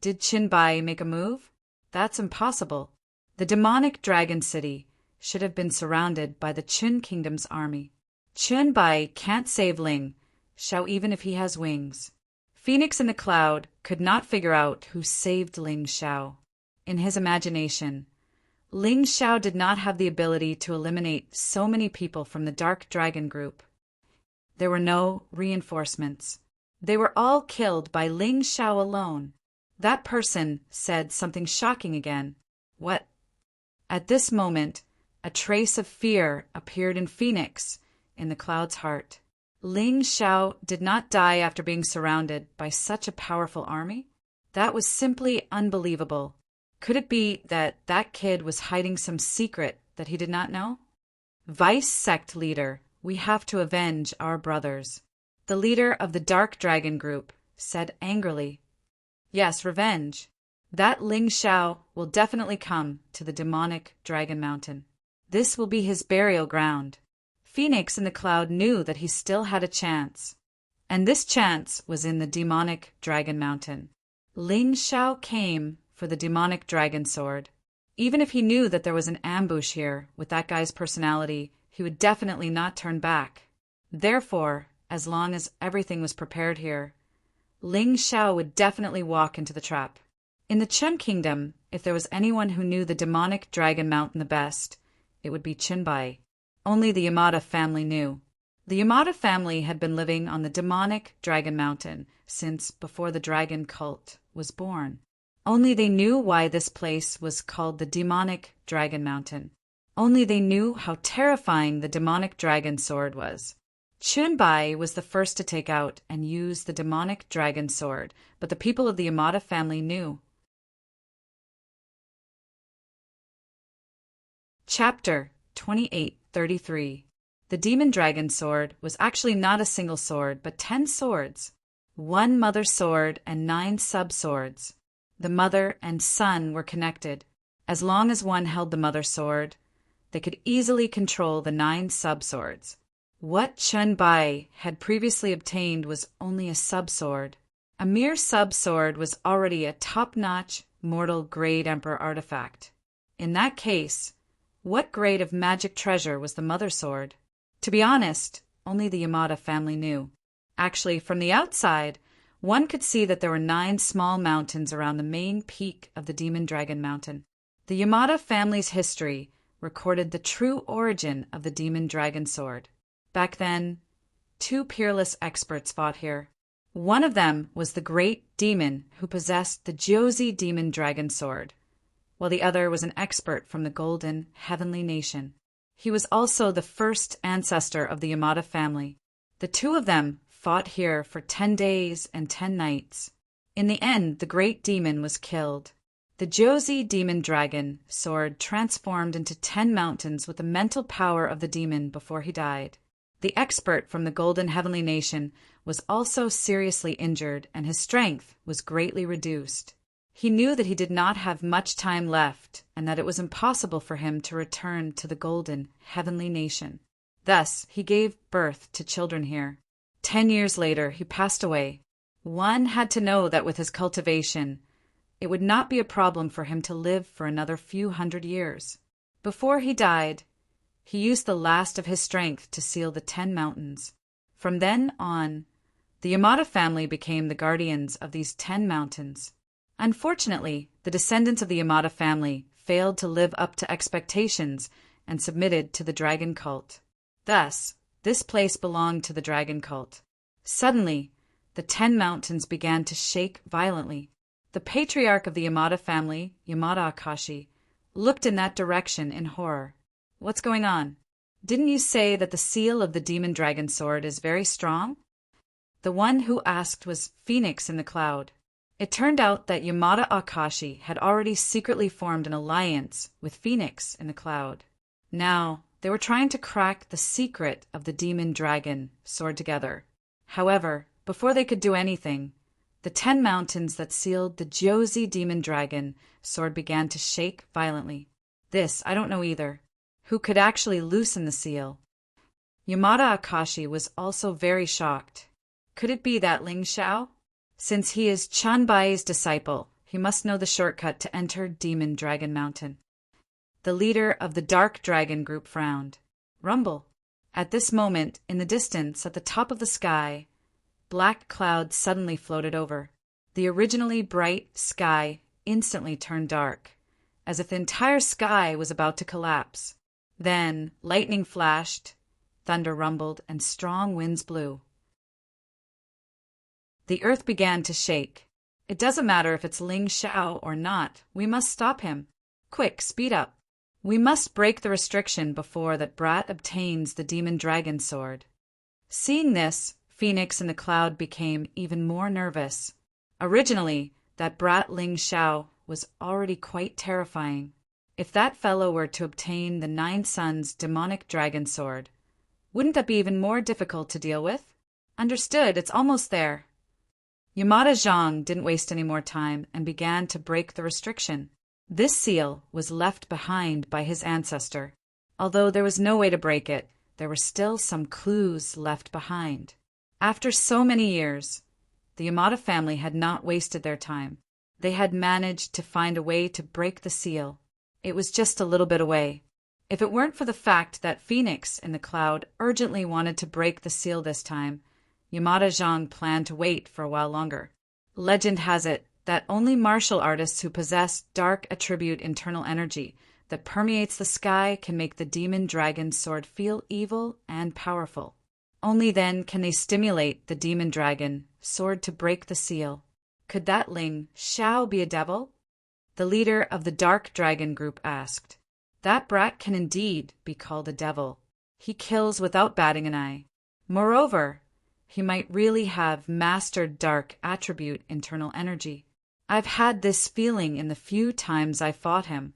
Did Qinbai make a move? That's impossible. The demonic dragon city should have been surrounded by the Qin Kingdom's army. Qinbai can't save Ling Xiao even if he has wings. Phoenix in the Cloud could not figure out who saved Ling Xiao. In his imagination, Ling Xiao did not have the ability to eliminate so many people from the Dark Dragon group. There were no reinforcements. They were all killed by Ling Xiao alone. That person said something shocking again. What? At this moment, a trace of fear appeared in Phoenix in the Cloud's heart. Ling Xiao did not die after being surrounded by such a powerful army? That was simply unbelievable. Could it be that that kid was hiding some secret that he did not know? Vice sect leader, we have to avenge our brothers. The leader of the Dark Dragon group said angrily. Yes, revenge. That Ling Xiao will definitely come to the demonic Dragon Mountain. This will be his burial ground. Phoenix in the Cloud knew that he still had a chance. And this chance was in the demonic Dragon Mountain. Ling Shao came for the demonic dragon sword. Even if he knew that there was an ambush here, with that guy's personality, he would definitely not turn back. Therefore, as long as everything was prepared here, Ling Shao would definitely walk into the trap. In the Chen Kingdom, if there was anyone who knew the demonic Dragon Mountain the best, it would be Chenbai. Only the Yamada family knew. The Yamada family had been living on the demonic Dragon Mountain since before the dragon cult was born. Only they knew why this place was called the demonic Dragon Mountain. Only they knew how terrifying the demonic dragon sword was. Chunbai was the first to take out and use the demonic dragon sword, but the people of the Yamada family knew. Chapter 28:33. The demon dragon sword was actually not a single sword, but 10 swords. 1 mother sword and 9 sub-swords. The mother and son were connected. As long as one held the mother sword, they could easily control the 9 sub-swords. What Chunbai had previously obtained was only a sub-sword. A mere sub-sword was already a top-notch, mortal grade emperor artifact. In that case, what grade of magic treasure was the mother sword? To be honest, only the Yamada family knew. Actually, from the outside, one could see that there were 9 small mountains around the main peak of the Demon Dragon Mountain. The Yamada family's history recorded the true origin of the Demon Dragon Sword. Back then, 2 peerless experts fought here. One of them was the great demon who possessed the Jozi Demon Dragon Sword, while the other was an expert from the Golden Heavenly Nation. He was also the first ancestor of the Yamada family. The 2 of them fought here for 10 days and 10 nights. In the end, the great demon was killed. The Jozi Demon Dragon Sword transformed into 10 mountains with the mental power of the demon before he died. The expert from the Golden Heavenly Nation was also seriously injured, and his strength was greatly reduced. He knew that he did not have much time left, and that it was impossible for him to return to the Golden Heavenly Nation. Thus, he gave birth to children here. 10 years later, he passed away. One had to know that with his cultivation, it would not be a problem for him to live for another few hundred years. Before he died, he used the last of his strength to seal the 10 mountains. From then on, the Yamada family became the guardians of these 10 mountains. Unfortunately, the descendants of the Yamada family failed to live up to expectations and submitted to the dragon cult. Thus, this place belonged to the dragon cult. Suddenly, the 10 mountains began to shake violently. The patriarch of the Yamada family, Yamada Akashi, looked in that direction in horror. What's going on? Didn't you say that the seal of the demon dragon sword is very strong? The one who asked was Phoenix in the Cloud. It turned out that Yamada Akashi had already secretly formed an alliance with Phoenix in the Cloud. Now, they were trying to crack the secret of the demon dragon sword together. However, before they could do anything, the 10 mountains that sealed the Jozi demon dragon sword began to shake violently. This, I don't know either. Who could actually loosen the seal? Yamada Akashi was also very shocked. Could it be that Ling Shao? Since he is Chanbai's disciple, he must know the shortcut to enter Demon Dragon Mountain. The leader of the Dark Dragon group frowned. Rumble. At this moment, in the distance, at the top of the sky, black clouds suddenly floated over. The originally bright sky instantly turned dark, as if the entire sky was about to collapse. Then lightning flashed, thunder rumbled, and strong winds blew. The earth began to shake. It doesn't matter if it's Ling Shao or not. We must stop him. Quick, speed up. We must break the restriction before that brat obtains the demon dragon sword. Seeing this, Phoenix in the Cloud became even more nervous. Originally, that brat Ling Shao was already quite terrifying. If that fellow were to obtain the 9 Suns' demonic dragon sword, wouldn't that be even more difficult to deal with? Understood, it's almost there. Yamada Zhang didn't waste any more time and began to break the restriction. This seal was left behind by his ancestor. Although there was no way to break it, there were still some clues left behind. After so many years, the Yamada family had not wasted their time. They had managed to find a way to break the seal. It was just a little bit away. If it weren't for the fact that Phoenix in the cloud urgently wanted to break the seal this time, Yamada Zhang planned to wait for a while longer. Legend has it that only martial artists who possess dark attribute internal energy that permeates the sky can make the demon dragon sword feel evil and powerful. Only then can they stimulate the demon dragon sword to break the seal. Could that Ling Xiao be a devil? The leader of the Dark Dragon group asked. That brat can indeed be called a devil. He kills without batting an eye. Moreover, he might really have mastered dark attribute internal energy. I've had this feeling in the few times I fought him.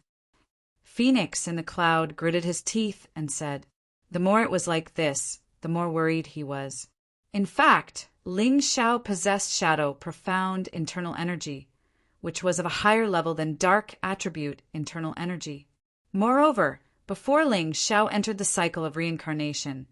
Phoenix in the cloud gritted his teeth and said, the more it was like this, the more worried he was. In fact, Ling Xiao possessed shadow profound internal energy, which was of a higher level than dark attribute internal energy. Moreover, before Ling Xiao entered the cycle of reincarnation,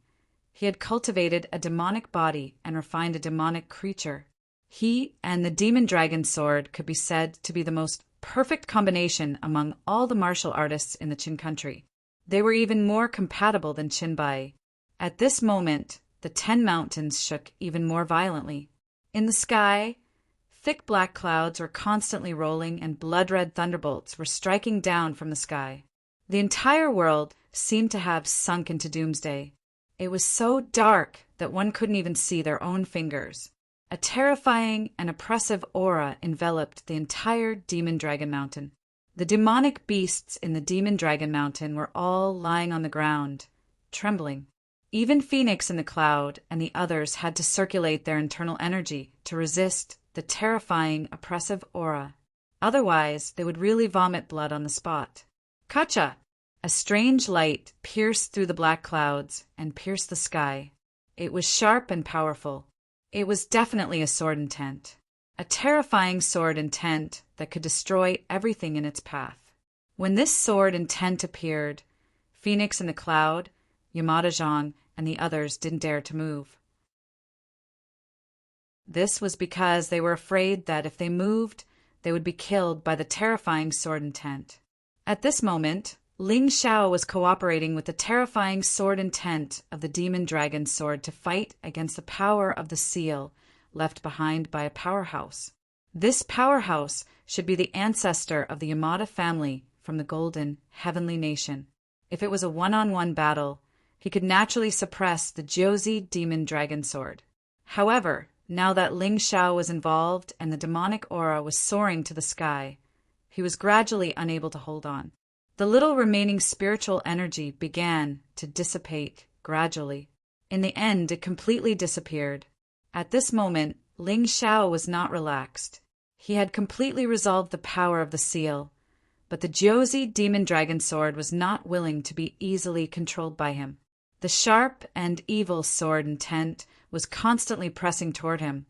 he had cultivated a demonic body and refined a demonic creature. He and the demon dragon sword could be said to be the most perfect combination among all the martial artists in the Qin country. They were even more compatible than Qinbai. At this moment, the 10 mountains shook even more violently. In the sky, thick black clouds were constantly rolling and blood-red thunderbolts were striking down from the sky. The entire world seemed to have sunk into doomsday. It was so dark that one couldn't even see their own fingers. A terrifying and oppressive aura enveloped the entire Demon Dragon Mountain. The demonic beasts in the Demon Dragon Mountain were all lying on the ground, trembling. Even Phoenix in the cloud and the others had to circulate their internal energy to resist the terrifying, oppressive aura. Otherwise, they would really vomit blood on the spot. Kacha! A strange light pierced through the black clouds and pierced the sky. It was sharp and powerful. It was definitely a sword intent. A terrifying sword intent that could destroy everything in its path. When this sword intent appeared, Phoenix in the cloud, Yamada Zhang, and the others didn't dare to move. This was because they were afraid that if they moved, they would be killed by the terrifying sword intent. At this moment, Ling Xiao was cooperating with the terrifying sword intent of the demon dragon sword to fight against the power of the seal left behind by a powerhouse. This powerhouse should be the ancestor of the Yamada family from the golden, heavenly nation. If it was a one-on-one battle, he could naturally suppress the Jiuzi demon dragon sword. However, now that Ling Xiao was involved and the demonic aura was soaring to the sky, he was gradually unable to hold on. The little remaining spiritual energy began to dissipate gradually. In the end, it completely disappeared. At this moment, Ling Xiao was not relaxed. He had completely resolved the power of the seal, but the Jiuzi demon dragon sword was not willing to be easily controlled by him. The sharp and evil sword intent was constantly pressing toward him,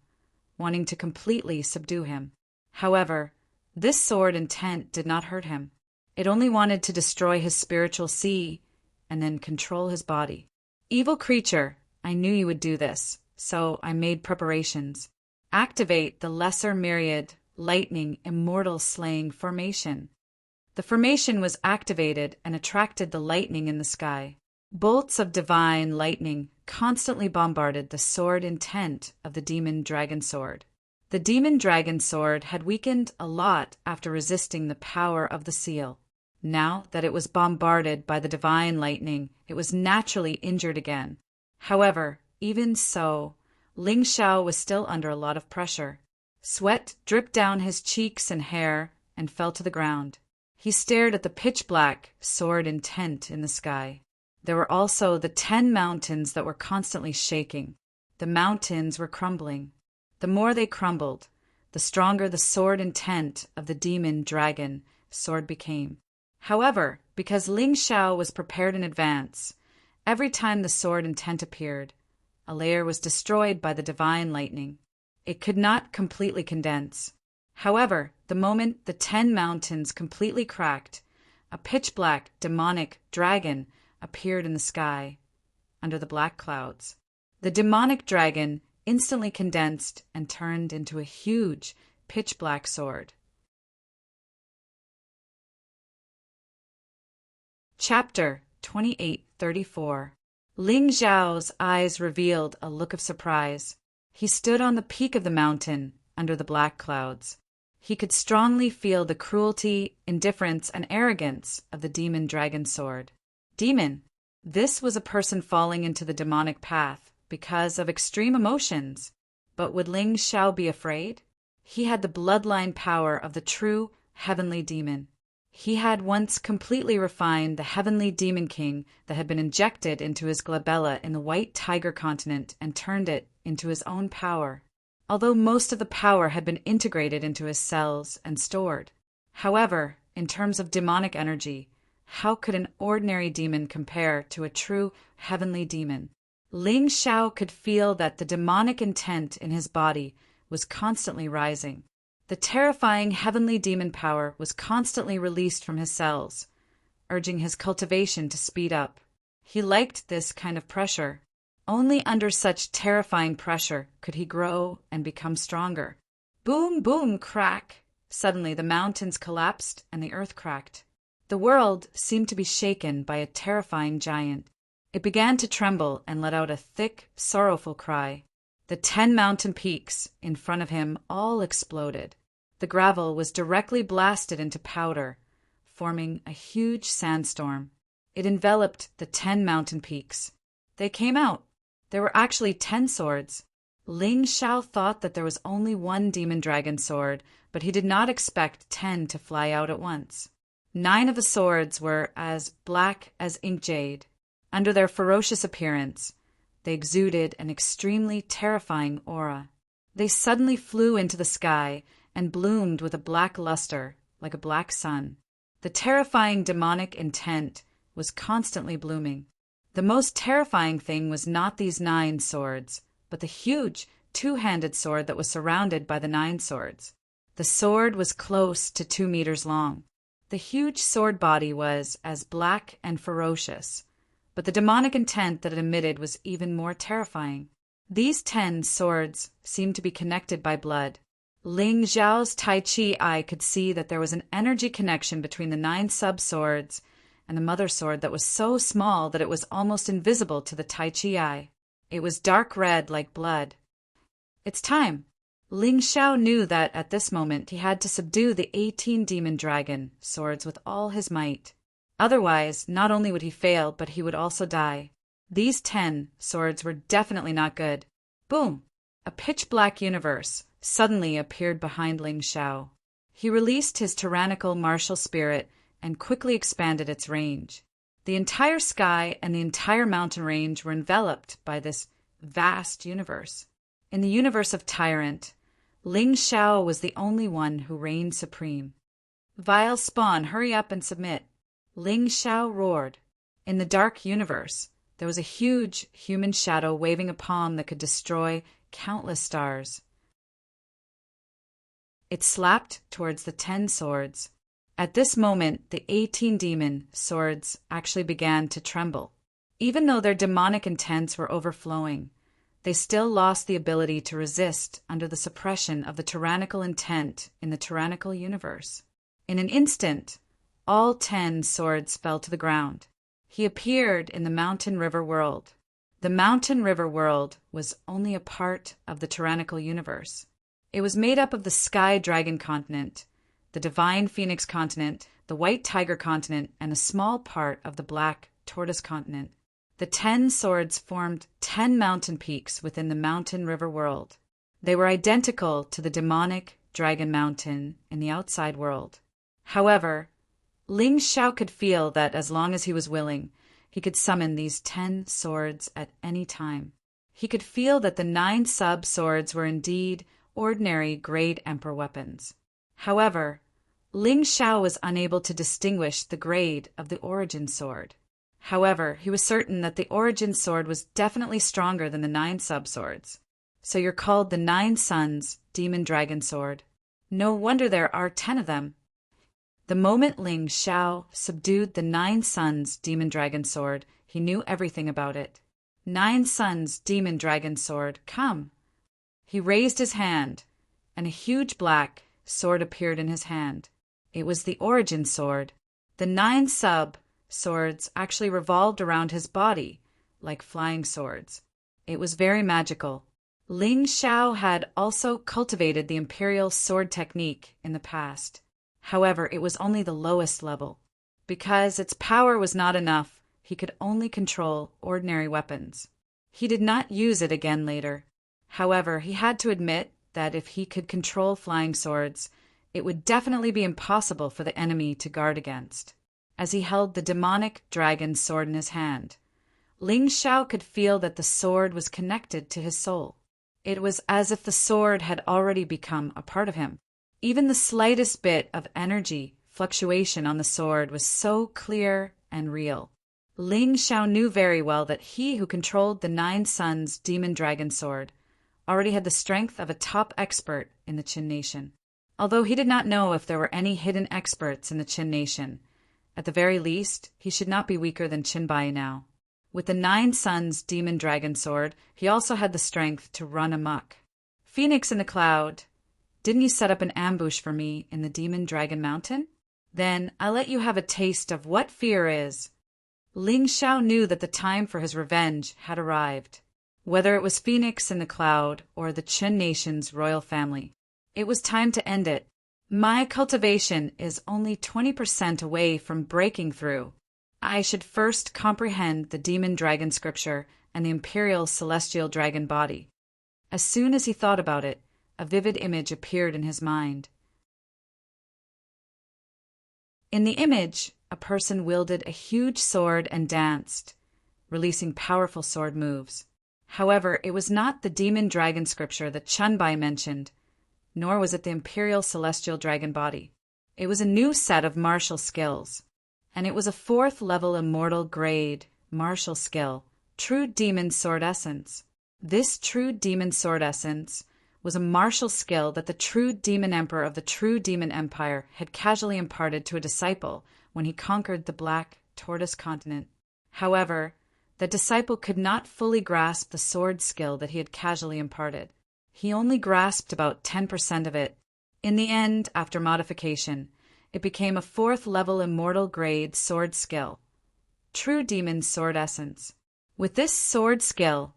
wanting to completely subdue him. However, this sword intent did not hurt him. It only wanted to destroy his spiritual sea and then control his body. Evil creature, I knew you would do this, so I made preparations. Activate the lesser myriad lightning immortal slaying formation. The formation was activated and attracted the lightning in the sky. Bolts of divine lightning constantly bombarded the sword intent of the demon dragon sword. The demon dragon sword had weakened a lot after resisting the power of the seal. Now that it was bombarded by the divine lightning, it was naturally injured again. However, even so, Ling Xiao was still under a lot of pressure. Sweat dripped down his cheeks and hair and fell to the ground. He stared at the pitch-black sword intent in the sky. There were also the 10 mountains that were constantly shaking. The mountains were crumbling. The more they crumbled, the stronger the sword intent of the demon dragon sword became. However, because Ling Xiao was prepared in advance, every time the sword intent appeared, a layer was destroyed by the divine lightning. It could not completely condense. However, the moment the 10 mountains completely cracked, a pitch-black demonic dragon appeared in the sky, under the black clouds. The demonic dragon instantly condensed and turned into a huge, pitch-black sword. Chapter 28:34. Ling Xiao's eyes revealed a look of surprise. He stood on the peak of the mountain, under the black clouds. He could strongly feel the cruelty, indifference, and arrogance of the demon dragon sword. Demon. This was a person falling into the demonic path because of extreme emotions. But would Ling Xiao be afraid? He had the bloodline power of the true heavenly demon. He had once completely refined the heavenly demon king that had been injected into his glabella in the White Tiger continent and turned it into his own power, although most of the power had been integrated into his cells and stored. However, in terms of demonic energy, how could an ordinary demon compare to a true heavenly demon? Ling Xiao could feel that the demonic intent in his body was constantly rising. The terrifying heavenly demon power was constantly released from his cells, urging his cultivation to speed up. He liked this kind of pressure. Only under such terrifying pressure could he grow and become stronger. Boom, boom, crack! Suddenly the mountains collapsed and the earth cracked. The world seemed to be shaken by a terrifying giant. It began to tremble and let out a thick, sorrowful cry. The 10 mountain peaks in front of him all exploded. The gravel was directly blasted into powder, forming a huge sandstorm. It enveloped the 10 mountain peaks. They came out. There were actually 10 swords. Ling Xiao thought that there was only one demon dragon sword, but he did not expect 10 to fly out at once. 9 of the swords were as black as ink jade. Under their ferocious appearance, they exuded an extremely terrifying aura. They suddenly flew into the sky and bloomed with a black luster, like a black sun. The terrifying demonic intent was constantly blooming. The most terrifying thing was not these 9 swords, but the huge, 2-handed sword that was surrounded by the 9 swords. The sword was close to 2 meters long. The huge sword body was as black and ferocious, but the demonic intent that it emitted was even more terrifying. These 10 swords seemed to be connected by blood. Ling Xiao's Tai Chi eye could see that there was an energy connection between the 9 sub-swords and the mother sword that was so small that it was almost invisible to the Tai Chi eye. It was dark red like blood. It's time. Ling Xiao knew that at this moment he had to subdue the 18 demon dragon swords with all his might. Otherwise, not only would he fail, but he would also die. These 10 swords were definitely not good. Boom! A pitch-black universe suddenly appeared behind Ling Xiao. He released his tyrannical martial spirit and quickly expanded its range. The entire sky and the entire mountain range were enveloped by this vast universe. In the universe of Tyrant, Ling Xiao was the only one who reigned supreme. Vile spawn, hurry up and submit. Ling Xiao roared. In the dark universe, there was a huge human shadow waving a palm that could destroy countless stars. It slapped towards the 10 swords. At this moment, the 18 demon swords actually began to tremble. Even though their demonic intents were overflowing, they still lost the ability to resist under the suppression of the tyrannical intent in the tyrannical universe. In an instant, all 10 swords fell to the ground. He appeared in the mountain river world. The mountain river world was only a part of the tyrannical universe. It was made up of the Sky Dragon continent, the Divine Phoenix continent, the White Tiger continent, and a small part of the Black Tortoise continent. The 10 swords formed 10 mountain peaks within the mountain river world. They were identical to the demonic Dragon Mountain in the outside world. However, Ling Xiao could feel that as long as he was willing, he could summon these 10 swords at any time. He could feel that the 9 sub-swords were indeed ordinary Great Emperor weapons. However, Ling Xiao was unable to distinguish the grade of the origin sword. However, he was certain that the origin sword was definitely stronger than the 9 sub-swords. So you're called the 9 Suns Demon Dragon Sword. No wonder there are 10 of them. The The moment Ling Xiao subdued the Nine Suns demon dragon sword, he knew everything about it. Nine Suns demon dragon sword, come. He raised his hand, and a huge black sword appeared in his hand. It was the origin sword. The 9 swords actually revolved around his body, like flying swords. It was very magical. Ling Xiao had also cultivated the imperial sword technique in the past. However, it was only the lowest level. Because its power was not enough, he could only control ordinary weapons. He did not use it again later. However, he had to admit that if he could control flying swords, it would definitely be impossible for the enemy to guard against. As he held the demonic dragon sword in his hand, Ling Xiao could feel that the sword was connected to his soul. It was as if the sword had already become a part of him. Even the slightest bit of energy fluctuation on the sword was so clear and real. Ling Xiao knew very well that he who controlled the 9 Suns demon dragon sword already had the strength of a top expert in the Qin nation. Although he did not know if there were any hidden experts in the Qin nation, at the very least, he should not be weaker than Qinbai now. With the 9 Suns demon dragon sword, he also had the strength to run amok. Phoenix in the cloud, didn't you set up an ambush for me in the demon dragon mountain? Then I'll let you have a taste of what fear is. Ling Xiao knew that the time for his revenge had arrived. Whether it was Phoenix in the cloud or the Qin nation's royal family, it was time to end it. My cultivation is only 20% away from breaking through. I should first comprehend the demon dragon scripture and the imperial celestial dragon body. As soon as he thought about it, a vivid image appeared in his mind. In the image, a person wielded a huge sword and danced, releasing powerful sword moves. However, it was not the demon dragon scripture that Chunbai mentioned, nor was it the imperial celestial dragon body. It was a new set of martial skills, and it was a 4th level immortal grade martial skill, true demon sword essence. This true demon sword essence was a martial skill that the true demon emperor of the true demon empire had casually imparted to a disciple when he conquered the Black Tortoise continent. However, the disciple could not fully grasp the sword skill that he had casually imparted. He only grasped about 10% of it. In the end, after modification, it became a 4th level immortal grade sword skill, true demon sword essence. With this sword skill,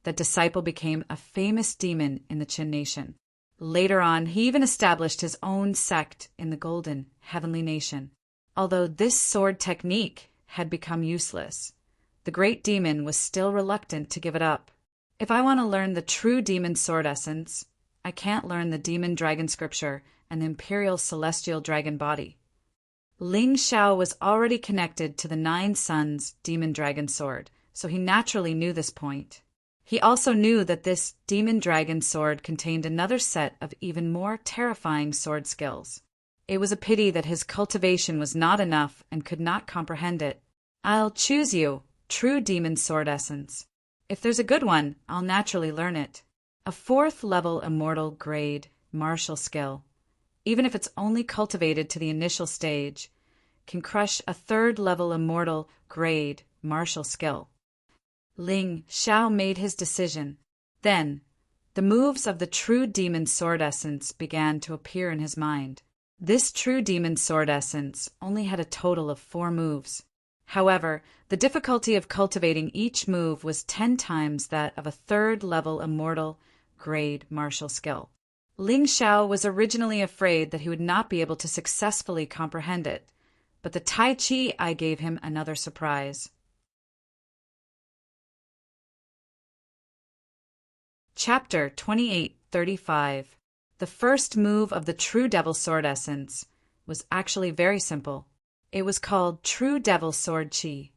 the disciple became a famous demon in the Qin nation. Later on, he even established his own sect in the Golden Heavenly Nation. Although this sword technique had become useless, the great demon was still reluctant to give it up. If I want to learn the true demon sword essence, I can't learn the demon dragon scripture and the imperial celestial dragon body. Ling Xiao was already connected to the 9 Suns demon dragon sword, so he naturally knew this point. He also knew that this demon dragon sword contained another set of even more terrifying sword skills. It was a pity that his cultivation was not enough and could not comprehend it. I'll choose you, true demon sword essence. If there's a good one, I'll naturally learn it. A 4th level immortal grade martial skill, even if it's only cultivated to the initial stage, can crush a 3rd level immortal grade martial skill. Ling Xiao made his decision. Then, the moves of the true demon sword essence began to appear in his mind. This true demon sword essence only had a total of 4 moves. However, the difficulty of cultivating each move was 10 times that of a 3rd level immortal grade martial skill. Ling Xiao was originally afraid that he would not be able to successfully comprehend it, but the Tai Chi I gave him another surprise. Chapter 2835. The first move of the true devil sword essence was actually very simple. It was called True Devil Sword Chi.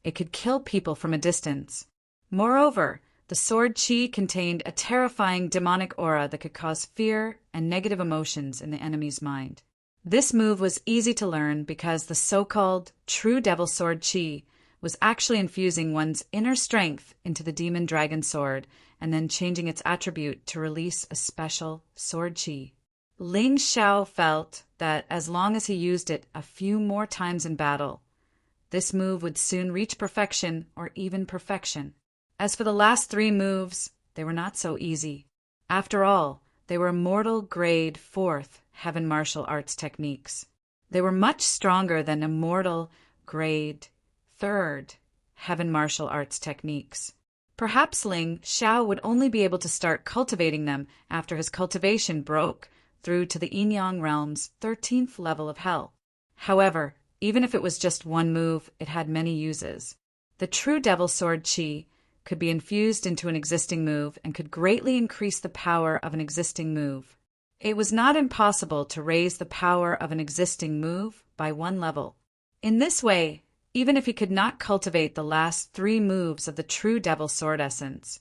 It could kill people from a distance. Moreover, the sword chi contained a terrifying demonic aura that could cause fear and negative emotions in the enemy's mind. This move was easy to learn because the so-called True Devil Sword Chi was actually infusing one's inner strength into the demon dragon sword and then changing its attribute to release a special sword chi. Ling Xiao felt that as long as he used it a few more times in battle, this move would soon reach perfection or even perfection. As for the last 3 moves, they were not so easy. After all, they were immortal grade 4th heaven martial arts techniques. They were much stronger than immortal grade 3rd heaven martial arts techniques. Perhaps Ling Xiao would only be able to start cultivating them after his cultivation broke through to the Yin-Yang realm's 13th level of hell. However, even if it was just one move, it had many uses. The true Devil Sword Chi could be infused into an existing move and could greatly increase the power of an existing move. It was not impossible to raise the power of an existing move by 1 level. In this way, even if he could not cultivate the last 3 moves of the true Devil Sword essence,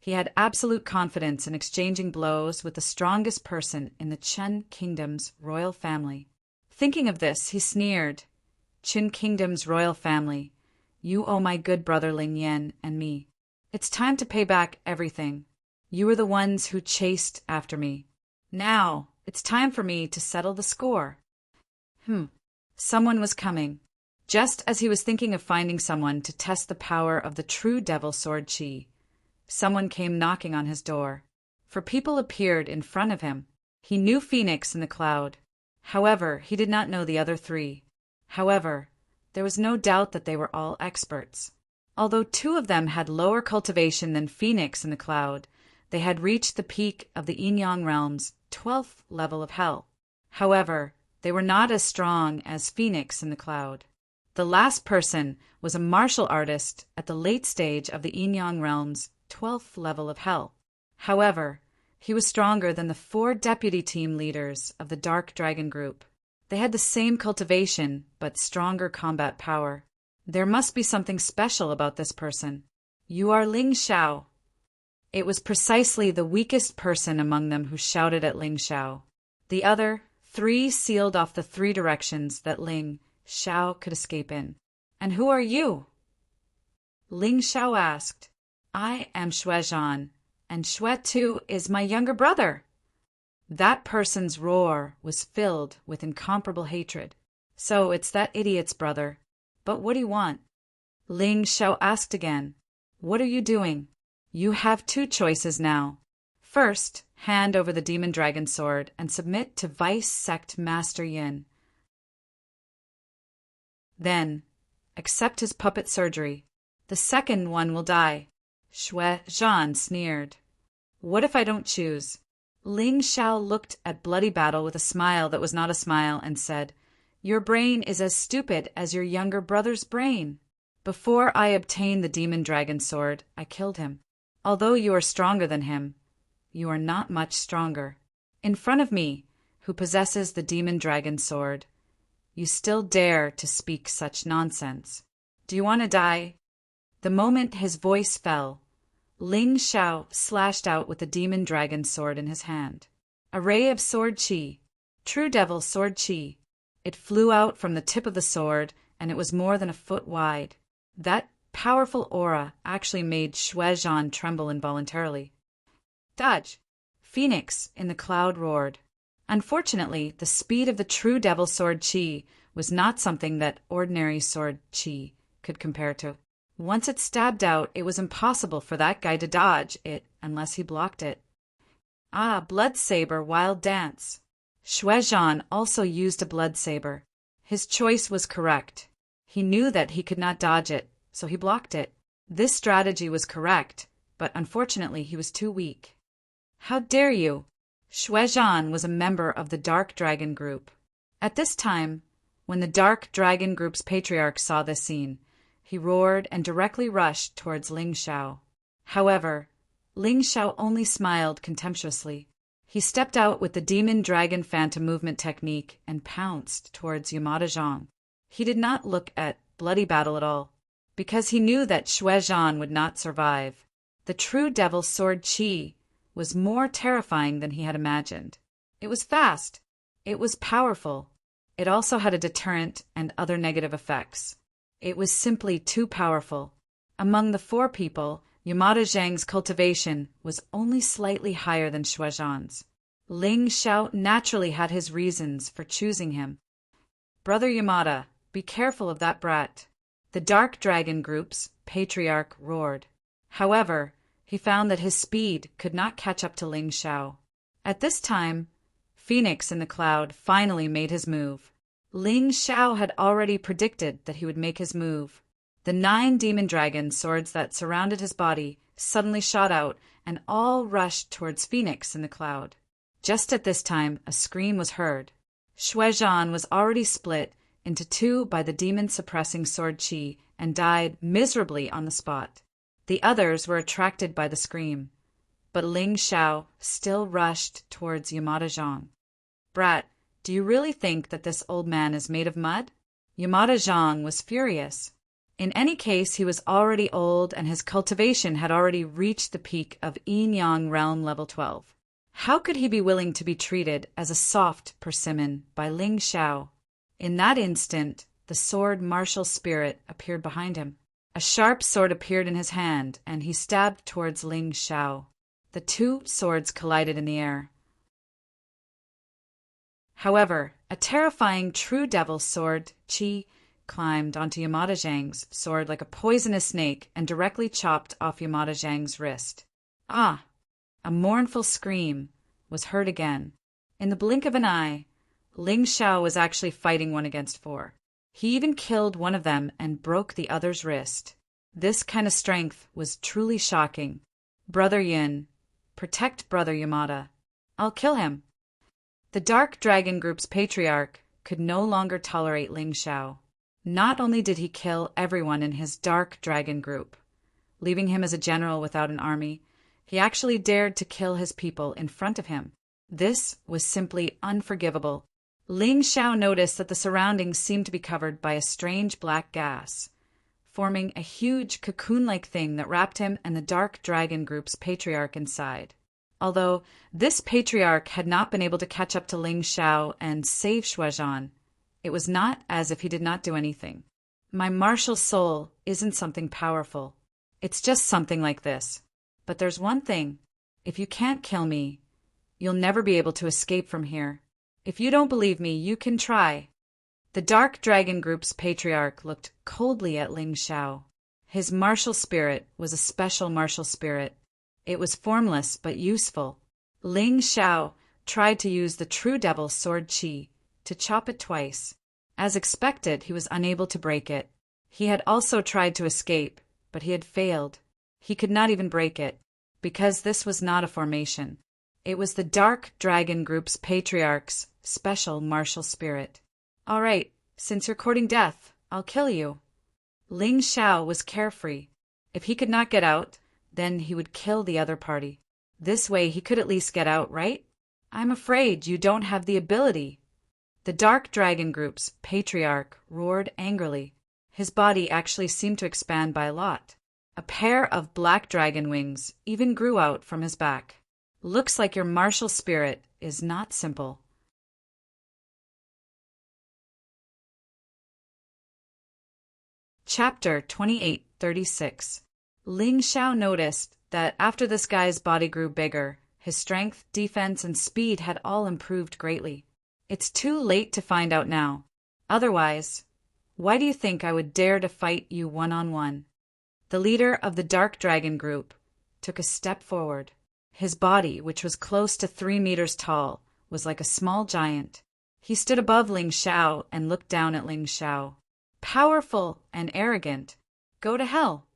he had absolute confidence in exchanging blows with the strongest person in the Chen Kingdom's royal family. Thinking of this, he sneered, "Qin Kingdom's royal family, you owe my good brother Ling Yan and me. It's time to pay back everything. You were the ones who chased after me. Now, it's time for me to settle the score." Someone was coming. Just as he was thinking of finding someone to test the power of the true Devil Sword Chi, someone came knocking on his door. For people appeared in front of him. He knew Phoenix in the cloud. However, he did not know the other 3. However, there was no doubt that they were all experts. Although 2 of them had lower cultivation than Phoenix in the cloud, they had reached the peak of the Yin-Yang realm's 12th level of hell. However, they were not as strong as Phoenix in the cloud. The last person was a martial artist at the late stage of the Yin-Yang realm's 12th level of hell. However, he was stronger than the 4 deputy team leaders of the Dark Dragon Group. They had the same cultivation, but stronger combat power. There must be something special about this person. "You are Ling Xiao." It was precisely the weakest person among them who shouted at Ling Xiao. The other 3 sealed off the 3 directions that Ling Xiao could escape in. "And who are you?" Ling Xiao asked. "I am Xue Zhan, and Xue Tu is my younger brother." That person's roar was filled with incomparable hatred. "So it's that idiot's brother. But what do you want?" Ling Xiao asked again. "What are you doing? You have 2 choices now. First, hand over the demon dragon sword and submit to Vice Sect Master Yin. Then, accept his puppet surgery. The second one will die." Xue Zhan sneered. "What if I don't choose?" Ling Xiao looked at Bloody Battle with a smile that was not a smile and said, "Your brain is as stupid as your younger brother's brain. Before I obtained the demon dragon sword, I killed him. Although you are stronger than him, you are not much stronger. In front of me, who possesses the demon dragon sword, you still dare to speak such nonsense. Do you want to die?" The moment his voice fell, Ling Xiao slashed out with the demon dragon sword in his hand. A ray of sword chi, true devil sword chi. It flew out from the tip of the sword, and it was more than a foot wide. That powerful aura actually made Xue Zhan tremble involuntarily. "Dodge!" Phoenix in the cloud roared. Unfortunately, the speed of the true devil sword chi was not something that ordinary sword chi could compare to. Once it stabbed out, it was impossible for that guy to dodge it unless he blocked it. Blood saber wild dance. Xue Zhan also used a blood saber. His choice was correct. He knew that he could not dodge it, so he blocked it. This strategy was correct, but unfortunately he was too weak. "How dare you!" Xue Zhan was a member of the Dark Dragon Group. At this time, when the Dark Dragon Group's patriarch saw this scene, he roared and directly rushed towards Ling Xiao. However, Ling Xiao only smiled contemptuously. He stepped out with the Demon Dragon Phantom movement technique and pounced towards Yamada Zhang. He did not look at Bloody Battle at all, because he knew that Xue Zhan would not survive. The true Devil Sword Chi was more terrifying than he had imagined. It was fast. It was powerful. It also had a deterrent and other negative effects. It was simply too powerful. Among the 4 people, Yamada Zhang's cultivation was only slightly higher than Xue Zhan's. Ling Xiao naturally had his reasons for choosing him. "Brother Yamada, be careful of that brat," the Dark Dragon Group's patriarch roared. However, he found that his speed could not catch up to Ling Xiao. At this time, Phoenix in the Cloud finally made his move. Ling Xiao had already predicted that he would make his move. The 9 demon dragon swords that surrounded his body suddenly shot out and all rushed towards Phoenix in the Cloud. Just at this time, a scream was heard. Shuizhan was already split into 2 by the demon-suppressing sword Qi and died miserably on the spot. The others were attracted by the scream, but Ling Xiao still rushed towards Yamada Zhang. "Brat, do you really think that this old man is made of mud?" Yamada Zhang was furious. In any case, he was already old and his cultivation had already reached the peak of Yin-Yang Realm Level 12. How could he be willing to be treated as a soft persimmon by Ling Xiao? In that instant, the sword martial spirit appeared behind him. A sharp sword appeared in his hand, and he stabbed towards Ling Xiao. The 2 swords collided in the air. However, a terrifying true devil sword, Qi, climbed onto Yamada Zhang's sword like a poisonous snake and directly chopped off Yamada Zhang's wrist. Ah! A mournful scream was heard again. In the blink of an eye, Ling Xiao was actually fighting 1 against 4. He even killed one of them and broke the other's wrist. This kind of strength was truly shocking. "Brother Yin, protect Brother Yamada. I'll kill him." The Dark Dragon Group's patriarch could no longer tolerate Ling Xiao. Not only did he kill everyone in his Dark Dragon Group, leaving him as a general without an army, he actually dared to kill his people in front of him. This was simply unforgivable. Ling Xiao noticed that the surroundings seemed to be covered by a strange black gas, forming a huge cocoon-like thing that wrapped him and the Dark Dragon Group's patriarch inside. Although this patriarch had not been able to catch up to Ling Xiao and save Shuizhan, it was not as if he did not do anything. "My martial soul isn't something powerful. It's just something like this. But there's one thing. If you can't kill me, you'll never be able to escape from here. If you don't believe me, you can try." The Dark Dragon Group's patriarch looked coldly at Ling Xiao. His martial spirit was a special martial spirit. It was formless but useful. Ling Xiao tried to use the True Devil Sword Qi to chop it twice. As expected, he was unable to break it. He had also tried to escape, but he had failed. He could not even break it, because this was not a formation. It was the Dark Dragon Group's patriarch's special martial spirit. "All right, since you're courting death, I'll kill you." Ling Xiao was carefree. If he could not get out, then he would kill the other party. This way he could at least get out, right? "I'm afraid you don't have the ability." The Dark Dragon Group's patriarch roared angrily. His body actually seemed to expand by a lot. A pair of black dragon wings even grew out from his back. "Looks like your martial spirit is not simple." Chapter 2836. Ling Xiao noticed that after this guy's body grew bigger, his strength, defense, and speed had all improved greatly. "It's too late to find out now. Otherwise, why do you think I would dare to fight you one-on-one?" The leader of the Dark Dragon Group took a step forward. His body, which was close to 3 meters tall, was like a small giant. He stood above Ling Xiao and looked down at Ling Xiao. Powerful and arrogant. Go to hell.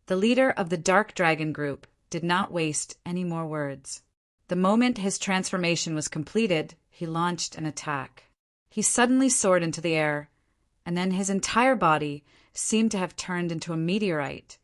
The leader of the Dark Dragon Group did not waste any more words. The moment his transformation was completed, he launched an attack. He suddenly soared into the air, and then his entire body seemed to have turned into a meteorite,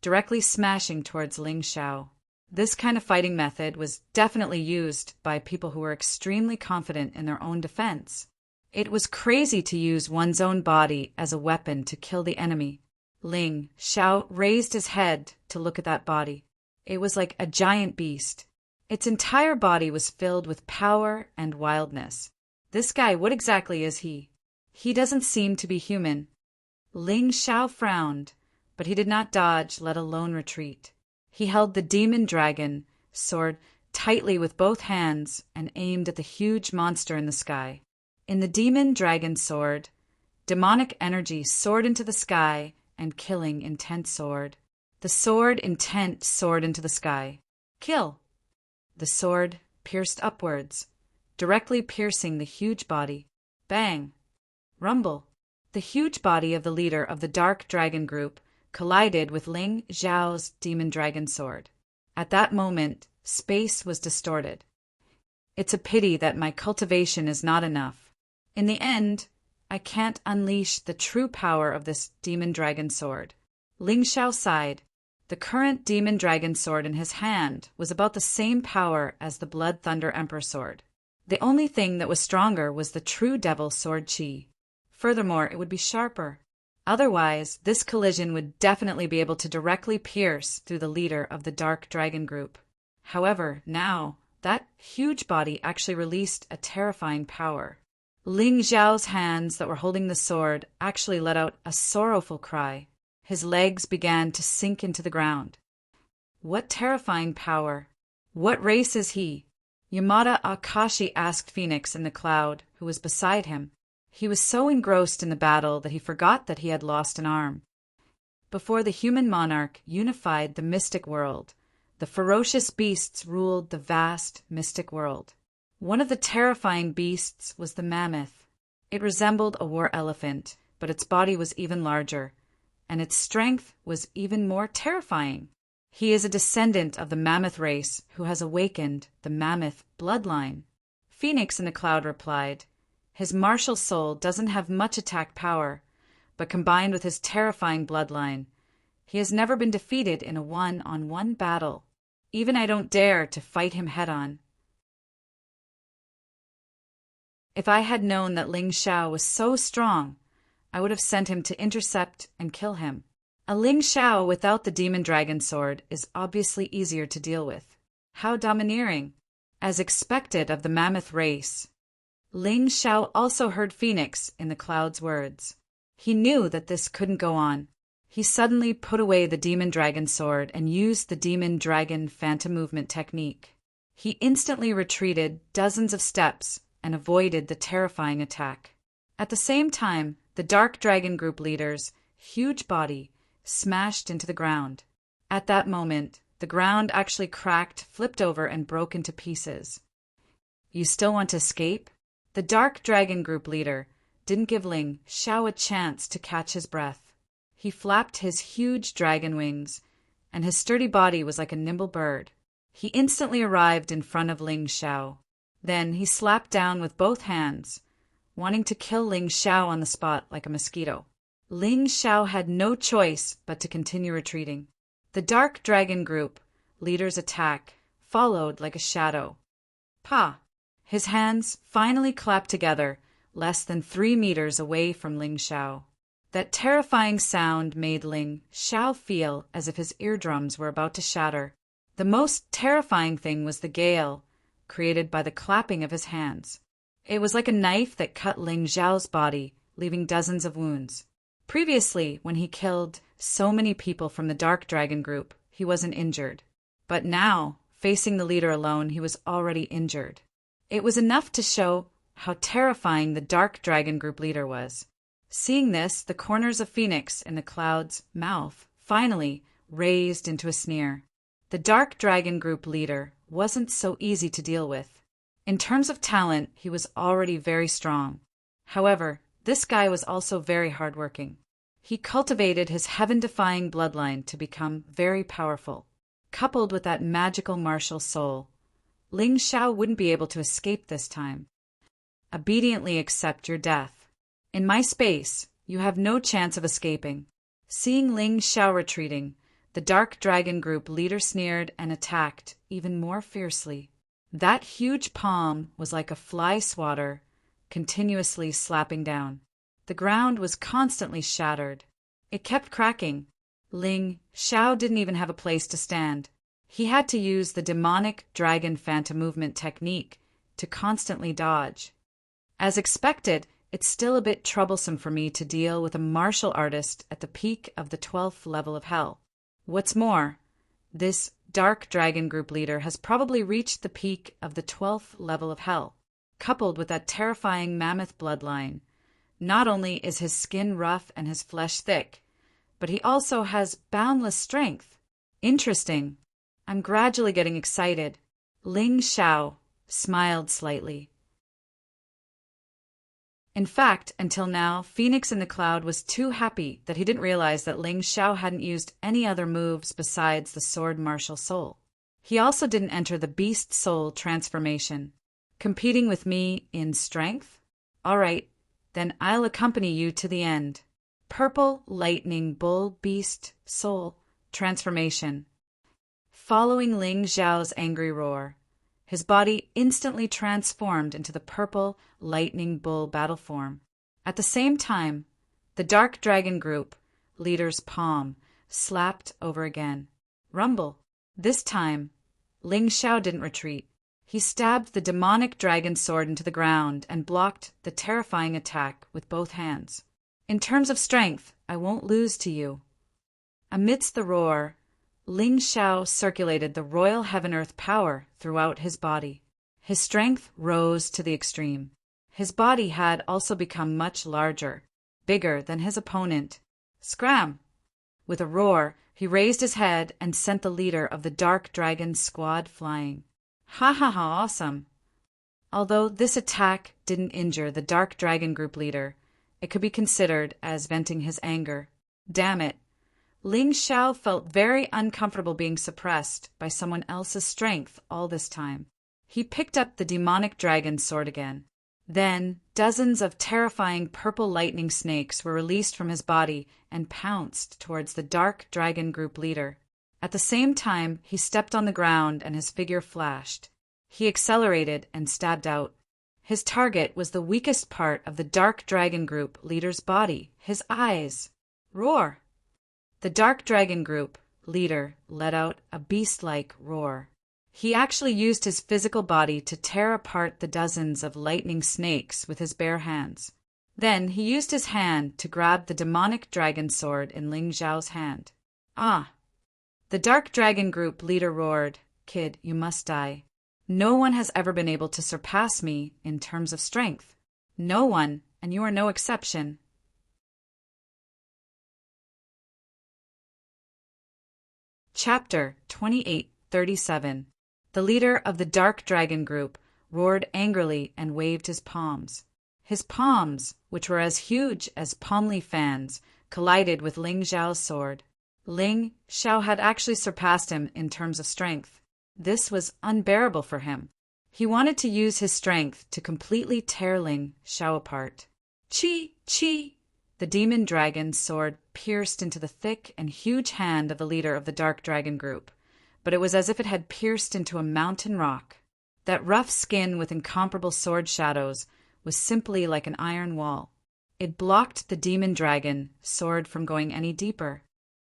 directly smashing towards Ling Xiao. This kind of fighting method was definitely used by people who were extremely confident in their own defense. It was crazy to use one's own body as a weapon to kill the enemy. Ling Xiao raised his head to look at that body. It was like a giant beast. Its entire body was filled with power and wildness. This guy, what exactly is he? He doesn't seem to be human. Ling Xiao frowned, but he did not dodge, let alone retreat. He held the demon dragon sword tightly with both hands and aimed at the huge monster in the sky. In the demon dragon sword, demonic energy soared into the sky and killing intent soared. The sword intent soared into the sky. Kill! The sword pierced upwards, directly piercing the huge body. Bang! Rumble! The huge body of the leader of the Dark Dragon group collided with Ling Xiao's demon dragon sword. At that moment, space was distorted. It's a pity that my cultivation is not enough. In the end, I can't unleash the true power of this demon dragon sword. Ling Xiao sighed. The current demon dragon sword in his hand was about the same power as the Blood Thunder Emperor sword. The only thing that was stronger was the true devil sword chi. Furthermore, it would be sharper. Otherwise, this collision would definitely be able to directly pierce through the leader of the Dark Dragon group. However, now, that huge body actually released a terrifying power. Ling Xiao's hands that were holding the sword actually let out a sorrowful cry. His legs began to sink into the ground. What terrifying power! What race is he? Yamada Akashi asked Phoenix in the cloud, who was beside him. He was so engrossed in the battle that he forgot that he had lost an arm. Before the human monarch unified the mystic world, the ferocious beasts ruled the vast mystic world. One of the terrifying beasts was the mammoth. It resembled a war elephant, but its body was even larger, and its strength was even more terrifying. He is a descendant of the mammoth race who has awakened the mammoth bloodline. Phoenix in the cloud replied, his martial soul doesn't have much attack power, but combined with his terrifying bloodline, he has never been defeated in a one-on-one battle. Even I don't dare to fight him head-on. If I had known that Ling Xiao was so strong, I would have sent him to intercept and kill him. A Ling Xiao without the demon dragon sword is obviously easier to deal with. How domineering! As expected of the mammoth race, Ling Xiao also heard Phoenix in the cloud's words. He knew that this couldn't go on. He suddenly put away the demon dragon sword and used the demon dragon phantom movement technique. He instantly retreated dozens of steps and avoided the terrifying attack. At the same time, the Dark Dragon group leader's huge body smashed into the ground. At that moment, the ground actually cracked, flipped over, and broke into pieces. You still want to escape? The Dark Dragon group leader didn't give Ling Xiao a chance to catch his breath. He flapped his huge dragon wings, and his sturdy body was like a nimble bird. He instantly arrived in front of Ling Xiao. Then he slapped down with both hands, wanting to kill Ling Xiao on the spot like a mosquito. Ling Xiao had no choice but to continue retreating. The Dark Dragon group leader's attack followed like a shadow. Pa! His hands finally clapped together, less than 3 meters away from Ling Xiao. That terrifying sound made Ling Xiao feel as if his eardrums were about to shatter. The most terrifying thing was the gale created by the clapping of his hands. It was like a knife that cut Ling Xiao's body, leaving dozens of wounds. Previously, when he killed so many people from the Dark Dragon group, he wasn't injured. But now, facing the leader alone, he was already injured. It was enough to show how terrifying the Dark Dragon group leader was. Seeing this, the corners of Phoenix in the cloud's mouth finally raised into a sneer. The Dark Dragon group leader wasn't so easy to deal with. In terms of talent, he was already very strong. However, this guy was also very hardworking. He cultivated his heaven-defying bloodline to become very powerful. Coupled with that magical martial soul, Ling Xiao wouldn't be able to escape this time. Obediently accept your death. In my space, you have no chance of escaping. Seeing Ling Xiao retreating, the Dark Dragon group leader sneered and attacked even more fiercely. That huge palm was like a fly swatter, continuously slapping down. The ground was constantly shattered. It kept cracking. Ling Xiao didn't even have a place to stand. He had to use the demonic dragon phantom movement technique to constantly dodge. As expected, it's still a bit troublesome for me to deal with a martial artist at the peak of the 12th level of hell. What's more, this Dark Dragon Group leader has probably reached the peak of the 12th level of hell. Coupled with that terrifying mammoth bloodline, not only is his skin rough and his flesh thick, but he also has boundless strength. Interesting. I'm gradually getting excited. Ling Xiao smiled slightly. In fact, until now, Phoenix in the Cloud was too happy that he didn't realize that Ling Xiao hadn't used any other moves besides the Sword Martial Soul. He also didn't enter the Beast Soul transformation. Competing with me in strength? All right, then I'll accompany you to the end. Purple Lightning Bull Beast Soul transformation. Following Ling Xiao's angry roar, his body instantly transformed into the purple lightning bull battle form. At the same time, the Dark Dragon Group leader's palm slapped over again. Rumble. This time, Ling Xiao didn't retreat. He stabbed the demonic dragon sword into the ground and blocked the terrifying attack with both hands. In terms of strength, I won't lose to you. Amidst the roar, Ling Xiao circulated the royal heaven-earth power throughout his body. His strength rose to the extreme. His body had also become much larger, bigger than his opponent. Scram! With a roar, he raised his head and sent the leader of the Dark Dragon squad flying. Ha ha ha, awesome! Although this attack didn't injure the Dark Dragon Group leader, it could be considered as venting his anger. Damn it! Ling Xiao felt very uncomfortable being suppressed by someone else's strength all this time. He picked up the demonic dragon sword again. Then, dozens of terrifying purple lightning snakes were released from his body and pounced towards the Dark Dragon Group leader. At the same time, he stepped on the ground and his figure flashed. He accelerated and stabbed out. His target was the weakest part of the Dark Dragon Group leader's body, his eyes. Roar! The Dark Dragon Group leader let out a beast-like roar. He actually used his physical body to tear apart the dozens of lightning snakes with his bare hands. Then he used his hand to grab the demonic dragon sword in Ling Xiao's hand. Ah! The Dark Dragon Group leader roared, "Kid, you must die. No one has ever been able to surpass me in terms of strength. No one, and you are no exception." Chapter 2837. The leader of the Dark Dragon Group roared angrily and waved his palms. His palms, which were as huge as palm leaf fans, collided with Ling Xiao's sword. Ling Xiao had actually surpassed him in terms of strength. This was unbearable for him. He wanted to use his strength to completely tear Ling Xiao apart. Chi! Chi! The demon dragon's sword pierced into the thick and huge hand of the leader of the Dark Dragon Group, but it was as if it had pierced into a mountain rock. That rough skin with incomparable sword shadows was simply like an iron wall. It blocked the demon dragon sword from going any deeper.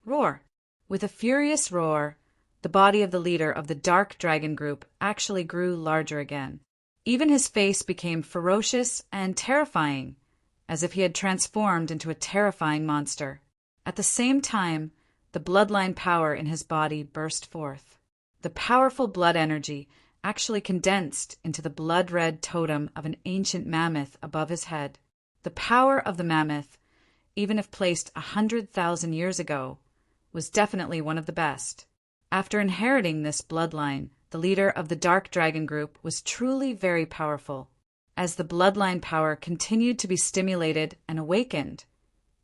Roar! With a furious roar, the body of the leader of the Dark Dragon Group actually grew larger again. Even his face became ferocious and terrifying, as if he had transformed into a terrifying monster. At the same time, the bloodline power in his body burst forth. The powerful blood energy actually condensed into the blood-red totem of an ancient mammoth above his head. The power of the mammoth, even if placed 100,000 years ago, was definitely one of the best. After inheriting this bloodline, the leader of the Dark Dragon Group was truly very powerful. As the bloodline power continued to be stimulated and awakened,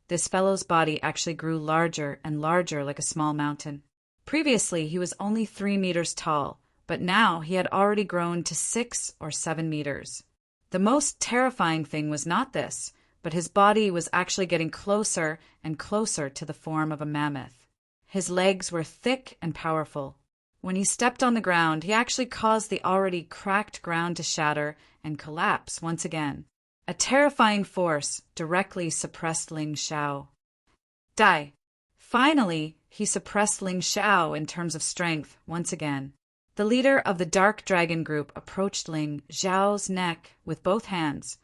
this fellow's body actually grew larger and larger like a small mountain. Previously, he was only 3 meters tall, but now he had already grown to 6 or 7 meters. The most terrifying thing was not this, but his body was actually getting closer and closer to the form of a mammoth. His legs were thick and powerful. When he stepped on the ground, he actually caused the already cracked ground to shatter and collapse once again. A terrifying force directly suppressed Ling Xiao. Die! Finally, he suppressed Ling Xiao in terms of strength once again. The leader of the Dark Dragon Group approached Ling Xiao's neck with both hands,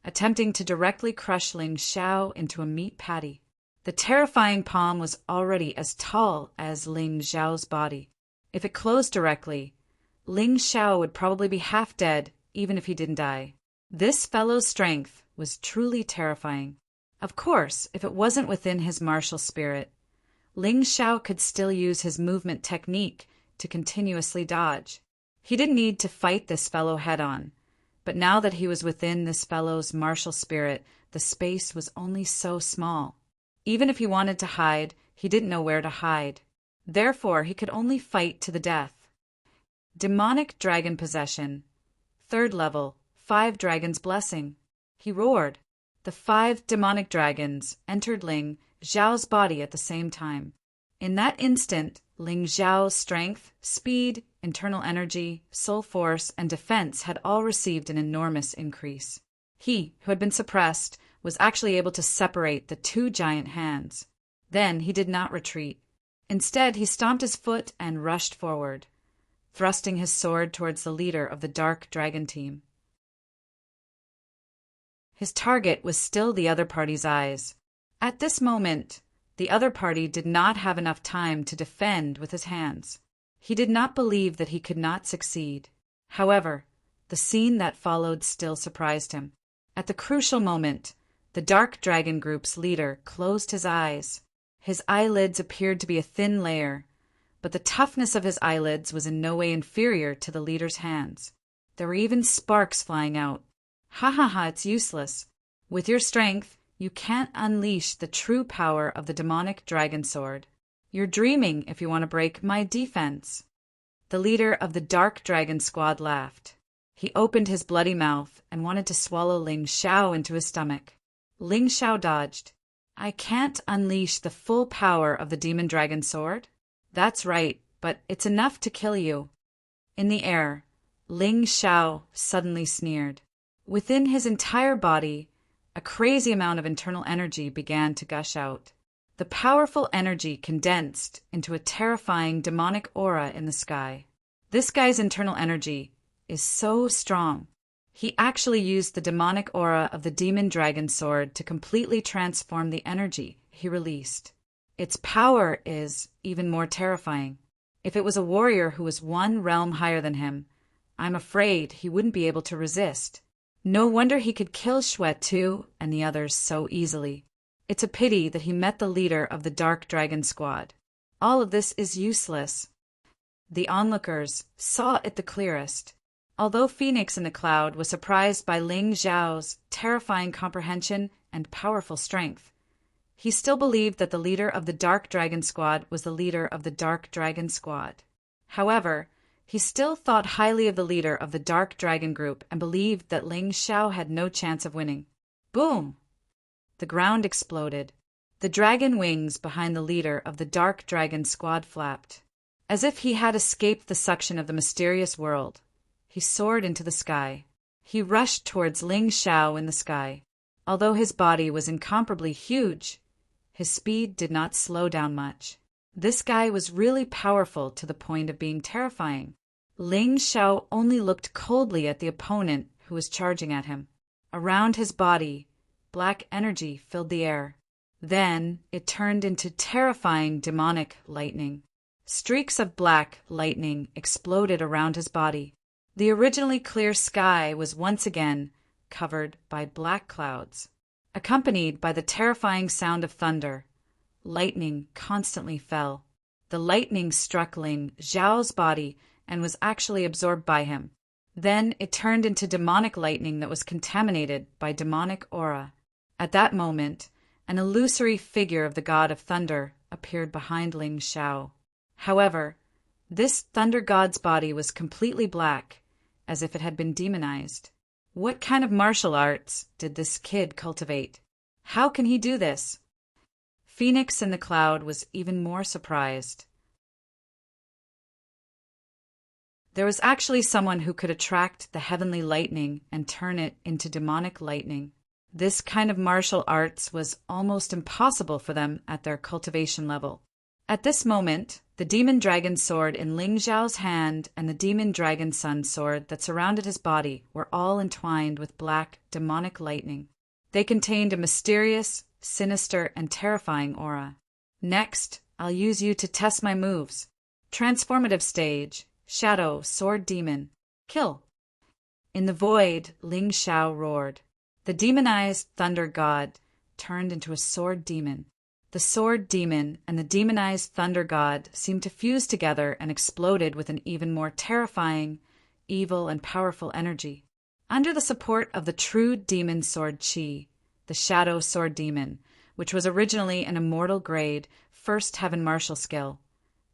attempting to directly crush Ling Xiao into a meat patty. The terrifying palm was already as tall as Ling Xiao's body. If it closed directly, Ling Xiao would probably be half dead even if he didn't die. This fellow's strength was truly terrifying. Of course, if it wasn't within his martial spirit, Ling Xiao could still use his movement technique to continuously dodge. He didn't need to fight this fellow head-on, but now that he was within this fellow's martial spirit, the space was only so small. Even if he wanted to hide, he didn't know where to hide. Therefore, he could only fight to the death. Demonic Dragon Possession. 3rd level, 5 Dragons Blessing. He roared. The 5 demonic dragons entered Ling Xiao's body at the same time. In that instant, Ling Xiao's strength, speed, internal energy, soul force, and defense had all received an enormous increase. He, who had been suppressed, was actually able to separate the 2 giant hands. Then he did not retreat. Instead, he stomped his foot and rushed forward, thrusting his sword towards the leader of the Dark Dragon team. His target was still the other party's eyes. At this moment, the other party did not have enough time to defend with his hands. He did not believe that he could not succeed. However, the scene that followed still surprised him. At the crucial moment, the Dark Dragon Group's leader closed his eyes. His eyelids appeared to be a thin layer, but the toughness of his eyelids was in no way inferior to the leader's hands. There were even sparks flying out. Ha ha ha, it's useless. With your strength, you can't unleash the true power of the demonic dragon sword. You're dreaming if you want to break my defense. The leader of the Dark Dragon Squad laughed. He opened his bloody mouth and wanted to swallow Ling Xiao into his stomach. Ling Xiao dodged. I can't unleash the full power of the demon dragon sword? That's right, but it's enough to kill you. In the air, Ling Xiao suddenly sneered. Within his entire body, a crazy amount of internal energy began to gush out. The powerful energy condensed into a terrifying demonic aura in the sky. This guy's internal energy is so strong. He actually used the demonic aura of the demon dragon sword to completely transform the energy he released. Its power is even more terrifying. If it was a warrior who was 1 realm higher than him, I'm afraid he wouldn't be able to resist. No wonder he could kill Xue and the others so easily. It's a pity that he met the leader of the Dark Dragon Squad. All of this is useless. The onlookers saw it the clearest. Although Phoenix in the Cloud was surprised by Ling Xiao's terrifying comprehension and powerful strength, he still believed that the leader of the Dark Dragon Squad was the leader of the Dark Dragon Squad. However, he still thought highly of the leader of the Dark Dragon Group and believed that Ling Xiao had no chance of winning. Boom! The ground exploded. The dragon wings behind the leader of the Dark Dragon Squad flapped. As if he had escaped the suction of the mysterious world, he soared into the sky. He rushed towards Ling Xiao in the sky. Although his body was incomparably huge, his speed did not slow down much. This guy was really powerful to the point of being terrifying. Ling Xiao only looked coldly at the opponent who was charging at him. Around his body, black energy filled the air. Then it turned into terrifying demonic lightning. Streaks of black lightning exploded around his body. The originally clear sky was once again covered by black clouds. Accompanied by the terrifying sound of thunder, lightning constantly fell. The lightning struck Ling Xiao's body and was actually absorbed by him. Then it turned into demonic lightning that was contaminated by demonic aura. At that moment, an illusory figure of the god of thunder appeared behind Ling Xiao. However, this thunder god's body was completely black, as if it had been demonized. What kind of martial arts did this kid cultivate? How can he do this? Phoenix in the Cloud was even more surprised. There was actually someone who could attract the heavenly lightning and turn it into demonic lightning. This kind of martial arts was almost impossible for them at their cultivation level. At this moment, the demon dragon sword in Ling Xiao's hand and the demon dragon sun sword that surrounded his body were all entwined with black, demonic lightning. They contained a mysterious, sinister, and terrifying aura. Next, I'll use you to test my moves. Transformative stage, shadow, sword demon, kill. In the void, Ling Xiao roared. The demonized thunder god turned into a sword demon. The sword demon and the demonized thunder god seemed to fuse together and exploded with an even more terrifying, evil, and powerful energy. Under the support of the true demon sword chi, the shadow sword demon, which was originally an immortal grade first heaven martial skill,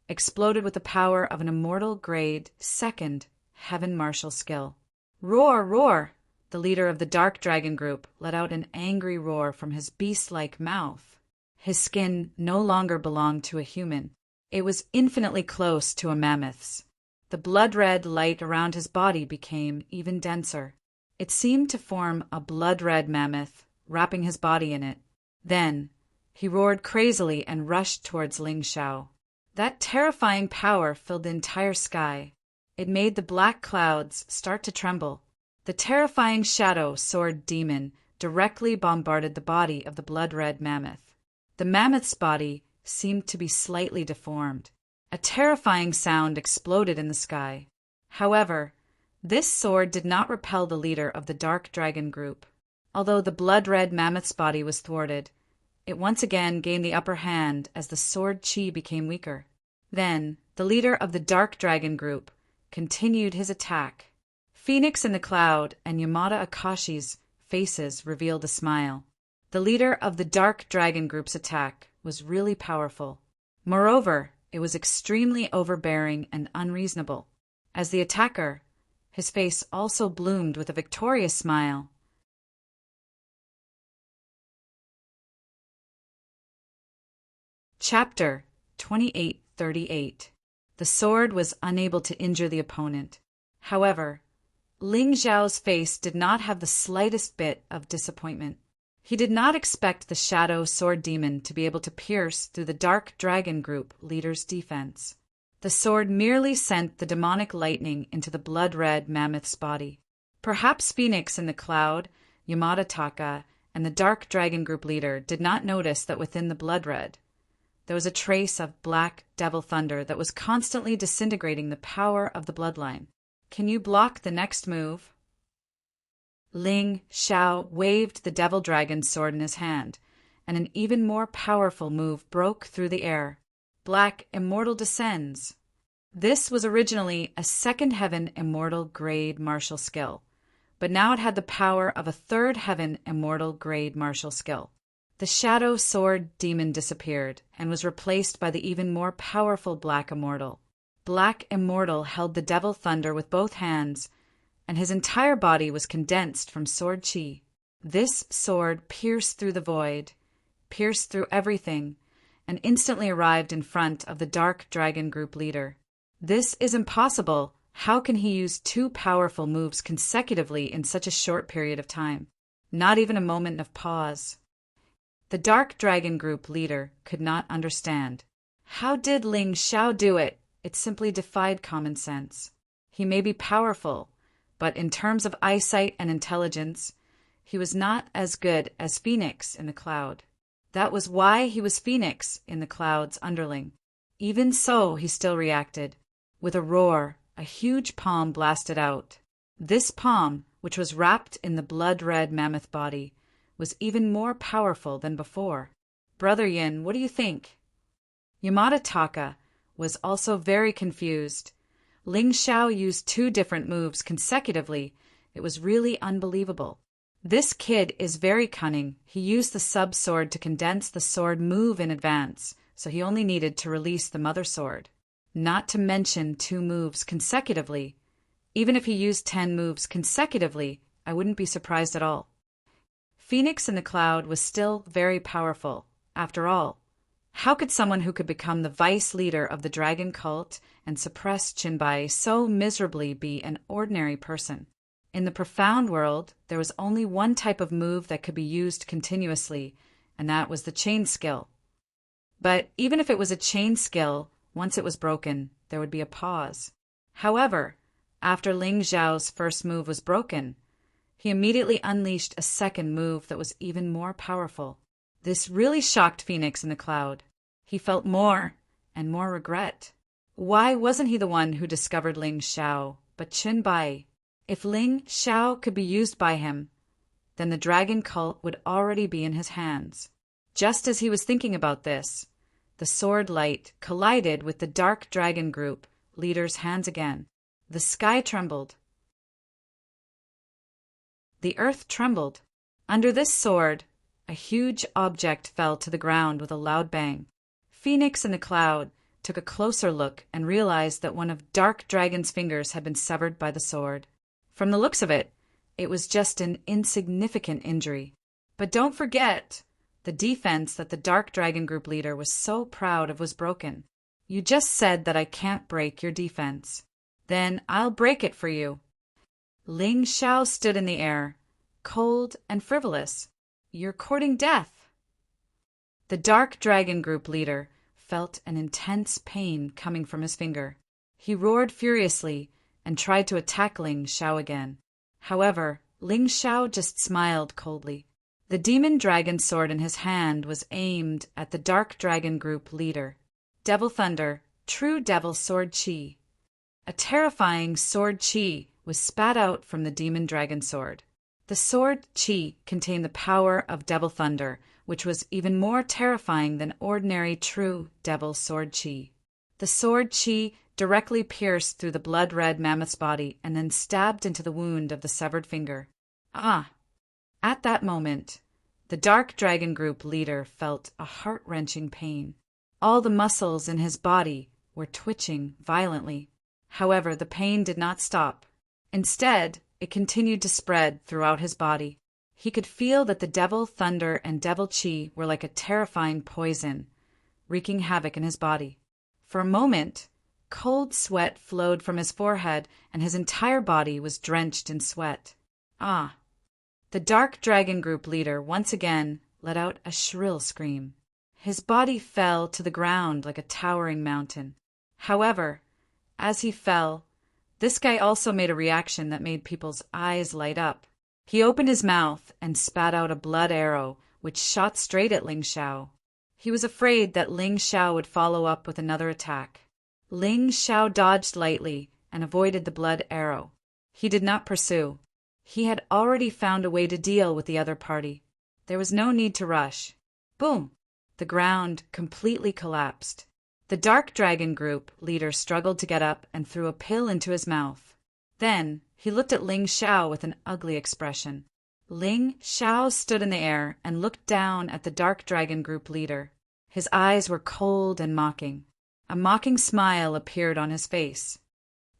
exploded with the power of an immortal grade second heaven martial skill. Roar, roar! The leader of the Dark Dragon group let out an angry roar from his beast-like mouth. His skin no longer belonged to a human. It was infinitely close to a mammoth's. The blood-red light around his body became even denser. It seemed to form a blood-red mammoth, wrapping his body in it. Then, he roared crazily and rushed towards Ling Xiao. That terrifying power filled the entire sky. It made the black clouds start to tremble. The terrifying shadow sword demon directly bombarded the body of the blood-red mammoth. The mammoth's body seemed to be slightly deformed. A terrifying sound exploded in the sky. However, this sword did not repel the leader of the Dark Dragon group. Although the blood-red mammoth's body was thwarted, it once again gained the upper hand as the sword chi became weaker. Then, the leader of the Dark Dragon group continued his attack. Phoenix in the Cloud and Yamada Akashi's faces revealed a smile. The leader of the Dark Dragon group's attack was really powerful. Moreover, it was extremely overbearing and unreasonable. As the attacker, his face also bloomed with a victorious smile. Chapter 2838. The sword was unable to injure the opponent. However, Ling Xiao's face did not have the slightest bit of disappointment. He did not expect the shadow sword demon to be able to pierce through the Dark Dragon group leader's defense. The sword merely sent the demonic lightning into the blood-red mammoth's body. Perhaps Phoenix in the Cloud, Yamada Taka, and the Dark Dragon group leader did not notice that within the blood-red, there was a trace of black devil thunder that was constantly disintegrating the power of the bloodline. Can you block the next move? Ling Xiao waved the devil dragon's sword in his hand, and an even more powerful move broke through the air. Black Immortal descends. This was originally a second heaven immortal grade martial skill, but now it had the power of a third heaven immortal grade martial skill. The shadow sword demon disappeared and was replaced by the even more powerful Black Immortal. Black Immortal held the devil thunder with both hands, and his entire body was condensed from sword chi. This sword pierced through the void, pierced through everything, and instantly arrived in front of the Dark Dragon group leader. This is impossible. How can he use two powerful moves consecutively in such a short period of time? Not even a moment of pause. The Dark Dragon group leader could not understand. How did Ling Xiao do it? It simply defied common sense. He may be powerful, but in terms of eyesight and intelligence, he was not as good as Phoenix in the Cloud. That was why he was Phoenix in the Cloud's underling. Even so, he still reacted. With a roar, a huge palm blasted out. This palm, which was wrapped in the blood-red mammoth body, was even more powerful than before. Brother Yin, what do you think? Yamada Taka was also very confused. Ling Xiao used two different moves consecutively. It was really unbelievable. This kid is very cunning. He used the sub-sword to condense the sword move in advance, so he only needed to release the mother sword. Not to mention two moves consecutively. Even if he used 10 moves consecutively, I wouldn't be surprised at all. Phoenix in the Cloud was still very powerful. After all, how could someone who could become the vice leader of the dragon cult and suppress Qinbai so miserably be an ordinary person? In the profound world, there was only one type of move that could be used continuously, and that was the chain skill. But even if it was a chain skill, once it was broken, there would be a pause. However, after Ling Xiao's first move was broken, he immediately unleashed a second move that was even more powerful. This really shocked Phoenix in the Cloud. He felt more and more regret. Why wasn't he the one who discovered Ling Xiao, but Qin Bai? If Ling Xiao could be used by him, then the dragon cult would already be in his hands. Just as he was thinking about this, the sword light collided with the dark dragon group leader's hands again. The sky trembled. The earth trembled. Under this sword, a huge object fell to the ground with a loud bang. Phoenix in the cloud took a closer look and realized that one of Dark Dragon's fingers had been severed by the sword. From the looks of it, it was just an insignificant injury. But don't forget, the defense that the Dark Dragon group leader was so proud of was broken. You just said that I can't break your defense. Then I'll break it for you. Ling Xiao stood in the air, cold and frivolous. You're courting death. The Dark Dragon group leader felt an intense pain coming from his finger. He roared furiously and tried to attack Ling Xiao again. However, Ling Xiao just smiled coldly. The demon dragon sword in his hand was aimed at the Dark Dragon group leader. Devil Thunder, true devil sword chi. A terrifying sword chi was spat out from the demon dragon sword. The sword chi contained the power of Devil Thunder, which was even more terrifying than ordinary true devil sword chi. The sword chi directly pierced through the blood-red mammoth's body and then stabbed into the wound of the severed finger. Ah! At that moment, the Dark Dragon group leader felt a heart-wrenching pain. All the muscles in his body were twitching violently. However, the pain did not stop. Instead, it continued to spread throughout his body. He could feel that the Devil Thunder and Devil Chi were like a terrifying poison, wreaking havoc in his body. For a moment, cold sweat flowed from his forehead and his entire body was drenched in sweat. Ah! The Dark Dragon group leader once again let out a shrill scream. His body fell to the ground like a towering mountain. However, as he fell, this guy also made a reaction that made people's eyes light up. He opened his mouth and spat out a blood arrow, which shot straight at Ling Xiao. He was afraid that Ling Xiao would follow up with another attack. Ling Xiao dodged lightly and avoided the blood arrow. He did not pursue. He had already found a way to deal with the other party. There was no need to rush. Boom! The ground completely collapsed. The Dark Dragon group leader struggled to get up and threw a pill into his mouth. Then he looked at Ling Xiao with an ugly expression. Ling Xiao stood in the air and looked down at the Dark Dragon group leader. His eyes were cold and mocking. A mocking smile appeared on his face.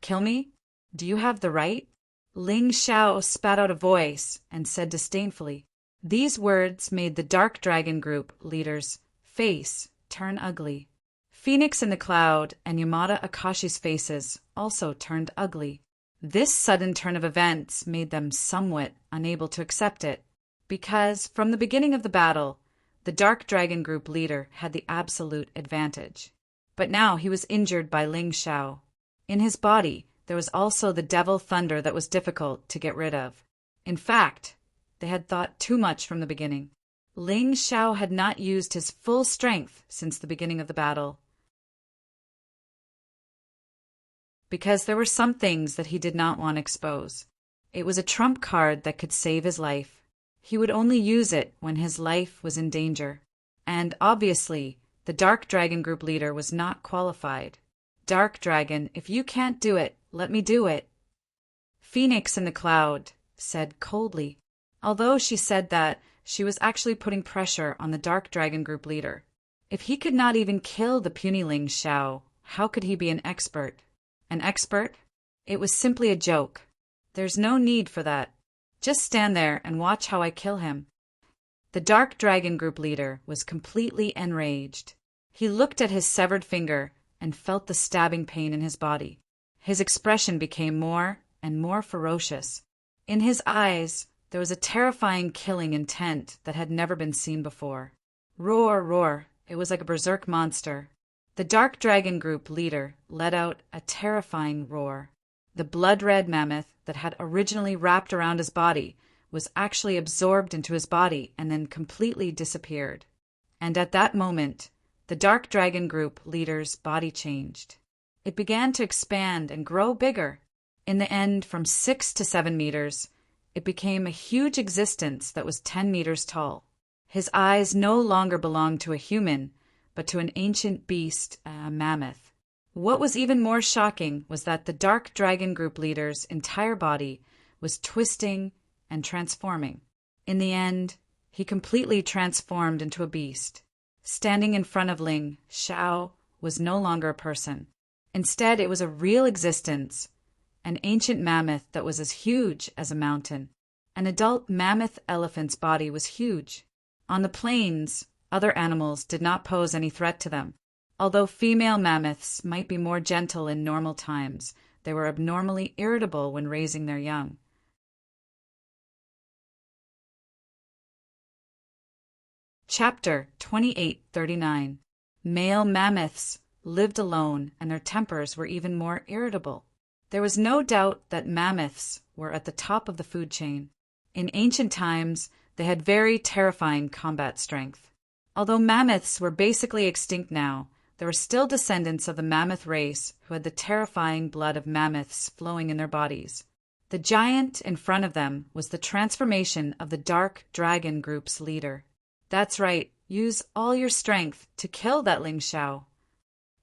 Kill me? Do you have the right? Ling Xiao spat out a voice and said disdainfully. These words made the Dark Dragon group leader's face turn ugly. Phoenix in the cloud and Yamada Akashi's faces also turned ugly. This sudden turn of events made them somewhat unable to accept it, because from the beginning of the battle, the Dark Dragon group leader had the absolute advantage. But now he was injured by Ling Xiao. In his body, there was also the Devil Thunder that was difficult to get rid of. In fact, they had thought too much from the beginning. Ling Xiao had not used his full strength since the beginning of the battle, because there were some things that he did not want to expose. It was a trump card that could save his life. He would only use it when his life was in danger. And obviously, the Dark Dragon group leader was not qualified. Dark Dragon, if you can't do it, let me do it. Phoenix in the cloud said coldly, although she said that she was actually putting pressure on the Dark Dragon group leader. If he could not even kill the puny Ling Xiao, how could he be an expert? An expert? It was simply a joke. There's no need for that. Just stand there and watch how I kill him. The Dark Dragon group leader was completely enraged. He looked at his severed finger and felt the stabbing pain in his body. His expression became more and more ferocious. In his eyes, there was a terrifying killing intent that had never been seen before. Roar, roar. It was like a berserk monster. The Dark Dragon group leader let out a terrifying roar. The blood-red mammoth that had originally wrapped around his body was actually absorbed into his body and then completely disappeared. And at that moment, the Dark Dragon group leader's body changed. It began to expand and grow bigger. In the end, from 6 to 7 meters, it became a huge existence that was 10 meters tall. His eyes no longer belonged to a human, but to an ancient beast, a mammoth. What was even more shocking was that the Dark Dragon Group leader's entire body was twisting and transforming. In the end, he completely transformed into a beast. Standing in front of Ling Xiao was no longer a person. Instead, it was a real existence, an ancient mammoth that was as huge as a mountain. An adult mammoth elephant's body was huge. On the plains, other animals did not pose any threat to them. Although female mammoths might be more gentle in normal times, they were abnormally irritable when raising their young. Chapter 2839. Male mammoths lived alone, and their tempers were even more irritable. There was no doubt that mammoths were at the top of the food chain. In ancient times, they had very terrifying combat strength. Although mammoths were basically extinct now, there were still descendants of the mammoth race who had the terrifying blood of mammoths flowing in their bodies. The giant in front of them was the transformation of the Dark Dragon Group's leader. That's right, use all your strength to kill that Ling Xiao.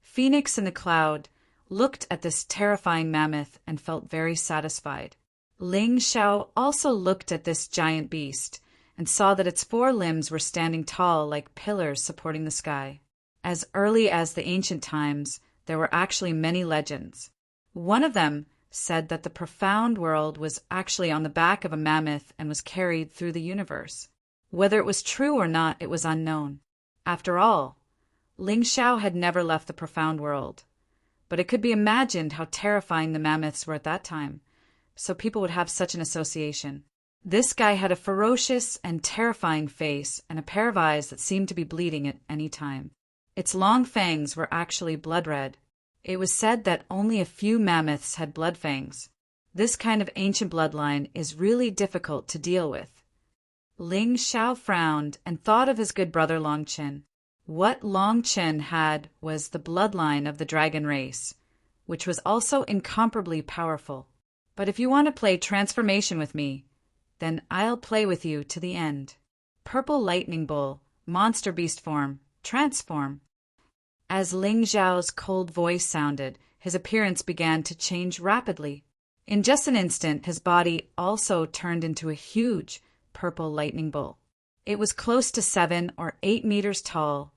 Phoenix in the Cloud looked at this terrifying mammoth and felt very satisfied. Ling Xiao also looked at this giant beast and saw that its 4 limbs were standing tall like pillars supporting the sky. As early as the ancient times, there were actually many legends. One of them said that the profound world was actually on the back of a mammoth and was carried through the universe. Whether it was true or not, it was unknown. After all, Ling Xiao had never left the profound world. But it could be imagined how terrifying the mammoths were at that time, so people would have such an association. This guy had a ferocious and terrifying face and a pair of eyes that seemed to be bleeding at any time. Its long fangs were actually blood red. It was said that only a few mammoths had blood fangs. This kind of ancient bloodline is really difficult to deal with. Ling Xiao frowned and thought of his good brother Long Qin. What Long Qin had was the bloodline of the dragon race, which was also incomparably powerful. But if you want to play transformation with me, then I'll play with you to the end. Purple Lightning Bull, monster beast form, transform. As Ling Xiao's cold voice sounded, his appearance began to change rapidly. In just an instant, his body also turned into a huge purple lightning bull. It was close to 7 or 8 meters tall,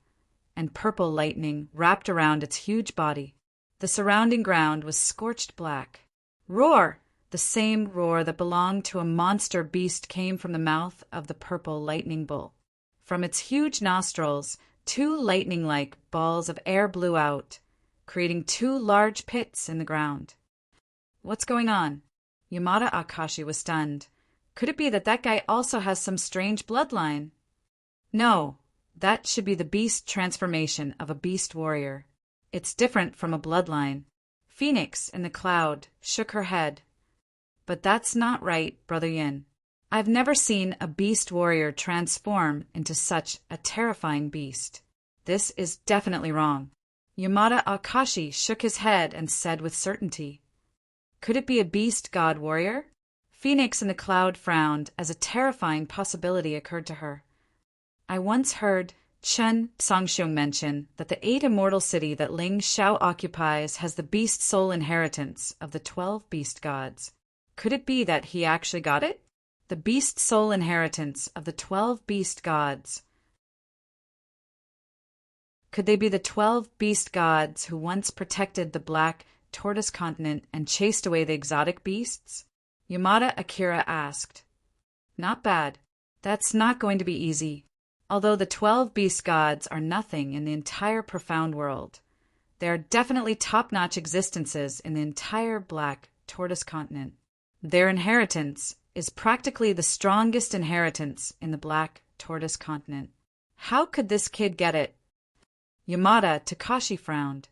and purple lightning wrapped around its huge body. The surrounding ground was scorched black. Roar! The same roar that belonged to a monster beast came from the mouth of the purple lightning bull. From its huge nostrils, 2 lightning-like balls of air blew out, creating 2 large pits in the ground. What's going on? Yamada Akashi was stunned. Could it be that that guy also has some strange bloodline? No, that should be the beast transformation of a beast warrior. It's different from a bloodline. Phoenix in the Cloud shook her head. But that's not right, Brother Yin. I've never seen a beast warrior transform into such a terrifying beast. This is definitely wrong. Yamada Akashi shook his head and said with certainty, "Could it be a beast god warrior?" Phoenix in the Cloud frowned as a terrifying possibility occurred to her. I once heard Chen Songxiong mention that the 8 immortal city that Ling Xiao occupies has the beast soul inheritance of the 12 beast gods. Could it be that he actually got it? The beast soul inheritance of the 12 beast gods. Could they be the 12 beast gods who once protected the Black Tortoise continent and chased away the exotic beasts? Yamada Akira asked. Not bad. That's not going to be easy. Although the 12 beast gods are nothing in the entire profound world, they are definitely top-notch existences in the entire Black Tortoise continent. Their inheritance is practically the strongest inheritance in the Black Tortoise continent. How could this kid get it? Yamada Takashi frowned.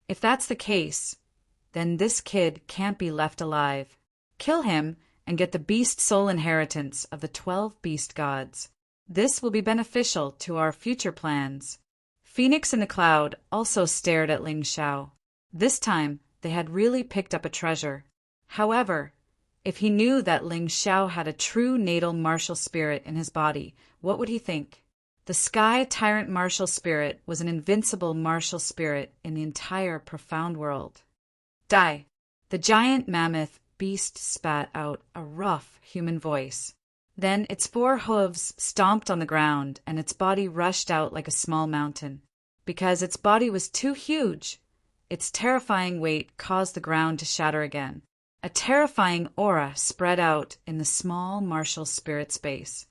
If that's the case, then this kid can't be left alive. Kill him and get the beast soul inheritance of the 12 beast gods. This will be beneficial to our future plans. Phoenix in the Cloud also stared at Ling Xiao. This time, they had really picked up a treasure. However, if he knew that Ling Xiao had a true natal martial spirit in his body, what would he think? The Sky Tyrant martial spirit was an invincible martial spirit in the entire profound world. Die! The giant mammoth beast spat out a rough human voice. Then its 4 hooves stomped on the ground and its body rushed out like a small mountain. Because its body was too huge, its terrifying weight caused the ground to shatter again. A terrifying aura spread out in the small martial spirit space.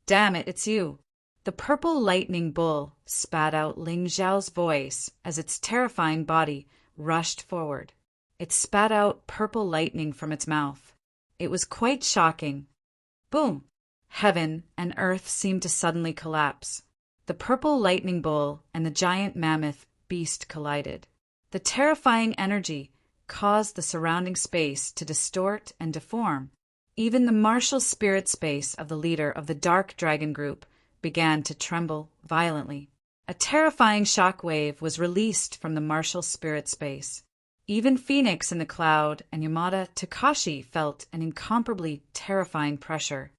Damn it, it's you! The purple lightning bull spat out Ling Xiao's voice as its terrifying body rushed forward. It spat out purple lightning from its mouth. It was quite shocking. Boom! Heaven and earth seemed to suddenly collapse. The purple lightning bull and the giant mammoth beast collided. The terrifying energy caused the surrounding space to distort and deform. Even the martial spirit space of the leader of the Dark Dragon group began to tremble violently. A terrifying shock wave was released from the martial spirit space. Even Phoenix in the cloud and Yamada Takashi felt an incomparably terrifying pressure.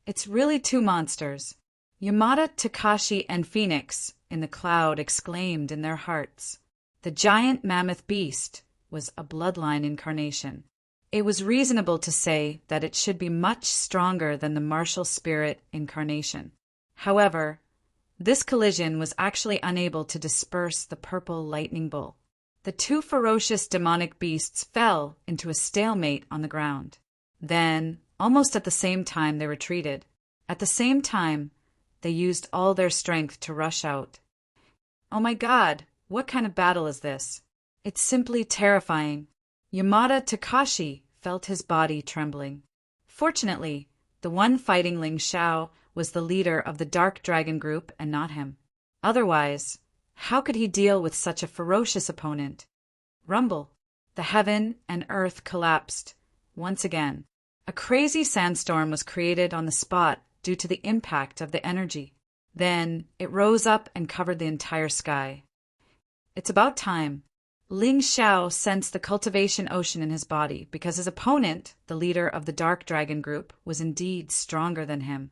It's really 2 monsters. Yamada Takashi and Phoenix in the cloud exclaimed in their hearts. The giant mammoth beast was a bloodline incarnation. It was reasonable to say that it should be much stronger than the martial spirit incarnation. However, this collision was actually unable to disperse the purple lightning bull. The 2 ferocious demonic beasts fell into a stalemate on the ground. Then, almost at the same time, they retreated. At the same time, they used all their strength to rush out. Oh my God, what kind of battle is this? It's simply terrifying. Yamada Takashi felt his body trembling. Fortunately, the one fighting Ling Xiao was the leader of the Dark Dragon group and not him. Otherwise, how could he deal with such a ferocious opponent? Rumble. The heaven and earth collapsed. Once again, a crazy sandstorm was created on the spot due to the impact of the energy. Then it rose up and covered the entire sky. It's about time. Ling Xiao sensed the cultivation ocean in his body because his opponent, the leader of the Dark Dragon group, was indeed stronger than him.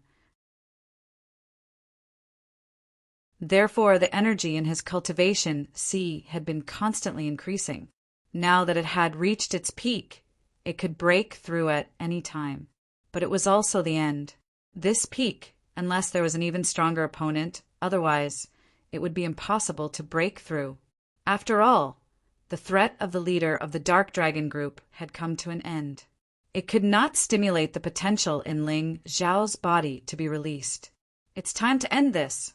Therefore, the energy in his cultivation sea had been constantly increasing. Now that it had reached its peak, it could break through at any time. But it was also the end. This peak, unless there was an even stronger opponent, otherwise, it would be impossible to break through. After all, the threat of the leader of the Dark Dragon group had come to an end. It could not stimulate the potential in Ling Xiao's body to be released. It's time to end this.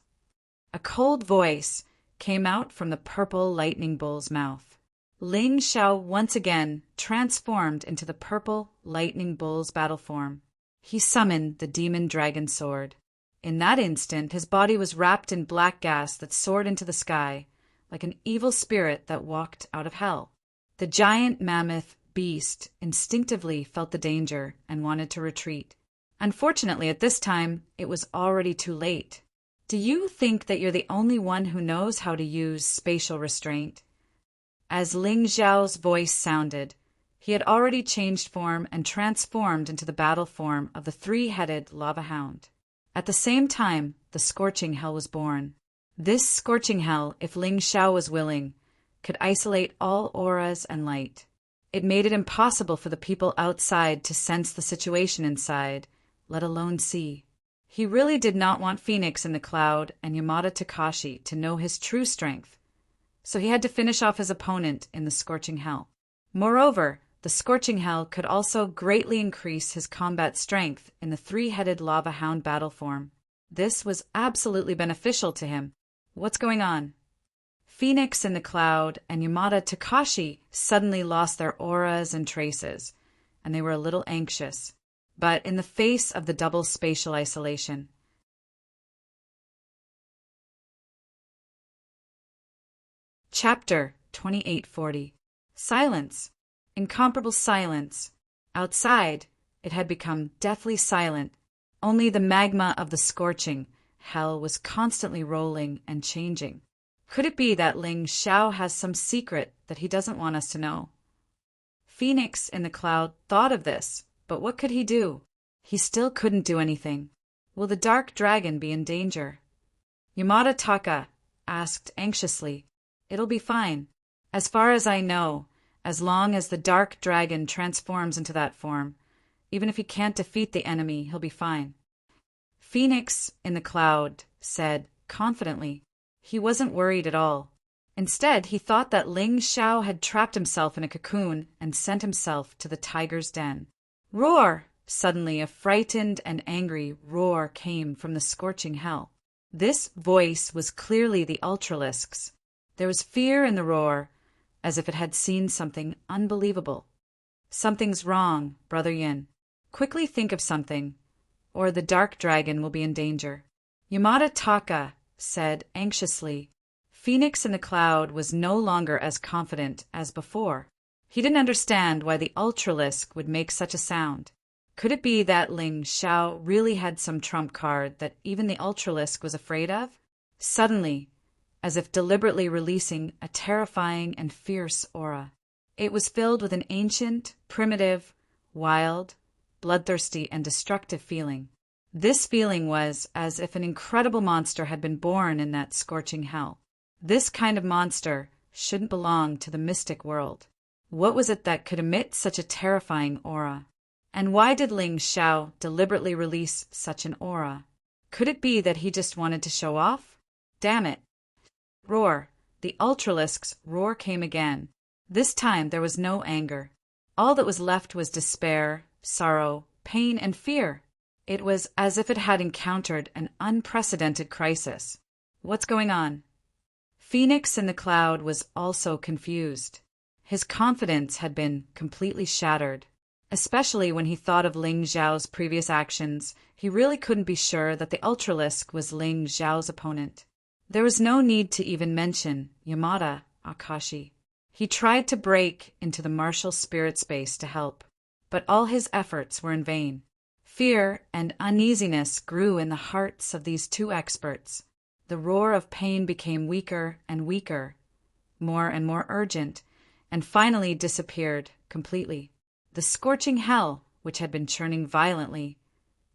A cold voice came out from the purple lightning bull's mouth. Ling Xiao once again transformed into the purple lightning bull's battle form. He summoned the demon dragon sword. In that instant, his body was wrapped in black gas that soared into the sky, like an evil spirit that walked out of hell. The giant mammoth beast instinctively felt the danger and wanted to retreat. Unfortunately, at this time, it was already too late. Do you think that you're the only one who knows how to use spatial restraint? As Ling Xiao's voice sounded, he had already changed form and transformed into the battle form of the 3-headed lava hound. At the same time, the scorching hell was born. This scorching hell, if Ling Xiao was willing, could isolate all auras and light. It made it impossible for the people outside to sense the situation inside, let alone see. He really did not want Phoenix in the cloud and Yamada Takashi to know his true strength, so he had to finish off his opponent in the scorching hell. Moreover, the scorching hell could also greatly increase his combat strength in the 3-headed lava hound battle form. This was absolutely beneficial to him. What's going on? Phoenix in the cloud and Yamada Takashi suddenly lost their auras and traces, and they were a little anxious. But in the face of the double spatial isolation, Chapter 2840. Silence. Incomparable silence. Outside, it had become deathly silent. Only the magma of the scorching hell was constantly rolling and changing. Could it be that Ling Xiao has some secret that he doesn't want us to know? Phoenix in the cloud thought of this, but what could he do? He still couldn't do anything. Will the dark dragon be in danger? Yamada Taka asked anxiously. It'll be fine. As far as I know, as long as the dark dragon transforms into that form, even if he can't defeat the enemy, he'll be fine. Phoenix in the cloud said confidently. He wasn't worried at all. Instead, he thought that Ling Xiao had trapped himself in a cocoon and sent himself to the tiger's den. Roar! Suddenly, a frightened and angry roar came from the scorching hell. This voice was clearly the Ultralisk's. There was fear in the roar, as if it had seen something unbelievable. Something's wrong, Brother Yin. Quickly think of something, or the dark dragon will be in danger. Yamada Taka said anxiously. Phoenix in the cloud was no longer as confident as before. He didn't understand why the Ultralisk would make such a sound. Could it be that Ling Xiao really had some trump card that even the Ultralisk was afraid of? Suddenly, as if deliberately releasing a terrifying and fierce aura. It was filled with an ancient, primitive, wild, bloodthirsty, and destructive feeling. This feeling was as if an incredible monster had been born in that scorching hell. This kind of monster shouldn't belong to the mystic world. What was it that could emit such a terrifying aura? And why did Ling Xiao deliberately release such an aura? Could it be that he just wanted to show off? Damn it! Roar! The Ultralisk's roar came again. This time there was no anger. All that was left was despair, sorrow, pain, and fear. It was as if it had encountered an unprecedented crisis. What's going on? Phoenix in the cloud was also confused. His confidence had been completely shattered. Especially when he thought of Ling Xiao's previous actions, he really couldn't be sure that the Ultralisk was Ling Xiao's opponent. There was no need to even mention Yamada Akashi. He tried to break into the martial spirit space to help, but all his efforts were in vain. Fear and uneasiness grew in the hearts of these two experts. The roar of pain became weaker and weaker, more and more urgent, and finally disappeared completely. The scorching hell, which had been churning violently,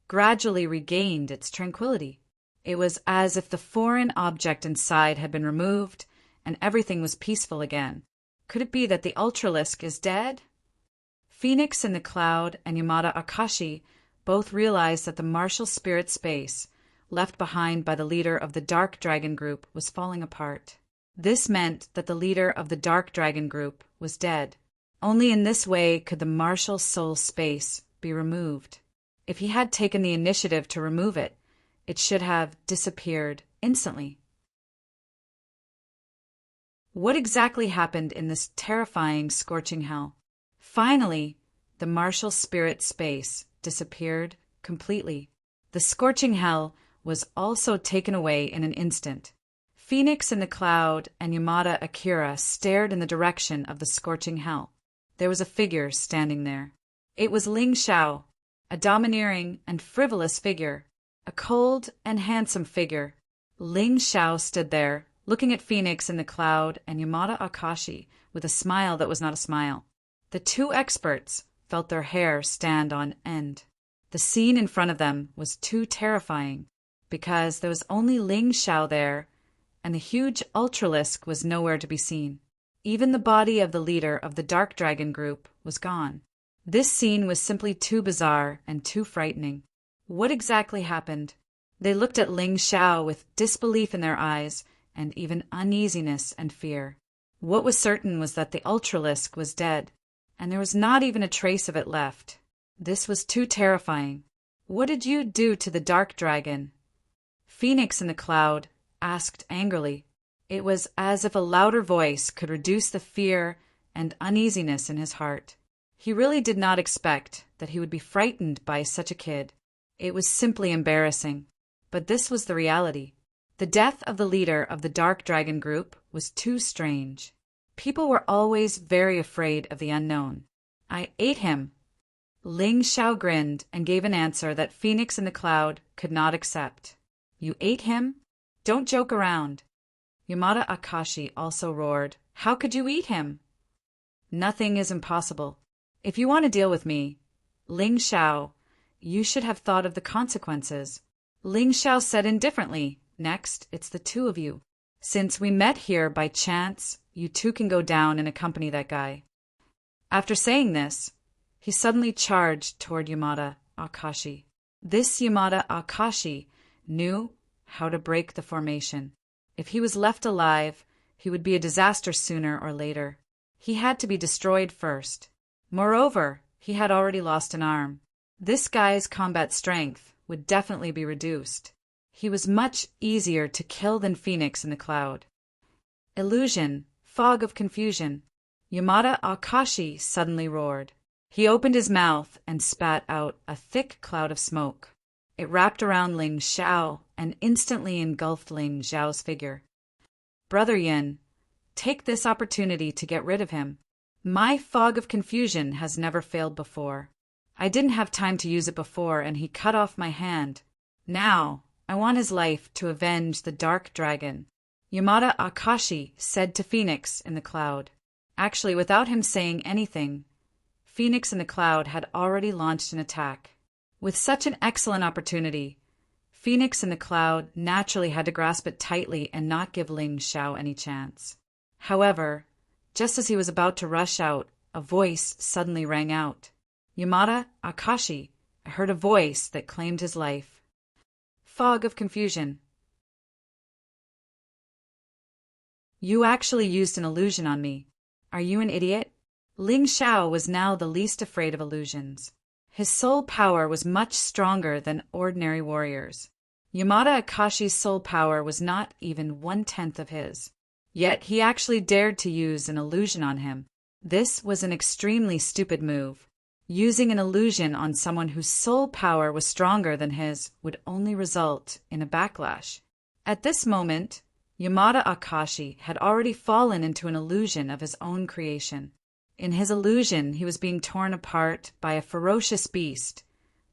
gradually regained its tranquility. It was as if the foreign object inside had been removed and everything was peaceful again. Could it be that the Ultralisk is dead? Phoenix in the cloud and Yamada Akashi both realized that the martial spirit space left behind by the leader of the Dark Dragon Group was falling apart. This meant that the leader of the Dark Dragon Group was dead. Only in this way could the martial soul space be removed. If he had taken the initiative to remove it, it should have disappeared instantly. What exactly happened in this terrifying, scorching hell? Finally, the martial spirit space disappeared completely. The scorching hell was also taken away in an instant. Phoenix in the cloud and Yamada Akira stared in the direction of the scorching hell. There was a figure standing there. It was Ling Xiao, a domineering and frivolous figure, a cold and handsome figure. Ling Xiao stood there, looking at Phoenix in the cloud and Yamada Akashi with a smile that was not a smile. The two experts felt their hair stand on end. The scene in front of them was too terrifying, because there was only Ling Xiao there, and the huge Ultralisk was nowhere to be seen. Even the body of the leader of the Dark Dragon Group was gone. This scene was simply too bizarre and too frightening. What exactly happened? They looked at Ling Xiao with disbelief in their eyes and even uneasiness and fear. What was certain was that the Ultralisk was dead, and there was not even a trace of it left. This was too terrifying. What did you do to the Dark Dragon? Phoenix in the cloud asked angrily. It was as if a louder voice could reduce the fear and uneasiness in his heart. He really did not expect that he would be frightened by such a kid. It was simply embarrassing. But this was the reality. The death of the leader of the Dark Dragon Group was too strange. People were always very afraid of the unknown. I ate him. Ling Xiao grinned and gave an answer that Phoenix in the cloud could not accept. You ate him? Don't joke around. Yamada Akashi also roared, "How could you eat him?" "Nothing is impossible. If you want to deal with me, Ling Xiao, you should have thought of the consequences." Ling Xiao said indifferently, "Next, it's the two of you. Since we met here by chance, you two can go down and accompany that guy." After saying this, he suddenly charged toward Yamada Akashi. This Yamada Akashi knew how to break the formation. If he was left alive, he would be a disaster sooner or later. He had to be destroyed first. Moreover, he had already lost an arm. This guy's combat strength would definitely be reduced. He was much easier to kill than Phoenix in the cloud. Illusion, fog of confusion. Yamada Akashi suddenly roared. He opened his mouth and spat out a thick cloud of smoke. It wrapped around Ling Xiao and instantly engulfed Ling Xiao's figure. "Brother Yin, take this opportunity to get rid of him. My fog of confusion has never failed before. I didn't have time to use it before, and he cut off my hand. Now, I want his life to avenge the dark dragon," Yamada Akashi said to Phoenix in the cloud. Actually, without him saying anything, Phoenix in the cloud had already launched an attack. With such an excellent opportunity, Phoenix in the cloud naturally had to grasp it tightly and not give Ling Xiao any chance. However, just as he was about to rush out, a voice suddenly rang out. "Yamada Akashi, I heard a voice that claimed his life." Fog of confusion. "You actually used an illusion on me. Are you an idiot?" Ling Xiao was now the least afraid of illusions. His soul power was much stronger than ordinary warriors. Yamada Akashi's soul power was not even 1/10 of his. Yet he actually dared to use an illusion on him. This was an extremely stupid move. Using an illusion on someone whose soul power was stronger than his would only result in a backlash. At this moment, Yamada Akashi had already fallen into an illusion of his own creation. In his illusion, he was being torn apart by a ferocious beast,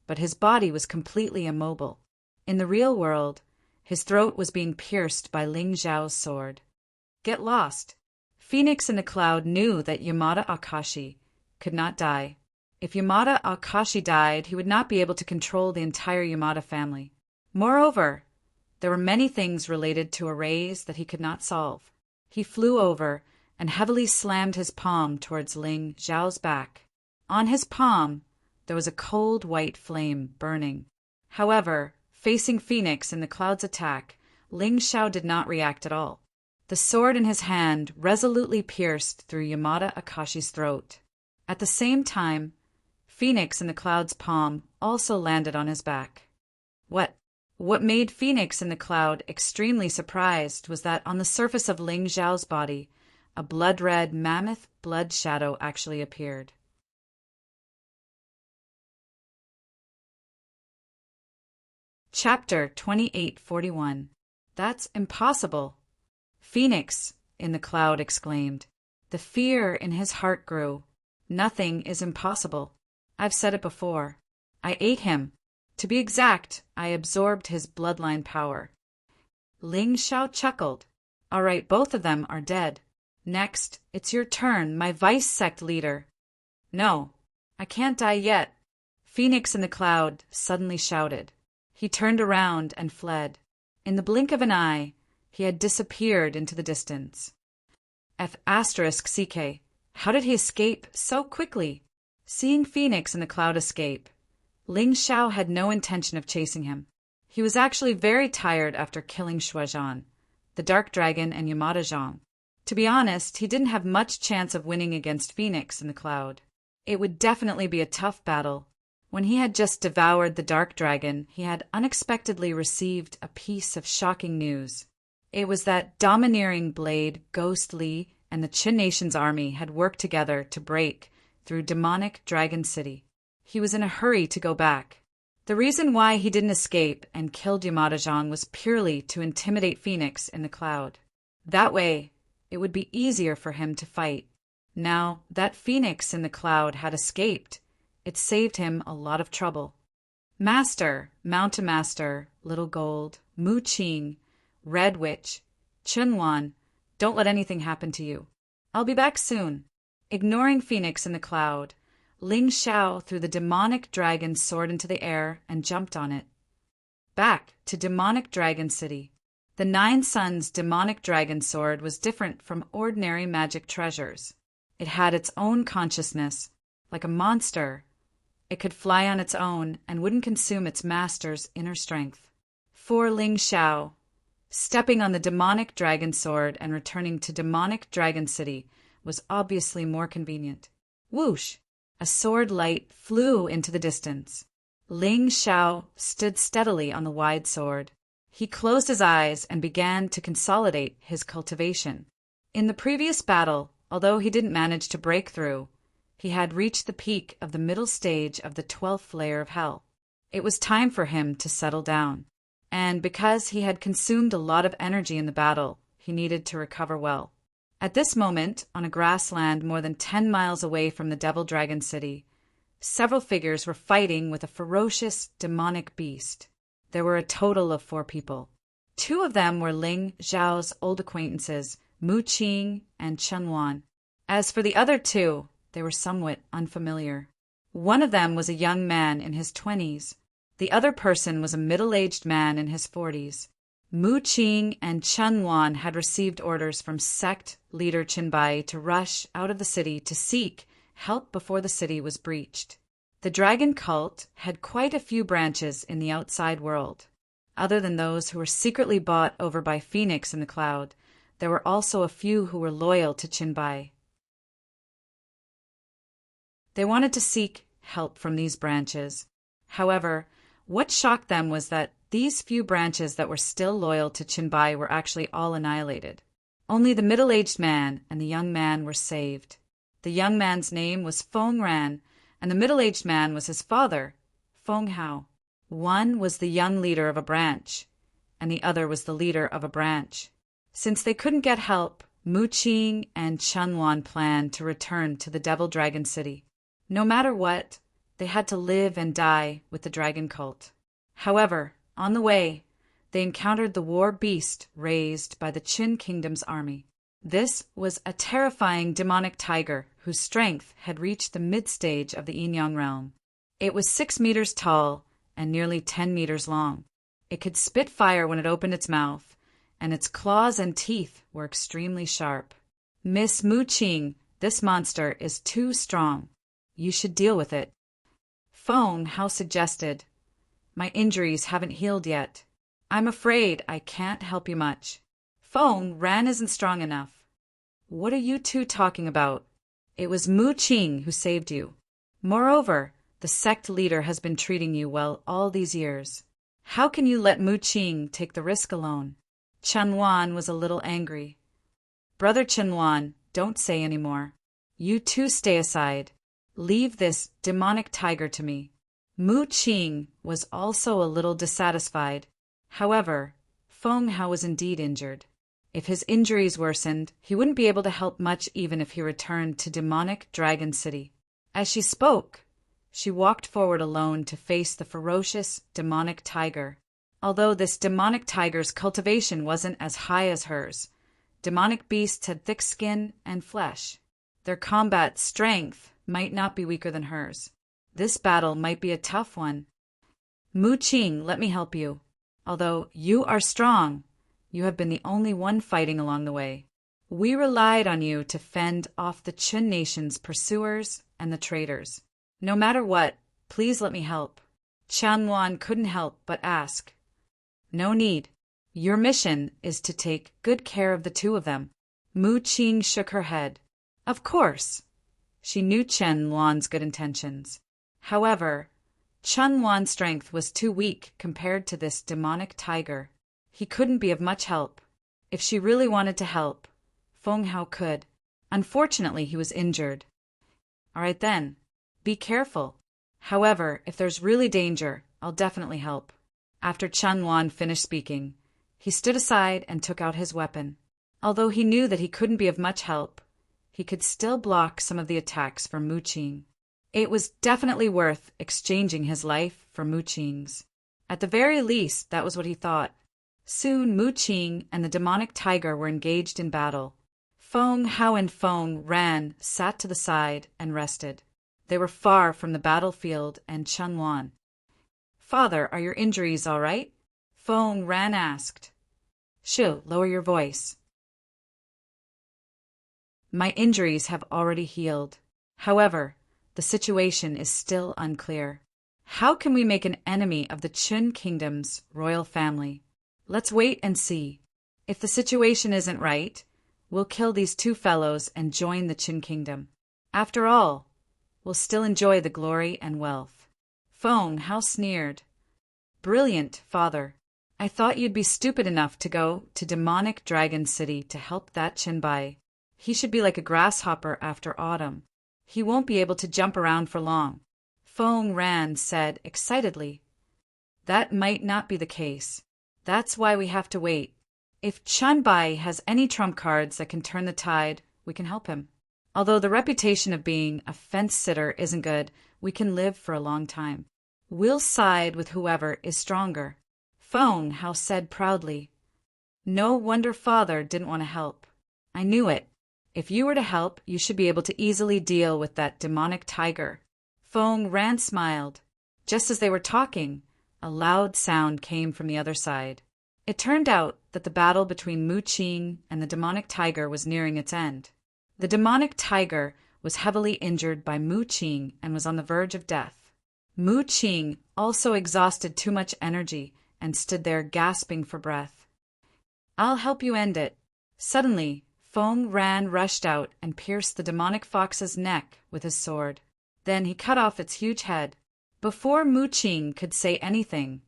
but his body was completely immobile. In the real world, his throat was being pierced by Ling Xiao's sword. Get lost. Phoenix in the cloud knew that Yamada Akashi could not die. If Yamada Akashi died, he would not be able to control the entire Yamada family. Moreover, there were many things related to arrays that he could not solve. He flew over and heavily slammed his palm towards Ling Xiao's back. On his palm, there was a cold white flame burning. However, facing Phoenix in the cloud's attack, Ling Xiao did not react at all. The sword in his hand resolutely pierced through Yamada Akashi's throat. At the same time, Phoenix in the cloud's palm also landed on his back. What made Phoenix in the cloud extremely surprised was that on the surface of Ling Xiao's body, a blood-red mammoth blood shadow actually appeared. Chapter 2841. That's impossible. Phoenix in the cloud exclaimed. The fear in his heart grew. Nothing is impossible. I've said it before. I ate him. To be exact, I absorbed his bloodline power. Ling Xiao chuckled. All right, both of them are dead. Next, it's your turn, my vice sect leader. No, I can't die yet. Phoenix in the cloud suddenly shouted. He turned around and fled. In the blink of an eye, he had disappeared into the distance. F***CK. How did he escape so quickly? Seeing Phoenix in the cloud escape, Ling Xiao had no intention of chasing him. He was actually very tired after killing Shuazhan, the Dark Dragon, and Yamada Zhang. To be honest, he didn't have much chance of winning against Phoenix in the cloud. It would definitely be a tough battle. When he had just devoured the Dark Dragon, he had unexpectedly received a piece of shocking news. It was that domineering blade Ghost Li and the Qin Nation's army had worked together to break through demonic Dragon City. He was in a hurry to go back. The reason why he didn't escape and killed Yamada Zhang was purely to intimidate Phoenix in the cloud. That way, it would be easier for him to fight. Now that Phoenix in the cloud had escaped, it saved him a lot of trouble. Master, Mountain Master, Little Gold, Mu Qing, Red Witch, Chunwan, don't let anything happen to you. I'll be back soon. Ignoring Phoenix in the cloud, Ling Xiao threw the demonic dragon's sword into the air and jumped on it. Back to Demonic Dragon City. The Nine Suns' demonic dragon sword was different from ordinary magic treasures. It had its own consciousness, like a monster. It could fly on its own and wouldn't consume its master's inner strength. For Ling Xiao, stepping on the demonic dragon sword and returning to Demonic Dragon City was obviously more convenient. Whoosh! A sword light flew into the distance. Ling Xiao stood steadily on the wide sword. He closed his eyes and began to consolidate his cultivation. In the previous battle, although he didn't manage to break through, he had reached the peak of the middle stage of the 12th layer of hell. It was time for him to settle down. And because he had consumed a lot of energy in the battle, he needed to recover well. At this moment, on a grassland more than 10 miles away from the Devil Dragon City, several figures were fighting with a ferocious, demonic beast. There were a total of 4 people. 2 of them were Ling Xiao's old acquaintances, Mu Qing and Chunwan. As for the other 2, they were somewhat unfamiliar. One of them was a young man in his 20s. The other person was a middle-aged man in his 40s. Mu Qing and Chunwan had received orders from sect leader Qinbai to rush out of the city to seek help before the city was breached. The dragon cult had quite a few branches in the outside world. Other than those who were secretly bought over by Phoenix in the cloud, there were also a few who were loyal to Qinbai. They wanted to seek help from these branches. However, what shocked them was that these few branches that were still loyal to Qinbai were actually all annihilated. Only the middle-aged man and the young man were saved. The young man's name was Feng Ran, and the middle-aged man was his father, Feng Hao. One was the young leader of a branch, and the other was the leader of a branch. Since they couldn't get help, Mu Qing and Chunwan planned to return to the Devil Dragon City. No matter what, they had to live and die with the dragon cult. However, on the way, they encountered the war beast raised by the Qin Kingdom's army. This was a terrifying demonic tiger whose strength had reached the mid-stage of the Yin-Yang realm. It was 6 meters tall and nearly 10 meters long. It could spit fire when it opened its mouth, and its claws and teeth were extremely sharp. Miss Mu Qing, this monster is too strong. You should deal with it. Feng Hao suggested. My injuries haven't healed yet. I'm afraid I can't help you much. Feng Ran isn't strong enough. What are you 2 talking about? It was Mu Qing who saved you. Moreover, the sect leader has been treating you well all these years. How can you let Mu Qing take the risk alone? Chunwan was a little angry. Brother Chunwan, don't say any more. You 2 stay aside. Leave this demonic tiger to me. Mu Qing was also a little dissatisfied. However, Feng Hao was indeed injured. If his injuries worsened, he wouldn't be able to help much even if he returned to Demonic Dragon City. As she spoke, she walked forward alone to face the ferocious demonic tiger. Although this demonic tiger's cultivation wasn't as high as hers, demonic beasts had thick skin and flesh. Their combat strength might not be weaker than hers. This battle might be a tough one. Mu Qing, let me help you. Although you are strong, you have been the only one fighting along the way. We relied on you to fend off the Qin Nation's pursuers and the traitors. No matter what, please let me help. Chunwan couldn't help but ask. No need. Your mission is to take good care of the 2 of them. Mu Qing shook her head. Of course. She knew Chunwan's good intentions. However, Chunwan's strength was too weak compared to this demonic tiger. He couldn't be of much help. If she really wanted to help, Feng Hao could. Unfortunately, he was injured. All right then, be careful. However, if there's really danger, I'll definitely help. After Chunwan finished speaking, he stood aside and took out his weapon. Although he knew that he couldn't be of much help, he could still block some of the attacks from Mu Qing. It was definitely worth exchanging his life for Mu Qing's. At the very least, that was what he thought. Soon Mu Qing and the demonic tiger were engaged in battle. Feng Hao and Feng ran, sat to the side, and rested. They were far from the battlefield and Chen Wan. "Father, are your injuries all right?" Feng Ran asked. "Shoo, lower your voice." "My injuries have already healed. However, the situation is still unclear. How can we make an enemy of the Qin Kingdom's royal family? Let's wait and see. If the situation isn't right, we'll kill these two fellows and join the Qin Kingdom. After all, we'll still enjoy the glory and wealth." Feng Hao sneered. "Brilliant, father. I thought you'd be stupid enough to go to demonic Dragon City to help that Qinbai. He should be like a grasshopper after autumn. He won't be able to jump around for long." Feng Ran said excitedly. "That might not be the case. That's why we have to wait. If Qianbai has any trump cards that can turn the tide, we can help him. Although the reputation of being a fence-sitter isn't good, we can live for a long time. We'll side with whoever is stronger," Feng Hao said proudly. "No wonder father didn't want to help. I knew it. If you were to help, you should be able to easily deal with that demonic tiger." Feng Ran smiled. Just as they were talking, a loud sound came from the other side. It turned out that the battle between Mu Qing and the demonic tiger was nearing its end. The demonic tiger was heavily injured by Mu Qing and was on the verge of death. Mu Qing also exhausted too much energy and stood there gasping for breath. "I'll help you end it." Suddenly, Feng Ran rushed out and pierced the demonic fox's neck with his sword. Then he cut off its huge head. Before Mu Qing could say anything,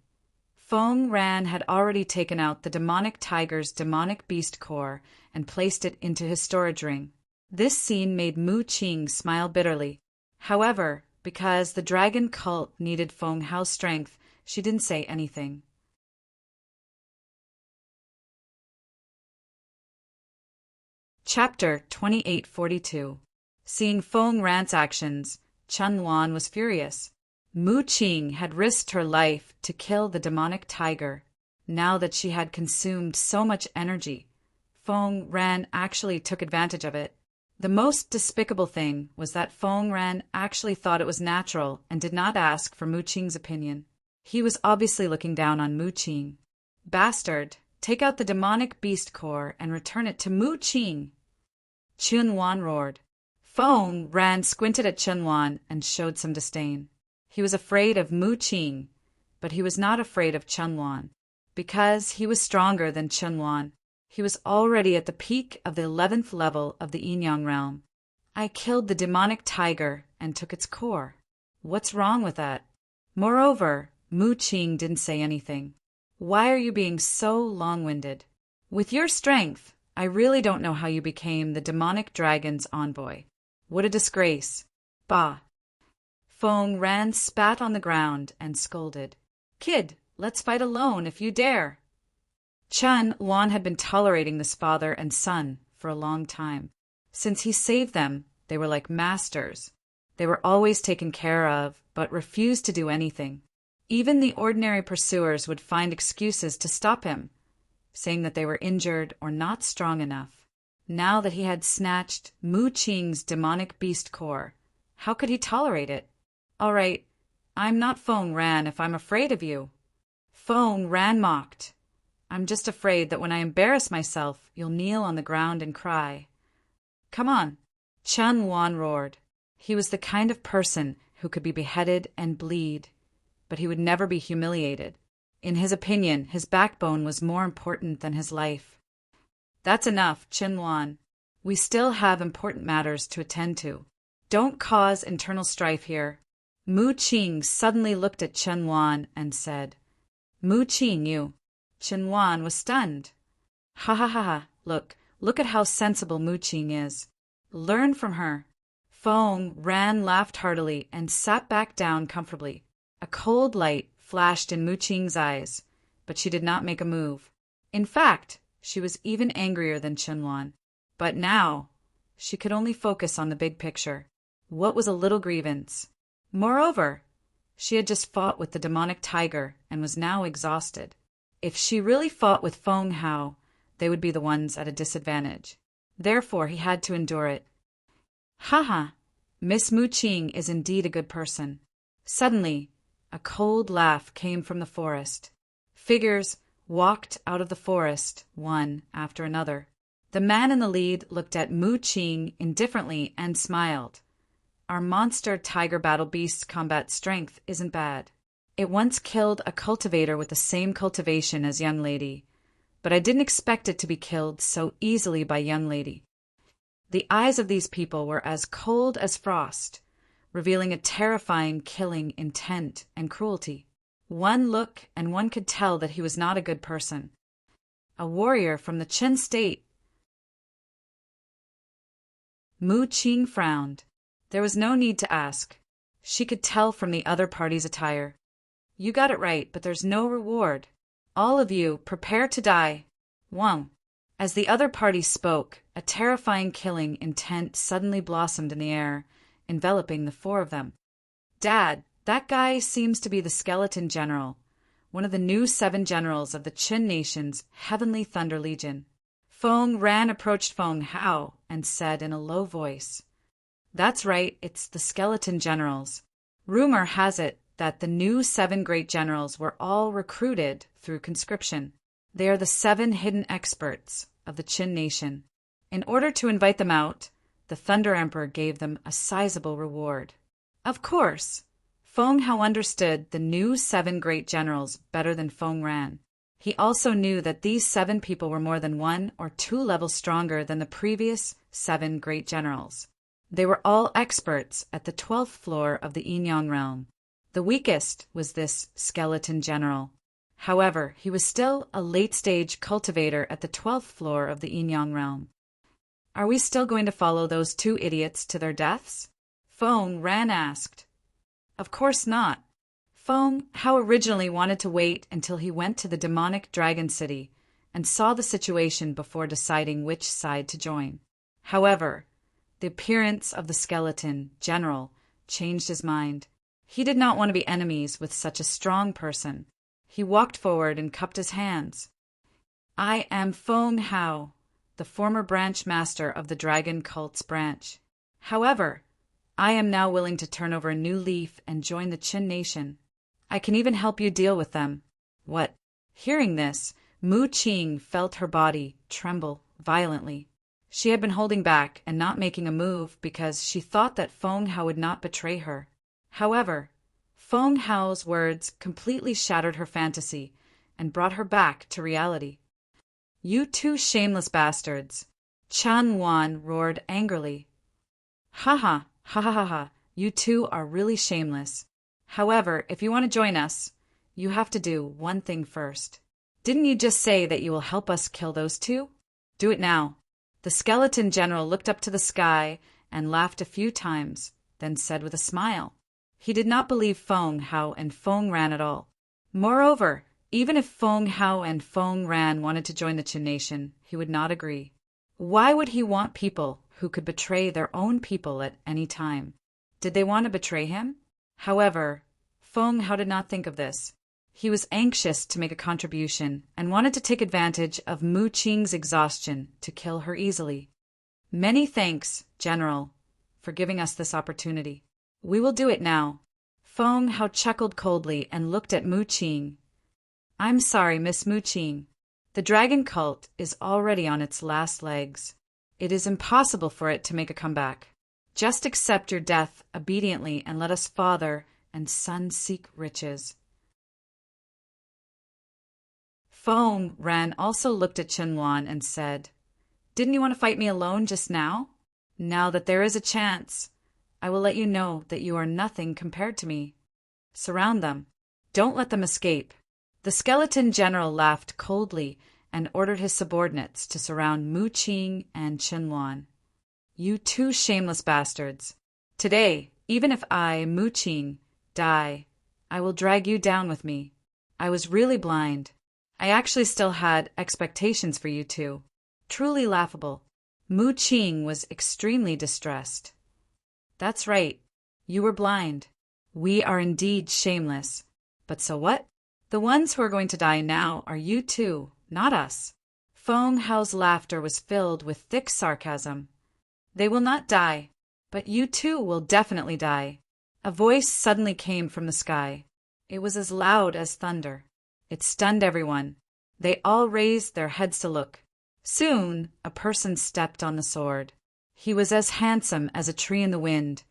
Feng Ran had already taken out the demonic tiger's demonic beast core and placed it into his storage ring. This scene made Mu Qing smile bitterly. However, because the dragon cult needed Feng Hao's strength, she didn't say anything. Chapter 2842. Seeing Feng Ran's actions, Chen Luan was furious. Mu Qing had risked her life to kill the demonic tiger. Now that she had consumed so much energy, Feng Ran actually took advantage of it. The most despicable thing was that Feng Ran actually thought it was natural and did not ask for Mu Qing's opinion. He was obviously looking down on Mu Qing. "Bastard, take out the demonic beast core and return it to Mu Qing!" Chen Wan roared. Feng Ran squinted at Chen Wan and showed some disdain. He was afraid of Mu Qing, but he was not afraid of Chen Wan, because he was stronger than Chen Wan. He was already at the peak of the 11th level of the Yin-Yang realm. "I killed the demonic tiger and took its core. What's wrong with that?" Moreover, Mu Qing didn't say anything. "Why are you being so long-winded? With your strength, I really don't know how you became the demonic dragon's envoy. What a disgrace." "Bah." Feng Ran spat on the ground and scolded. "Kid, let's fight alone if you dare." Chen Luan had been tolerating this father and son for a long time. Since he saved them, they were like masters. They were always taken care of, but refused to do anything. Even the ordinary pursuers would find excuses to stop him, saying that they were injured or not strong enough. Now that he had snatched Mu Qing's demonic beast core, how could he tolerate it? "All right, I'm not Feng Ran if I'm afraid of you." Feng Ran mocked. "I'm just afraid that when I embarrass myself, you'll kneel on the ground and cry." "Come on." Chen Wan roared. He was the kind of person who could be beheaded and bleed, but he would never be humiliated. In his opinion, his backbone was more important than his life. "That's enough, Chen Luan. We still have important matters to attend to. Don't cause internal strife here." Mu Qing suddenly looked at Chen Luan and said, "Mu Qing, you." Chen Luan was stunned. "Ha ha ha ha, look at how sensible Mu Qing is. Learn from her." Feng Ran laughed heartily and sat back down comfortably. A cold light flashed in Mu Qing's eyes, but she did not make a move. In fact, she was even angrier than Chen Luan. But now, she could only focus on the big picture. What was a little grievance? Moreover, she had just fought with the demonic tiger and was now exhausted. If she really fought with Feng Hao, they would be the ones at a disadvantage. Therefore, he had to endure it. Haha, Miss Mu Qing is indeed a good person. Suddenly, a cold laugh came from the forest. Figures walked out of the forest, one after another. The man in the lead looked at Mu Qing indifferently and smiled. Our monster tiger battle beast's combat strength isn't bad. It once killed a cultivator with the same cultivation as young lady, but I didn't expect it to be killed so easily by young lady. The eyes of these people were as cold as frost, revealing a terrifying killing intent and cruelty. One look and one could tell that he was not a good person. A warrior from the Qin state. Mu Qing frowned. There was no need to ask. She could tell from the other party's attire. You got it right, but there's no reward. All of you, prepare to die. Wang. As the other party spoke, a terrifying killing intent suddenly blossomed in the air, enveloping the four of them. Dad, that guy seems to be the Skeleton General, one of the new 7 generals of the Qin Nation's Heavenly Thunder Legion. Feng Ran approached Feng Hao and said in a low voice, That's right, it's the Skeleton Generals. Rumor has it that the new 7 great generals were all recruited through conscription. They are the 7 hidden experts of the Qin Nation. In order to invite them out, the Thunder Emperor gave them a sizable reward. Of course, Feng Hao understood the new 7 great generals better than Feng Ran. He also knew that these 7 people were more than 1 or 2 levels stronger than the previous 7 great generals. They were all experts at the 12th floor of the Yinyang realm. The weakest was this skeleton general. However, he was still a late-stage cultivator at the 12th floor of the Yinyang realm. Are we still going to follow those 2 idiots to their deaths? Feng Ran asked. Of course not. Feng Hao originally wanted to wait until he went to the demonic dragon city and saw the situation before deciding which side to join. However, the appearance of the skeleton general changed his mind. He did not want to be enemies with such a strong person. He walked forward and cupped his hands. I am Feng Hao, the former branch master of the Dragon Cult's branch. However, I am now willing to turn over a new leaf and join the Qin Nation. I can even help you deal with them. What? Hearing this, Mu Qing felt her body tremble violently. She had been holding back and not making a move because she thought that Feng Hao would not betray her. However, Feng Hao's words completely shattered her fantasy and brought her back to reality. You 2 shameless bastards! Chan Wan roared angrily. Ha ha, ha ha ha ha, you 2 are really shameless. However, if you want to join us, you have to do one thing first. Didn't you just say that you will help us kill those 2? Do it now. The skeleton general looked up to the sky and laughed a few times, then said with a smile. He did not believe Feng Hao and Feng Ran at all. Moreover, even if Feng Hao and Feng Ran wanted to join the Qin Nation, he would not agree. Why would he want people who could betray their own people at any time? Did they want to betray him? However, Feng Hao did not think of this. He was anxious to make a contribution and wanted to take advantage of Mu Qing's exhaustion to kill her easily. Many thanks, General, for giving us this opportunity. We will do it now. Feng Hao chuckled coldly and looked at Mu Qing. I'm sorry, Miss Mu Qing. The dragon cult is already on its last legs. It is impossible for it to make a comeback. Just accept your death obediently and let us father and son seek riches. Feng Ran also looked at Qianluan and said, Didn't you want to fight me alone just now? Now that there is a chance, I will let you know that you are nothing compared to me. Surround them. Don't let them escape. The skeleton general laughed coldly and ordered his subordinates to surround Mu Qing and Qianluan. You 2 shameless bastards. Today, even if I, Mu Qing, die, I will drag you down with me. I was really blind. I actually still had expectations for you 2. Truly laughable. Mu Qing was extremely distressed. That's right. You were blind. We are indeed shameless. But so what? The ones who are going to die now are you two, not us. Feng Hao's laughter was filled with thick sarcasm. They will not die, but you too will definitely die. A voice suddenly came from the sky. It was as loud as thunder. It stunned everyone. They all raised their heads to look. Soon, a person stepped on the sword. He was as handsome as a tree in the wind,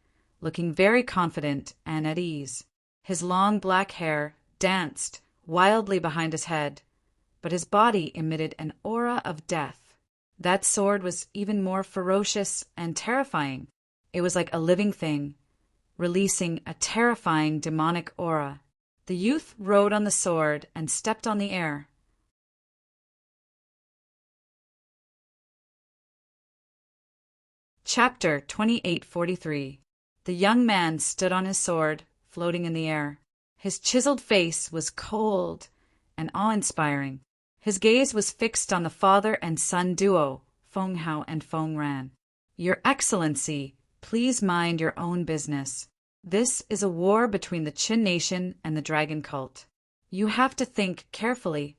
looking very confident and at ease. His long black hair danced wildly behind his head, but his body emitted an aura of death. That sword was even more ferocious and terrifying. It was like a living thing, releasing a terrifying demonic aura. The youth rode on the sword and stepped on the air. Chapter 2843. The young man stood on his sword, floating in the air. His chiseled face was cold and awe-inspiring. His gaze was fixed on the father and son duo, Feng Hao and Feng Ran. Your Excellency, please mind your own business. This is a war between the Qin nation and the dragon cult. You have to think carefully.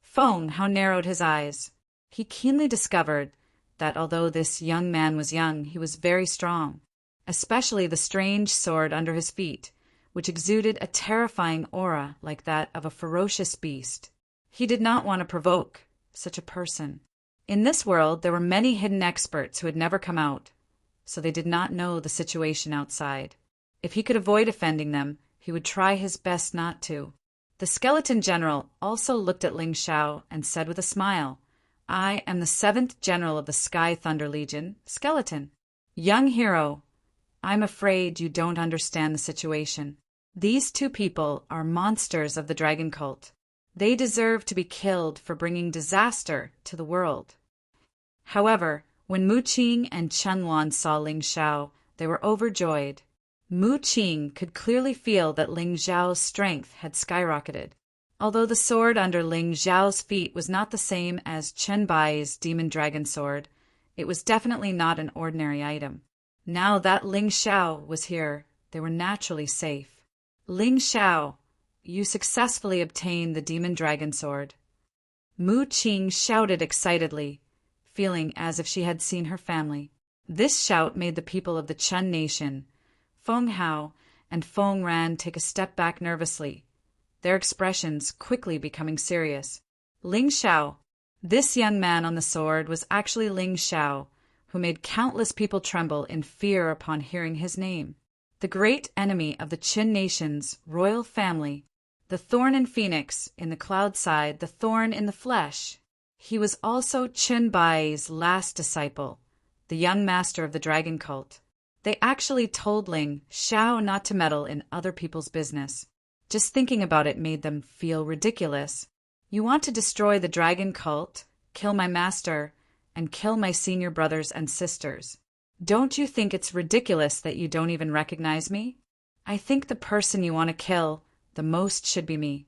Feng Hao narrowed his eyes. He keenly discovered that although this young man was young, he was very strong, especially the strange sword under his feet, which exuded a terrifying aura like that of a ferocious beast. He did not want to provoke such a person. In this world, there were many hidden experts who had never come out, so they did not know the situation outside. If he could avoid offending them, he would try his best not to. The skeleton general also looked at Ling Xiao and said with a smile, I am the 7th general of the Sky Thunder Legion, Skeleton. Young hero, I'm afraid you don't understand the situation. These two people are monsters of the dragon cult. They deserve to be killed for bringing disaster to the world. However, when Mu Qing and Chen Luan saw Ling Xiao, they were overjoyed. Mu Qing could clearly feel that Ling Xiao's strength had skyrocketed. Although the sword under Ling Xiao's feet was not the same as Chen Bai's demon dragon sword, it was definitely not an ordinary item. Now that Ling Xiao was here, they were naturally safe. Ling Xiao, you successfully obtained the demon dragon sword. Mu Qing shouted excitedly, feeling as if she had seen her family. This shout made the people of the Chen nation, Feng Hao and Feng Ran, take a step back nervously, their expressions quickly becoming serious. Ling Xiao. This young man on the sword was actually Ling Xiao, who made countless people tremble in fear upon hearing his name. The great enemy of the Qin nation's royal family, the thorn in Phoenix, in the cloud side, the thorn in the flesh. He was also Chen Bai's last disciple, the young master of the dragon cult. They actually told Ling Xiao not to meddle in other people's business. Just thinking about it made them feel ridiculous. You want to destroy the dragon cult, kill my master, and kill my senior brothers and sisters. Don't you think it's ridiculous that you don't even recognize me? I think the person you want to kill the most should be me.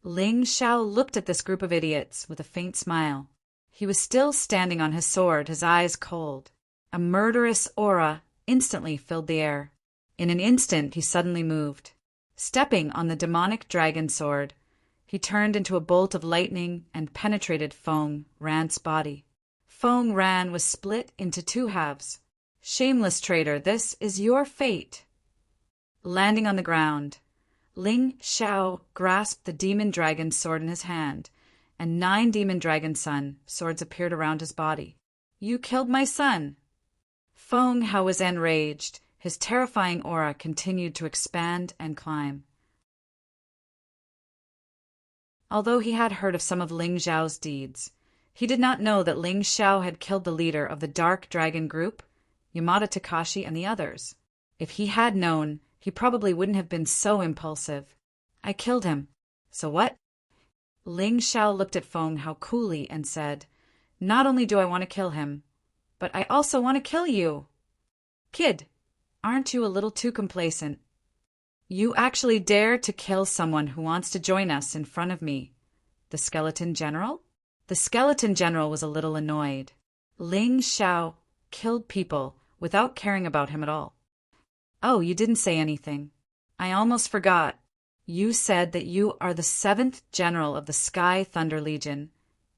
Ling Xiao looked at this group of idiots with a faint smile. He was still standing on his sword, his eyes cold. A murderous aura instantly filled the air. In an instant, he suddenly moved. Stepping on the demonic dragon sword, he turned into a bolt of lightning and penetrated Feng Ran's body. Feng Ran was split into two halves. Shameless traitor, this is your fate. Landing on the ground, Ling Xiao grasped the demon dragon sword in his hand, and 9 demon dragon son swords appeared around his body. You killed my son! Feng Hao was enraged. His terrifying aura continued to expand and climb. Although he had heard of some of Ling Xiao's deeds, he did not know that Ling Xiao had killed the leader of the Dark Dragon Group, Yamada Takashi, and the others. If he had known, he probably wouldn't have been so impulsive. I killed him. So what? Ling Xiao looked at Feng Hao coolly and said, Not only do I want to kill him, but I also want to kill you. Kid, aren't you a little too complacent? You actually dare to kill someone who wants to join us in front of me. The skeleton general? The skeleton general was a little annoyed. Ling Xiao killed people without caring about him at all. Oh, you didn't say anything. I almost forgot. You said that you are the 7th general of the Sky Thunder Legion.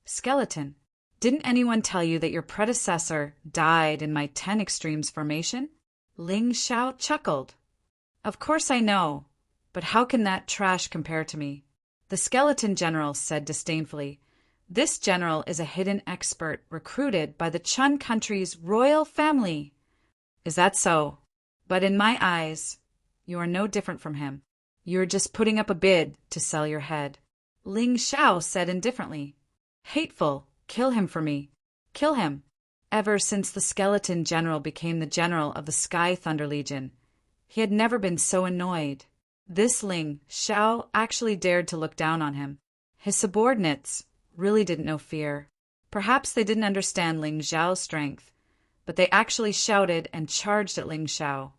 Skeleton. Didn't anyone tell you that your predecessor died in my 10 Extremes formation? Ling Xiao chuckled. Of course I know, but how can that trash compare to me? The skeleton general said disdainfully. This general is a hidden expert recruited by the Chun country's royal family. Is that so? But in my eyes, you are no different from him. You are just putting up a bid to sell your head. Ling Xiao said indifferently. Hateful, kill him for me. Kill him. Ever since the skeleton general became the general of the Sky Thunder Legion, he had never been so annoyed. This Ling Xiao actually dared to look down on him. His subordinates really didn't know fear. Perhaps they didn't understand Ling Xiao's strength, but they actually shouted and charged at Ling Xiao.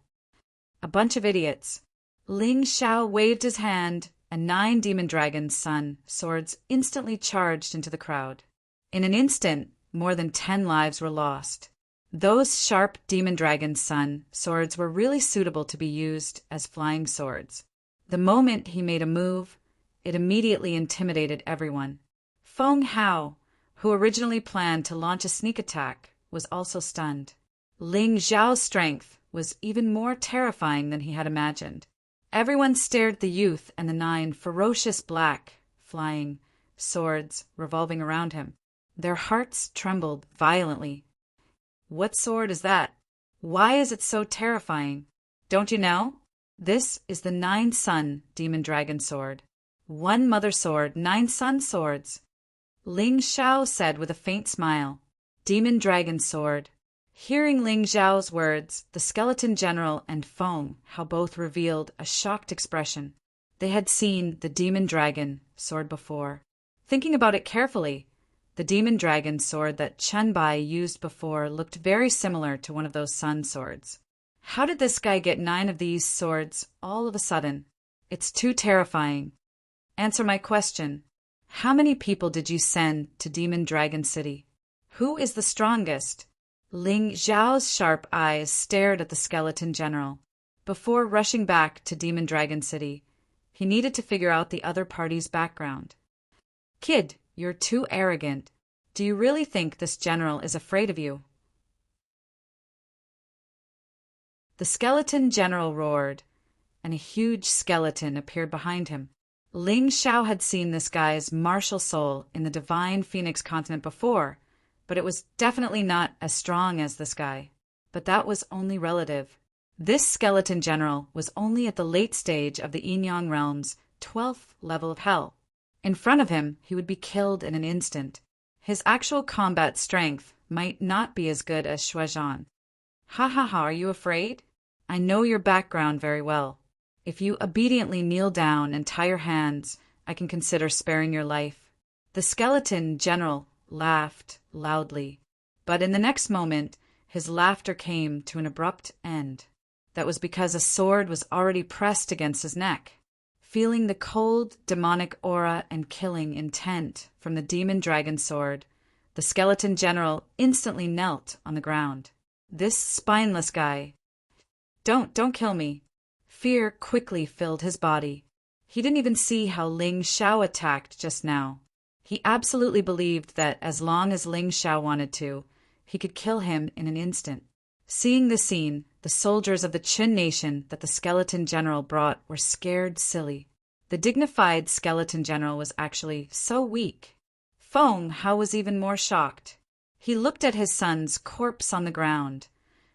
A bunch of idiots. Ling Xiao waved his hand, and 9 Demon Dragon's Sun swords instantly charged into the crowd. In an instant, more than 10 lives were lost. Those sharp Demon Dragon's Sun swords were really suitable to be used as flying swords. The moment he made a move, it immediately intimidated everyone. Feng Hao, who originally planned to launch a sneak attack, was also stunned. Ling Xiao's strength was even more terrifying than he had imagined. Everyone stared at the youth and the 9 ferocious black, flying swords revolving around him. Their hearts trembled violently. What sword is that? Why is it so terrifying? Don't you know? This is the 9 Sun Demon Dragon Sword. 1 Mother Sword, 9 Sun Swords. Ling Xiao said with a faint smile. Demon Dragon Sword. Hearing Ling Xiao's words, the skeleton general and Feng Hao both revealed a shocked expression. They had seen the Demon Dragon sword before. Thinking about it carefully, the Demon Dragon sword that Chen Bai used before looked very similar to one of those sun swords. How did this guy get 9 of these swords all of a sudden? It's too terrifying. Answer my question. How many people did you send to Demon Dragon City? Who is the strongest? Ling Xiao's sharp eyes stared at the skeleton general. Before rushing back to Demon Dragon City, he needed to figure out the other party's background. Kid, you're too arrogant. Do you really think this general is afraid of you? The skeleton general roared, and a huge skeleton appeared behind him. Ling Xiao had seen this guy's martial soul in the divine Phoenix continent before, but it was definitely not as strong as this guy. But that was only relative. This skeleton general was only at the late stage of the Yin-Yang realm's 12th level of hell. In front of him, he would be killed in an instant. His actual combat strength might not be as good as Shuizhan. Ha ha ha, are you afraid? I know your background very well. If you obediently kneel down and tie your hands, I can consider sparing your life. The skeleton general laughed loudly, but in the next moment, his laughter came to an abrupt end. That was because a sword was already pressed against his neck. Feeling the cold, demonic aura and killing intent from the demon dragon sword, the skeleton general instantly knelt on the ground. This spineless guy. Don't kill me. Fear quickly filled his body. He didn't even see how Ling Xiao attacked just now. He absolutely believed that as long as Ling Xiao wanted to, he could kill him in an instant. Seeing the scene, the soldiers of the Qin nation that the skeleton general brought were scared silly. The dignified skeleton general was actually so weak. Feng Hao was even more shocked. He looked at his son's corpse on the ground,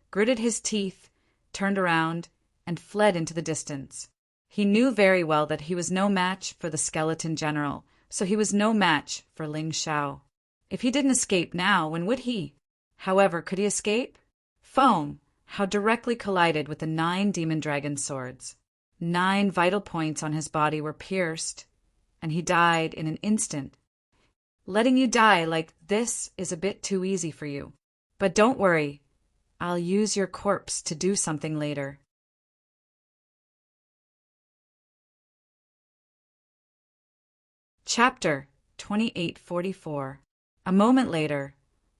gritted his teeth, turned around, and fled into the distance. He knew very well that he was no match for the skeleton general, so he was no match for Ling Xiao. If he didn't escape now, when would he? However, could he escape? Feng Hao directly collided with the 9 demon dragon swords. 9 vital points on his body were pierced, and he died in an instant. Letting you die like this is a bit too easy for you. But don't worry, I'll use your corpse to do something later. Chapter 2844. A moment later,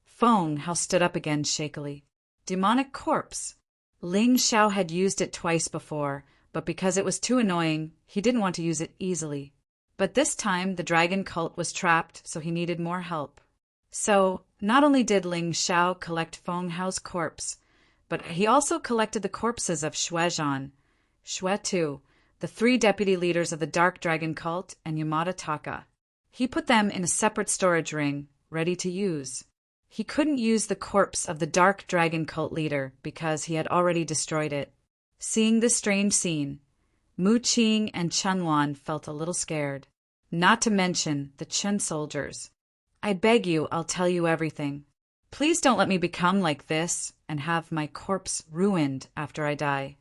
Feng Hao stood up again shakily. Demonic corpse. Ling Xiao had used it twice before, but because it was too annoying, he didn't want to use it easily. But this time the dragon cult was trapped, so he needed more help. So, not only did Ling Xiao collect Feng Hao's corpse, but he also collected the corpses of Xue Zhan, Xue Tu, the 3 deputy leaders of the Dark Dragon cult, and Yamada Taka. He put them in a separate storage ring, ready to use. He couldn't use the corpse of the Dark Dragon cult leader because he had already destroyed it. Seeing this strange scene, Mu Qing and Chen Wan felt a little scared. Not to mention the Chen soldiers. I beg you, I'll tell you everything. Please don't let me become like this and have my corpse ruined after I die.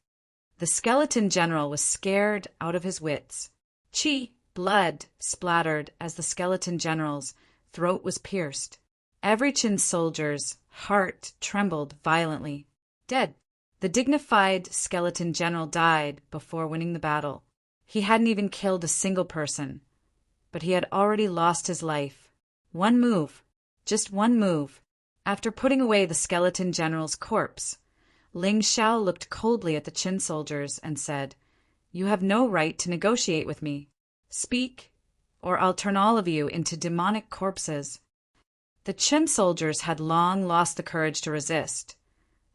The skeleton general was scared out of his wits. Blood splattered as the skeleton general's throat was pierced. Every Qin soldier's heart trembled violently. Dead. The dignified skeleton general died before winning the battle. He hadn't even killed a single person, but he had already lost his life. One move, just one move. After putting away the skeleton general's corpse, Ling Xiao looked coldly at the Qin soldiers and said, "You have no right to negotiate with me. Speak, or I'll turn all of you into demonic corpses." The Qin soldiers had long lost the courage to resist,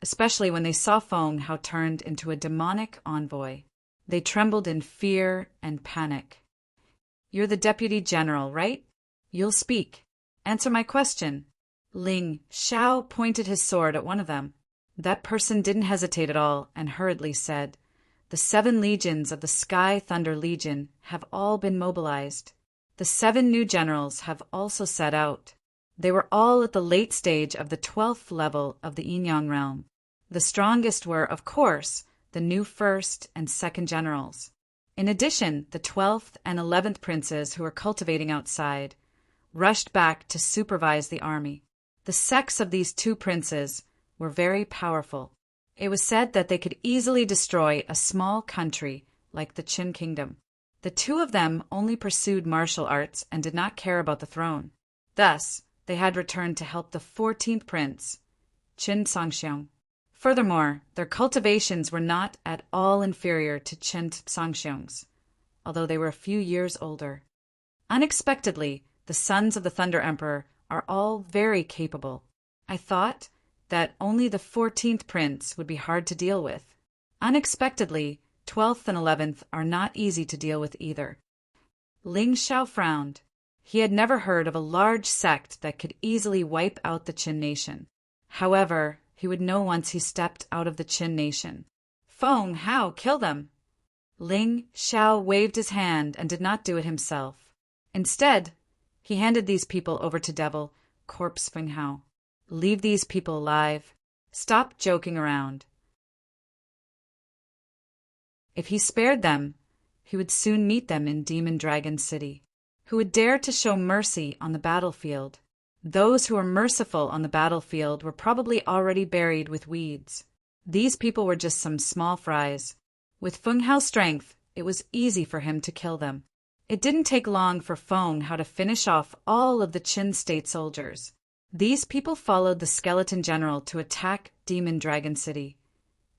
especially when they saw Feng Hao turned into a demonic envoy. They trembled in fear and panic. "You're the deputy general, right? You'll speak. Answer my question." Ling Xiao pointed his sword at one of them. That person didn't hesitate at all and hurriedly said, "The 7 legions of the Sky Thunder Legion have all been mobilized. The 7 new generals have also set out. They were all at the late stage of the 12th level of the Yin-Yang realm. The strongest were, of course, the new 1st and 2nd generals. In addition, the 12th and 11th princes who were cultivating outside rushed back to supervise the army. The sects of these 2 princes were very powerful. It was said that they could easily destroy a small country like the Qin kingdom. The 2 of them only pursued martial arts and did not care about the throne. Thus, they had returned to help the 14th prince, Qin Songxiong. Furthermore, their cultivations were not at all inferior to Qin Songxiong's, although they were a few years older. Unexpectedly, the sons of the Thunder Emperor are all very capable. I thought that only the 14th prince would be hard to deal with. Unexpectedly, 12th and 11th are not easy to deal with either. Ling Xiao frowned. He had never heard of a large sect that could easily wipe out the Qin nation. However, he would know once he stepped out of the Qin nation. "Feng Hao, kill them!" Ling Xiao waved his hand and did not do it himself. Instead, he handed these people over to Devil Corpse Feng Hao. "Leave these people alive. Stop joking around." If he spared them, he would soon meet them in Demon Dragon City. Who would dare to show mercy on the battlefield? Those who were merciful on the battlefield were probably already buried with weeds. These people were just some small fries. With Feng Hao's strength, it was easy for him to kill them. It didn't take long for Feng Hao to finish off all of the Qin state soldiers. These people followed the skeleton general to attack Demon Dragon City,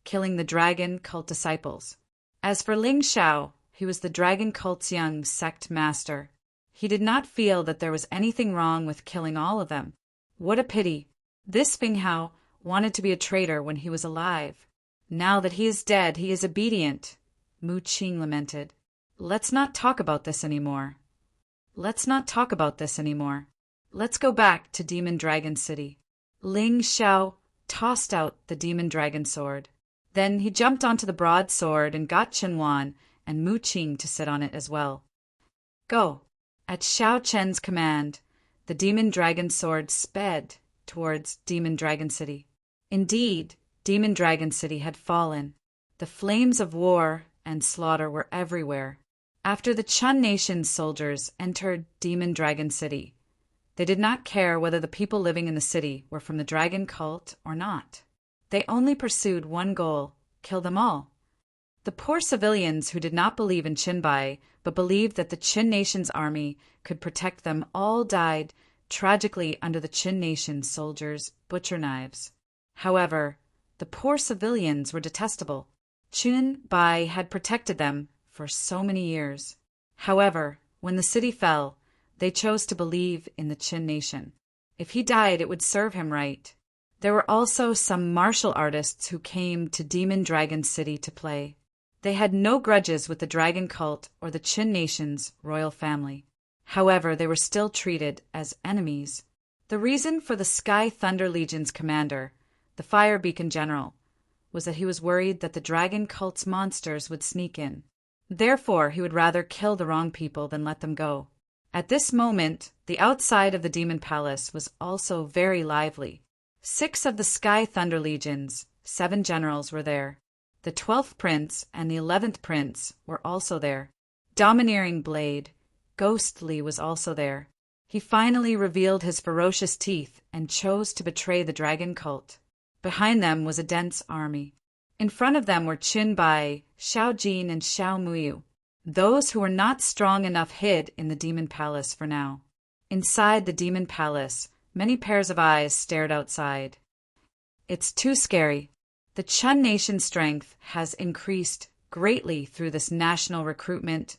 killing the dragon cult disciples. As for Ling Xiao, he was the dragon cult's young sect master. He did not feel that there was anything wrong with killing all of them. What a pity. This Feng Hao wanted to be a traitor when he was alive. Now that he is dead, he is obedient, Mu Qing lamented. Let's not talk about this anymore. Let's go back to Demon Dragon City. Ling Xiao tossed out the Demon Dragon sword. Then he jumped onto the broadsword and got Chen Wan and Mu Qing to sit on it as well. Go. At Xiao Chen's command, the Demon Dragon sword sped towards Demon Dragon City. Indeed, Demon Dragon City had fallen. The flames of war and slaughter were everywhere. After the Chun Nation's soldiers entered Demon Dragon City, they did not care whether the people living in the city were from the dragon cult or not. They only pursued one goal: kill them all. The poor civilians who did not believe in Qinbai, but believed that the Qin Nation's army could protect them, all died tragically under the Qin Nation's soldiers' butcher knives. However, the poor civilians were detestable. Chun Bai had protected them for so many years. However, when the city fell, they chose to believe in the Qin nation. If he died, it would serve him right. There were also some martial artists who came to Demon Dragon City to play. They had no grudges with the dragon cult or the Qin nation's royal family. However, they were still treated as enemies. The reason for the Sky Thunder Legion's commander, the Fire Beacon General, was that he was worried that the dragon cult's monsters would sneak in. Therefore, he would rather kill the wrong people than let them go. At this moment, the outside of the Demon Palace was also very lively. 6 of the Sky Thunder Legion's 7 generals were there. The 12th Prince and the 11th Prince were also there. Domineering Blade, Ghostly, was also there. He finally revealed his ferocious teeth and chose to betray the dragon cult. Behind them was a dense army. In front of them were Qin Bai, Xiao Jin, and Xiao Muyu. Those who were not strong enough hid in the Demon Palace for now. Inside the Demon Palace, many pairs of eyes stared outside. It's too scary. The Chun Nation's strength has increased greatly through this national recruitment.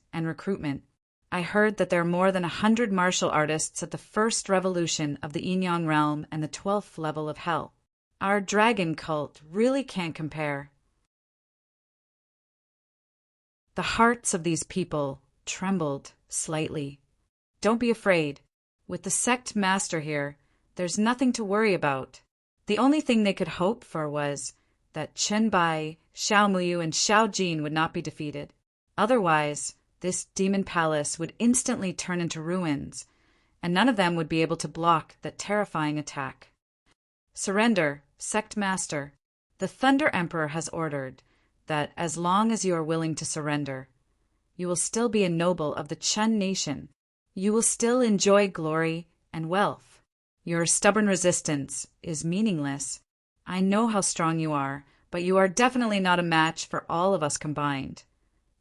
I heard that there are more than 100 martial artists at the first revolution of the Yin Yang realm and the 12th level of hell. Our dragon cult really can't compare. The hearts of these people trembled slightly. Don't be afraid. With the sect master here, there's nothing to worry about. The only thing they could hope for was that Qin Bai, Xiao Muyu, and Xiao Jin would not be defeated. Otherwise, this demon palace would instantly turn into ruins, and none of them would be able to block that terrifying attack. Surrender, Sect Master. The Thunder Emperor has ordered that as long as you are willing to surrender, you will still be a noble of the Chun nation. You will still enjoy glory and wealth. Your stubborn resistance is meaningless. I know how strong you are, but you are definitely not a match for all of us combined.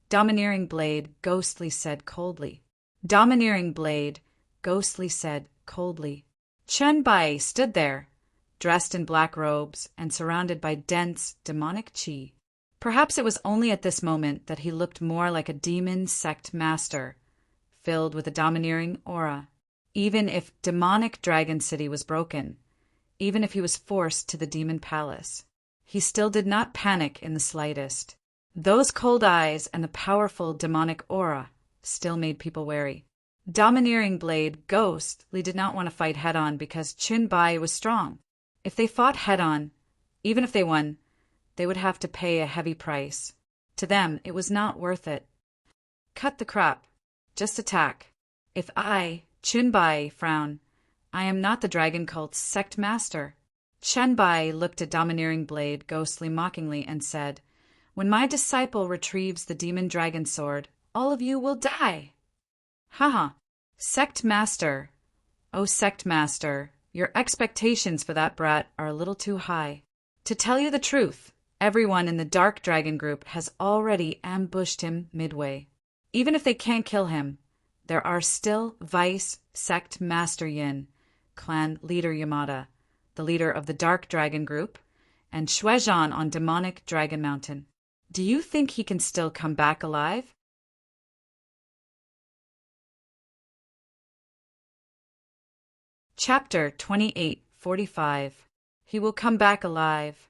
Domineering Blade, Ghostly said coldly. Domineering Blade, Ghostly said coldly. Chun Bai stood there, dressed in black robes and surrounded by dense, demonic qi. Perhaps it was only at this moment that he looked more like a demon sect master, filled with a domineering aura. Even if demonic Dragon City was broken, even if he was forced to the demon palace, he still did not panic in the slightest. Those cold eyes and the powerful demonic aura still made people wary. Domineering Blade, Ghostly did not want to fight head-on because Chun Bai was strong. If they fought head-on, even if they won, they would have to pay a heavy price. To them, it was not worth it. Cut the crap. Just attack. If I, Chun Bai, frown, I am not the dragon cult's sect master. Chun Bai looked at Domineering Blade, Ghostly, mockingly, and said, When my disciple retrieves the demon dragon sword, all of you will die. Haha. Sect Master. Oh, Sect Master, your expectations for that brat are a little too high. To tell you the truth, everyone in the Dark Dragon group has already ambushed him midway. Even if they can't kill him, there are still Vice Sect Master Yin, Clan Leader Yamada, the leader of the Dark Dragon group, and Shuizhan on Demonic Dragon Mountain. Do you think he can still come back alive? Chapter 28:45. He will come back alive.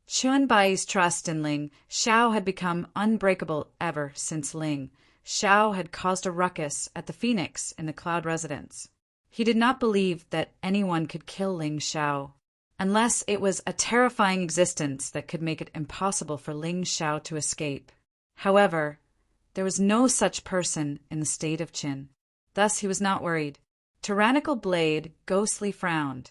Chun Bai's trust in Ling Xiao had become unbreakable ever since Ling Xiao had caused a ruckus at the Phoenix in the Cloud residence. He did not believe that anyone could kill Ling Xiao, unless it was a terrifying existence that could make it impossible for Ling Xiao to escape. However, there was no such person in the state of Qin. Thus he was not worried. Tyrannical Blade Ghostly frowned,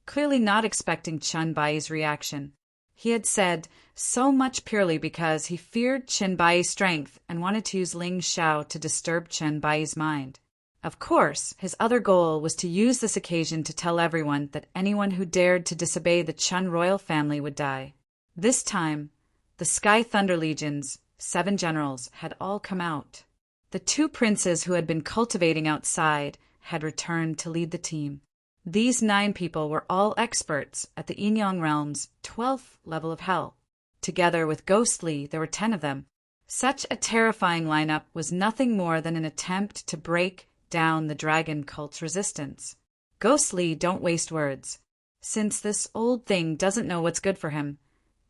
clearly not expecting Chun Bai's reaction. He had said so much purely because he feared Chun Bai's strength and wanted to use Ling Xiao to disturb Chun Bai's mind. Of course, his other goal was to use this occasion to tell everyone that anyone who dared to disobey the Chun royal family would die. This time, the Sky Thunder Legion's 7 generals had all come out. The 2 princes who had been cultivating outside had returned to lead the team. These 9 people were all experts at the Yin Yang realm's 12th level of hell. Together with Ghostly, there were 10 of them. Such a terrifying lineup was nothing more than an attempt to break down the dragon cult's resistance. Ghostly, don't waste words. Since this old thing doesn't know what's good for him,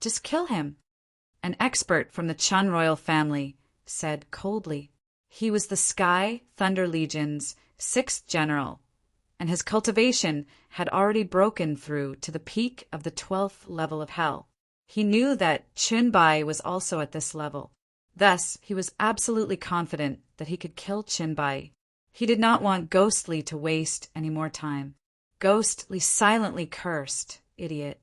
just kill him. An expert from the Chun royal family said coldly. He was the Sky Thunder Legion's 6th general, and his cultivation had already broken through to the peak of the 12th level of hell. He knew that Chun Bai was also at this level. Thus, he was absolutely confident that he could kill Chun Bai. He did not want Ghostly to waste any more time. Ghostly silently cursed, idiot.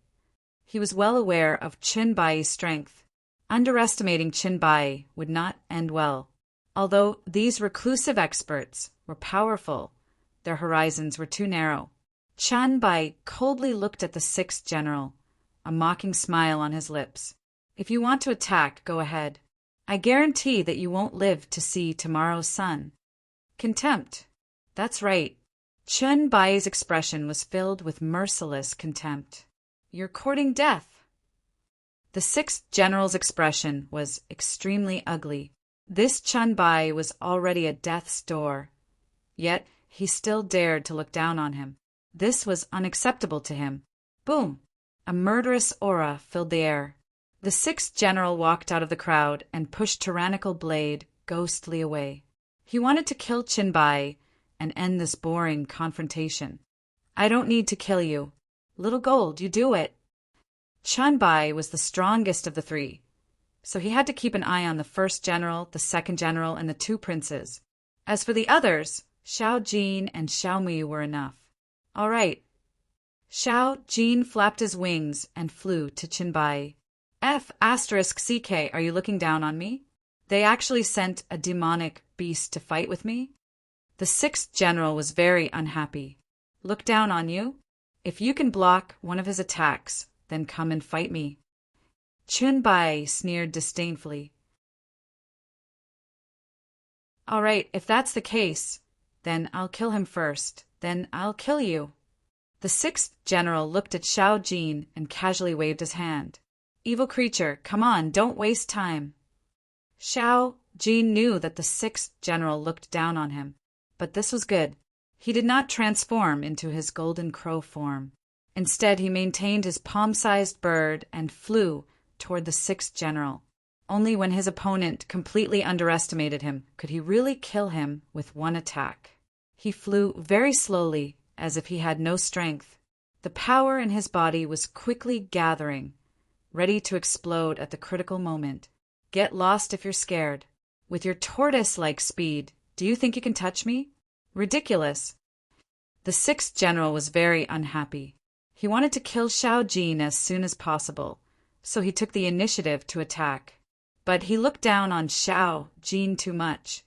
He was well aware of Chun Bai's strength. Underestimating Chun Bai would not end well. Although these reclusive experts were powerful, their horizons were too narrow. Chun Bai coldly looked at the 6th general, a mocking smile on his lips. If you want to attack, go ahead. I guarantee that you won't live to see tomorrow's sun. Contempt. That's right. Chun Bai's expression was filled with merciless contempt. You're courting death. The 6th general's expression was extremely ugly. This Chun Bai was already at death's door, yet he still dared to look down on him. This was unacceptable to him. Boom! A murderous aura filled the air. The 6th general walked out of the crowd and pushed tyrannical blade Ghostly away. He wanted to kill Chun Bai and end this boring confrontation. I don't need to kill you. Little Gold, you do it. Chun Bai was the strongest of the 3, so he had to keep an eye on the 1st general, the 2nd general, and the 2 princes. As for the others, Xiao Jin and Xiao Mui were enough. All right. Xiao Jin flapped his wings and flew to Chun Bai. F***CK, are you looking down on me? They actually sent a demonic beast to fight with me? The 6th general was very unhappy. Look down on you? If you can block one of his attacks, then come and fight me. Chun Bai sneered disdainfully. All right, if that's the case, then I'll kill him first. Then I'll kill you. The 6th general looked at Xiao Jin and casually waved his hand. Evil creature, come on, don't waste time. Xiao Jin knew that the 6th general looked down on him, but this was good. He did not transform into his golden crow form. Instead, he maintained his palm-sized bird and flew toward the 6th general. Only when his opponent completely underestimated him could he really kill him with one attack. He flew very slowly, as if he had no strength. The power in his body was quickly gathering, ready to explode at the critical moment. Get lost if you're scared. With your tortoise-like speed, do you think you can touch me? Ridiculous. The 6th general was very unhappy. He wanted to kill Xiao Jin as soon as possible, so he took the initiative to attack. But he looked down on Xiao Jin too much,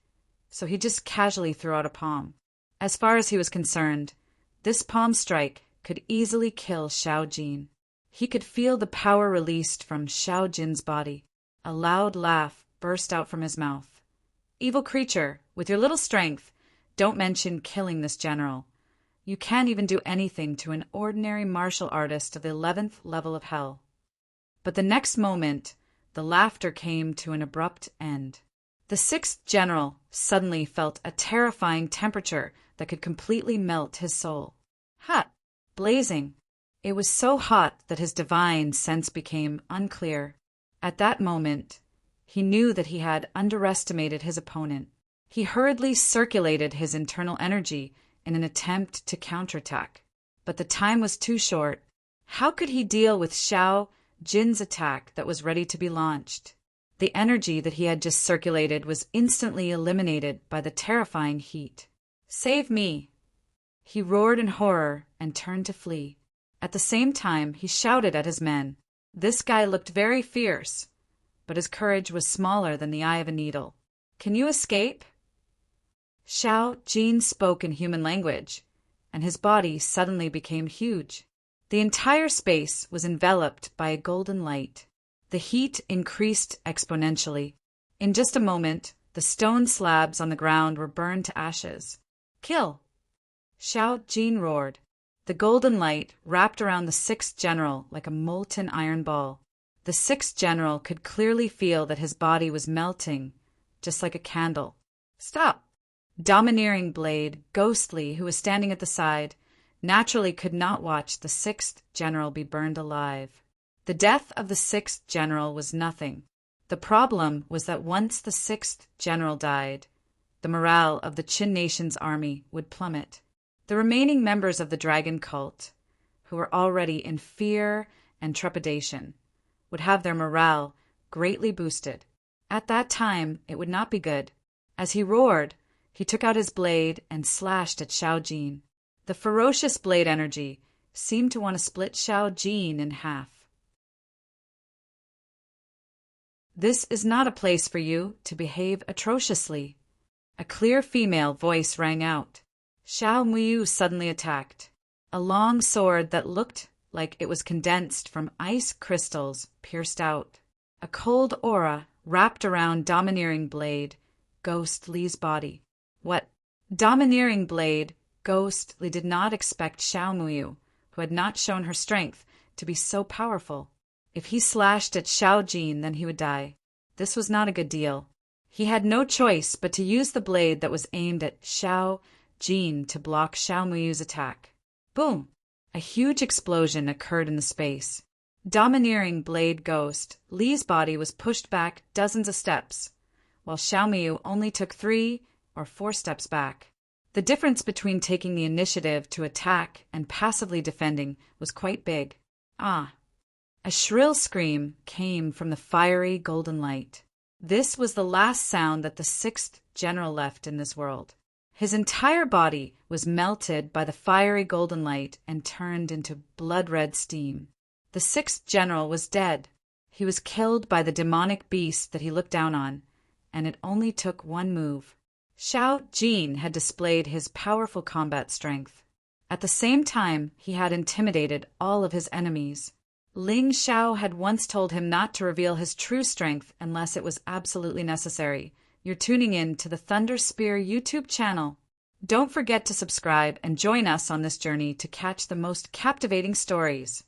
so he just casually threw out a palm. As far as he was concerned, this palm strike could easily kill Xiao Jin. He could feel the power released from Xiao Jin's body. A loud laugh burst out from his mouth. Evil creature, with your little strength, don't mention killing this general. You can't even do anything to an ordinary martial artist of the 11th level of hell. But the next moment, the laughter came to an abrupt end. The 6th general suddenly felt a terrifying temperature that could completely melt his soul. Hot, blazing. It was so hot that his divine sense became unclear. At that moment, he knew that he had underestimated his opponent. He hurriedly circulated his internal energy in an attempt to counterattack. But the time was too short. How could he deal with Xiao Jin's attack that was ready to be launched? The energy that he had just circulated was instantly eliminated by the terrifying heat. Save me! He roared in horror and turned to flee. At the same time, he shouted at his men. This guy looked very fierce, but his courage was smaller than the eye of a needle. Can you escape? Xiao Jin spoke in human language, and his body suddenly became huge. The entire space was enveloped by a golden light. The heat increased exponentially. In just a moment, the stone slabs on the ground were burned to ashes. Kill! Xiao Jin roared. The golden light wrapped around the 6th general like a molten iron ball. The The sixth general could clearly feel that his body was melting, just like a candle. "Stop!" Domineering Blade, Ghostly, who was standing at the side, naturally could not watch the sixth general be burned alive. The death of the sixth general was nothing. The problem was that once the sixth general died, the morale of the Qin Nation's army would plummet. The remaining members of the dragon cult, who were already in fear and trepidation, would have their morale greatly boosted. At that time, it would not be good. As he roared, he took out his blade and slashed at Xiao Jin. The ferocious blade energy seemed to want to split Xiao Jin in half. "This is not a place for you to behave atrociously," a clear female voice rang out. Xiao Muyu suddenly attacked. A long sword that looked like it was condensed from ice crystals pierced out. A cold aura wrapped around Domineering Blade, Ghostly's body. What? Domineering Blade, Ghostly did not expect Xiao Muyu, who had not shown her strength, to be so powerful. If he slashed at Xiao Jin, then he would die. This was not a good deal. He had no choice but to use the blade that was aimed at Xiao Jin to block Xiao Muyu's attack. Boom! A huge explosion occurred in the space. Domineering Blade Ghost, Li's body was pushed back dozens of steps, while Xiao Muyu only took 3 or 4 steps back. The difference between taking the initiative to attack and passively defending was quite big. Ah! A shrill scream came from the fiery golden light. This was the last sound that the sixth general left in this world. His entire body was melted by the fiery golden light and turned into blood-red steam. The sixth general was dead. He was killed by the demonic beast that he looked down on, and it only took one move. Xiao Jin had displayed his powerful combat strength. At the same time, he had intimidated all of his enemies. Ling Xiao had once told him not to reveal his true strength unless it was absolutely necessary. You're tuning in to the Thunder Spear YouTube channel. Don't forget to subscribe and join us on this journey to catch the most captivating stories.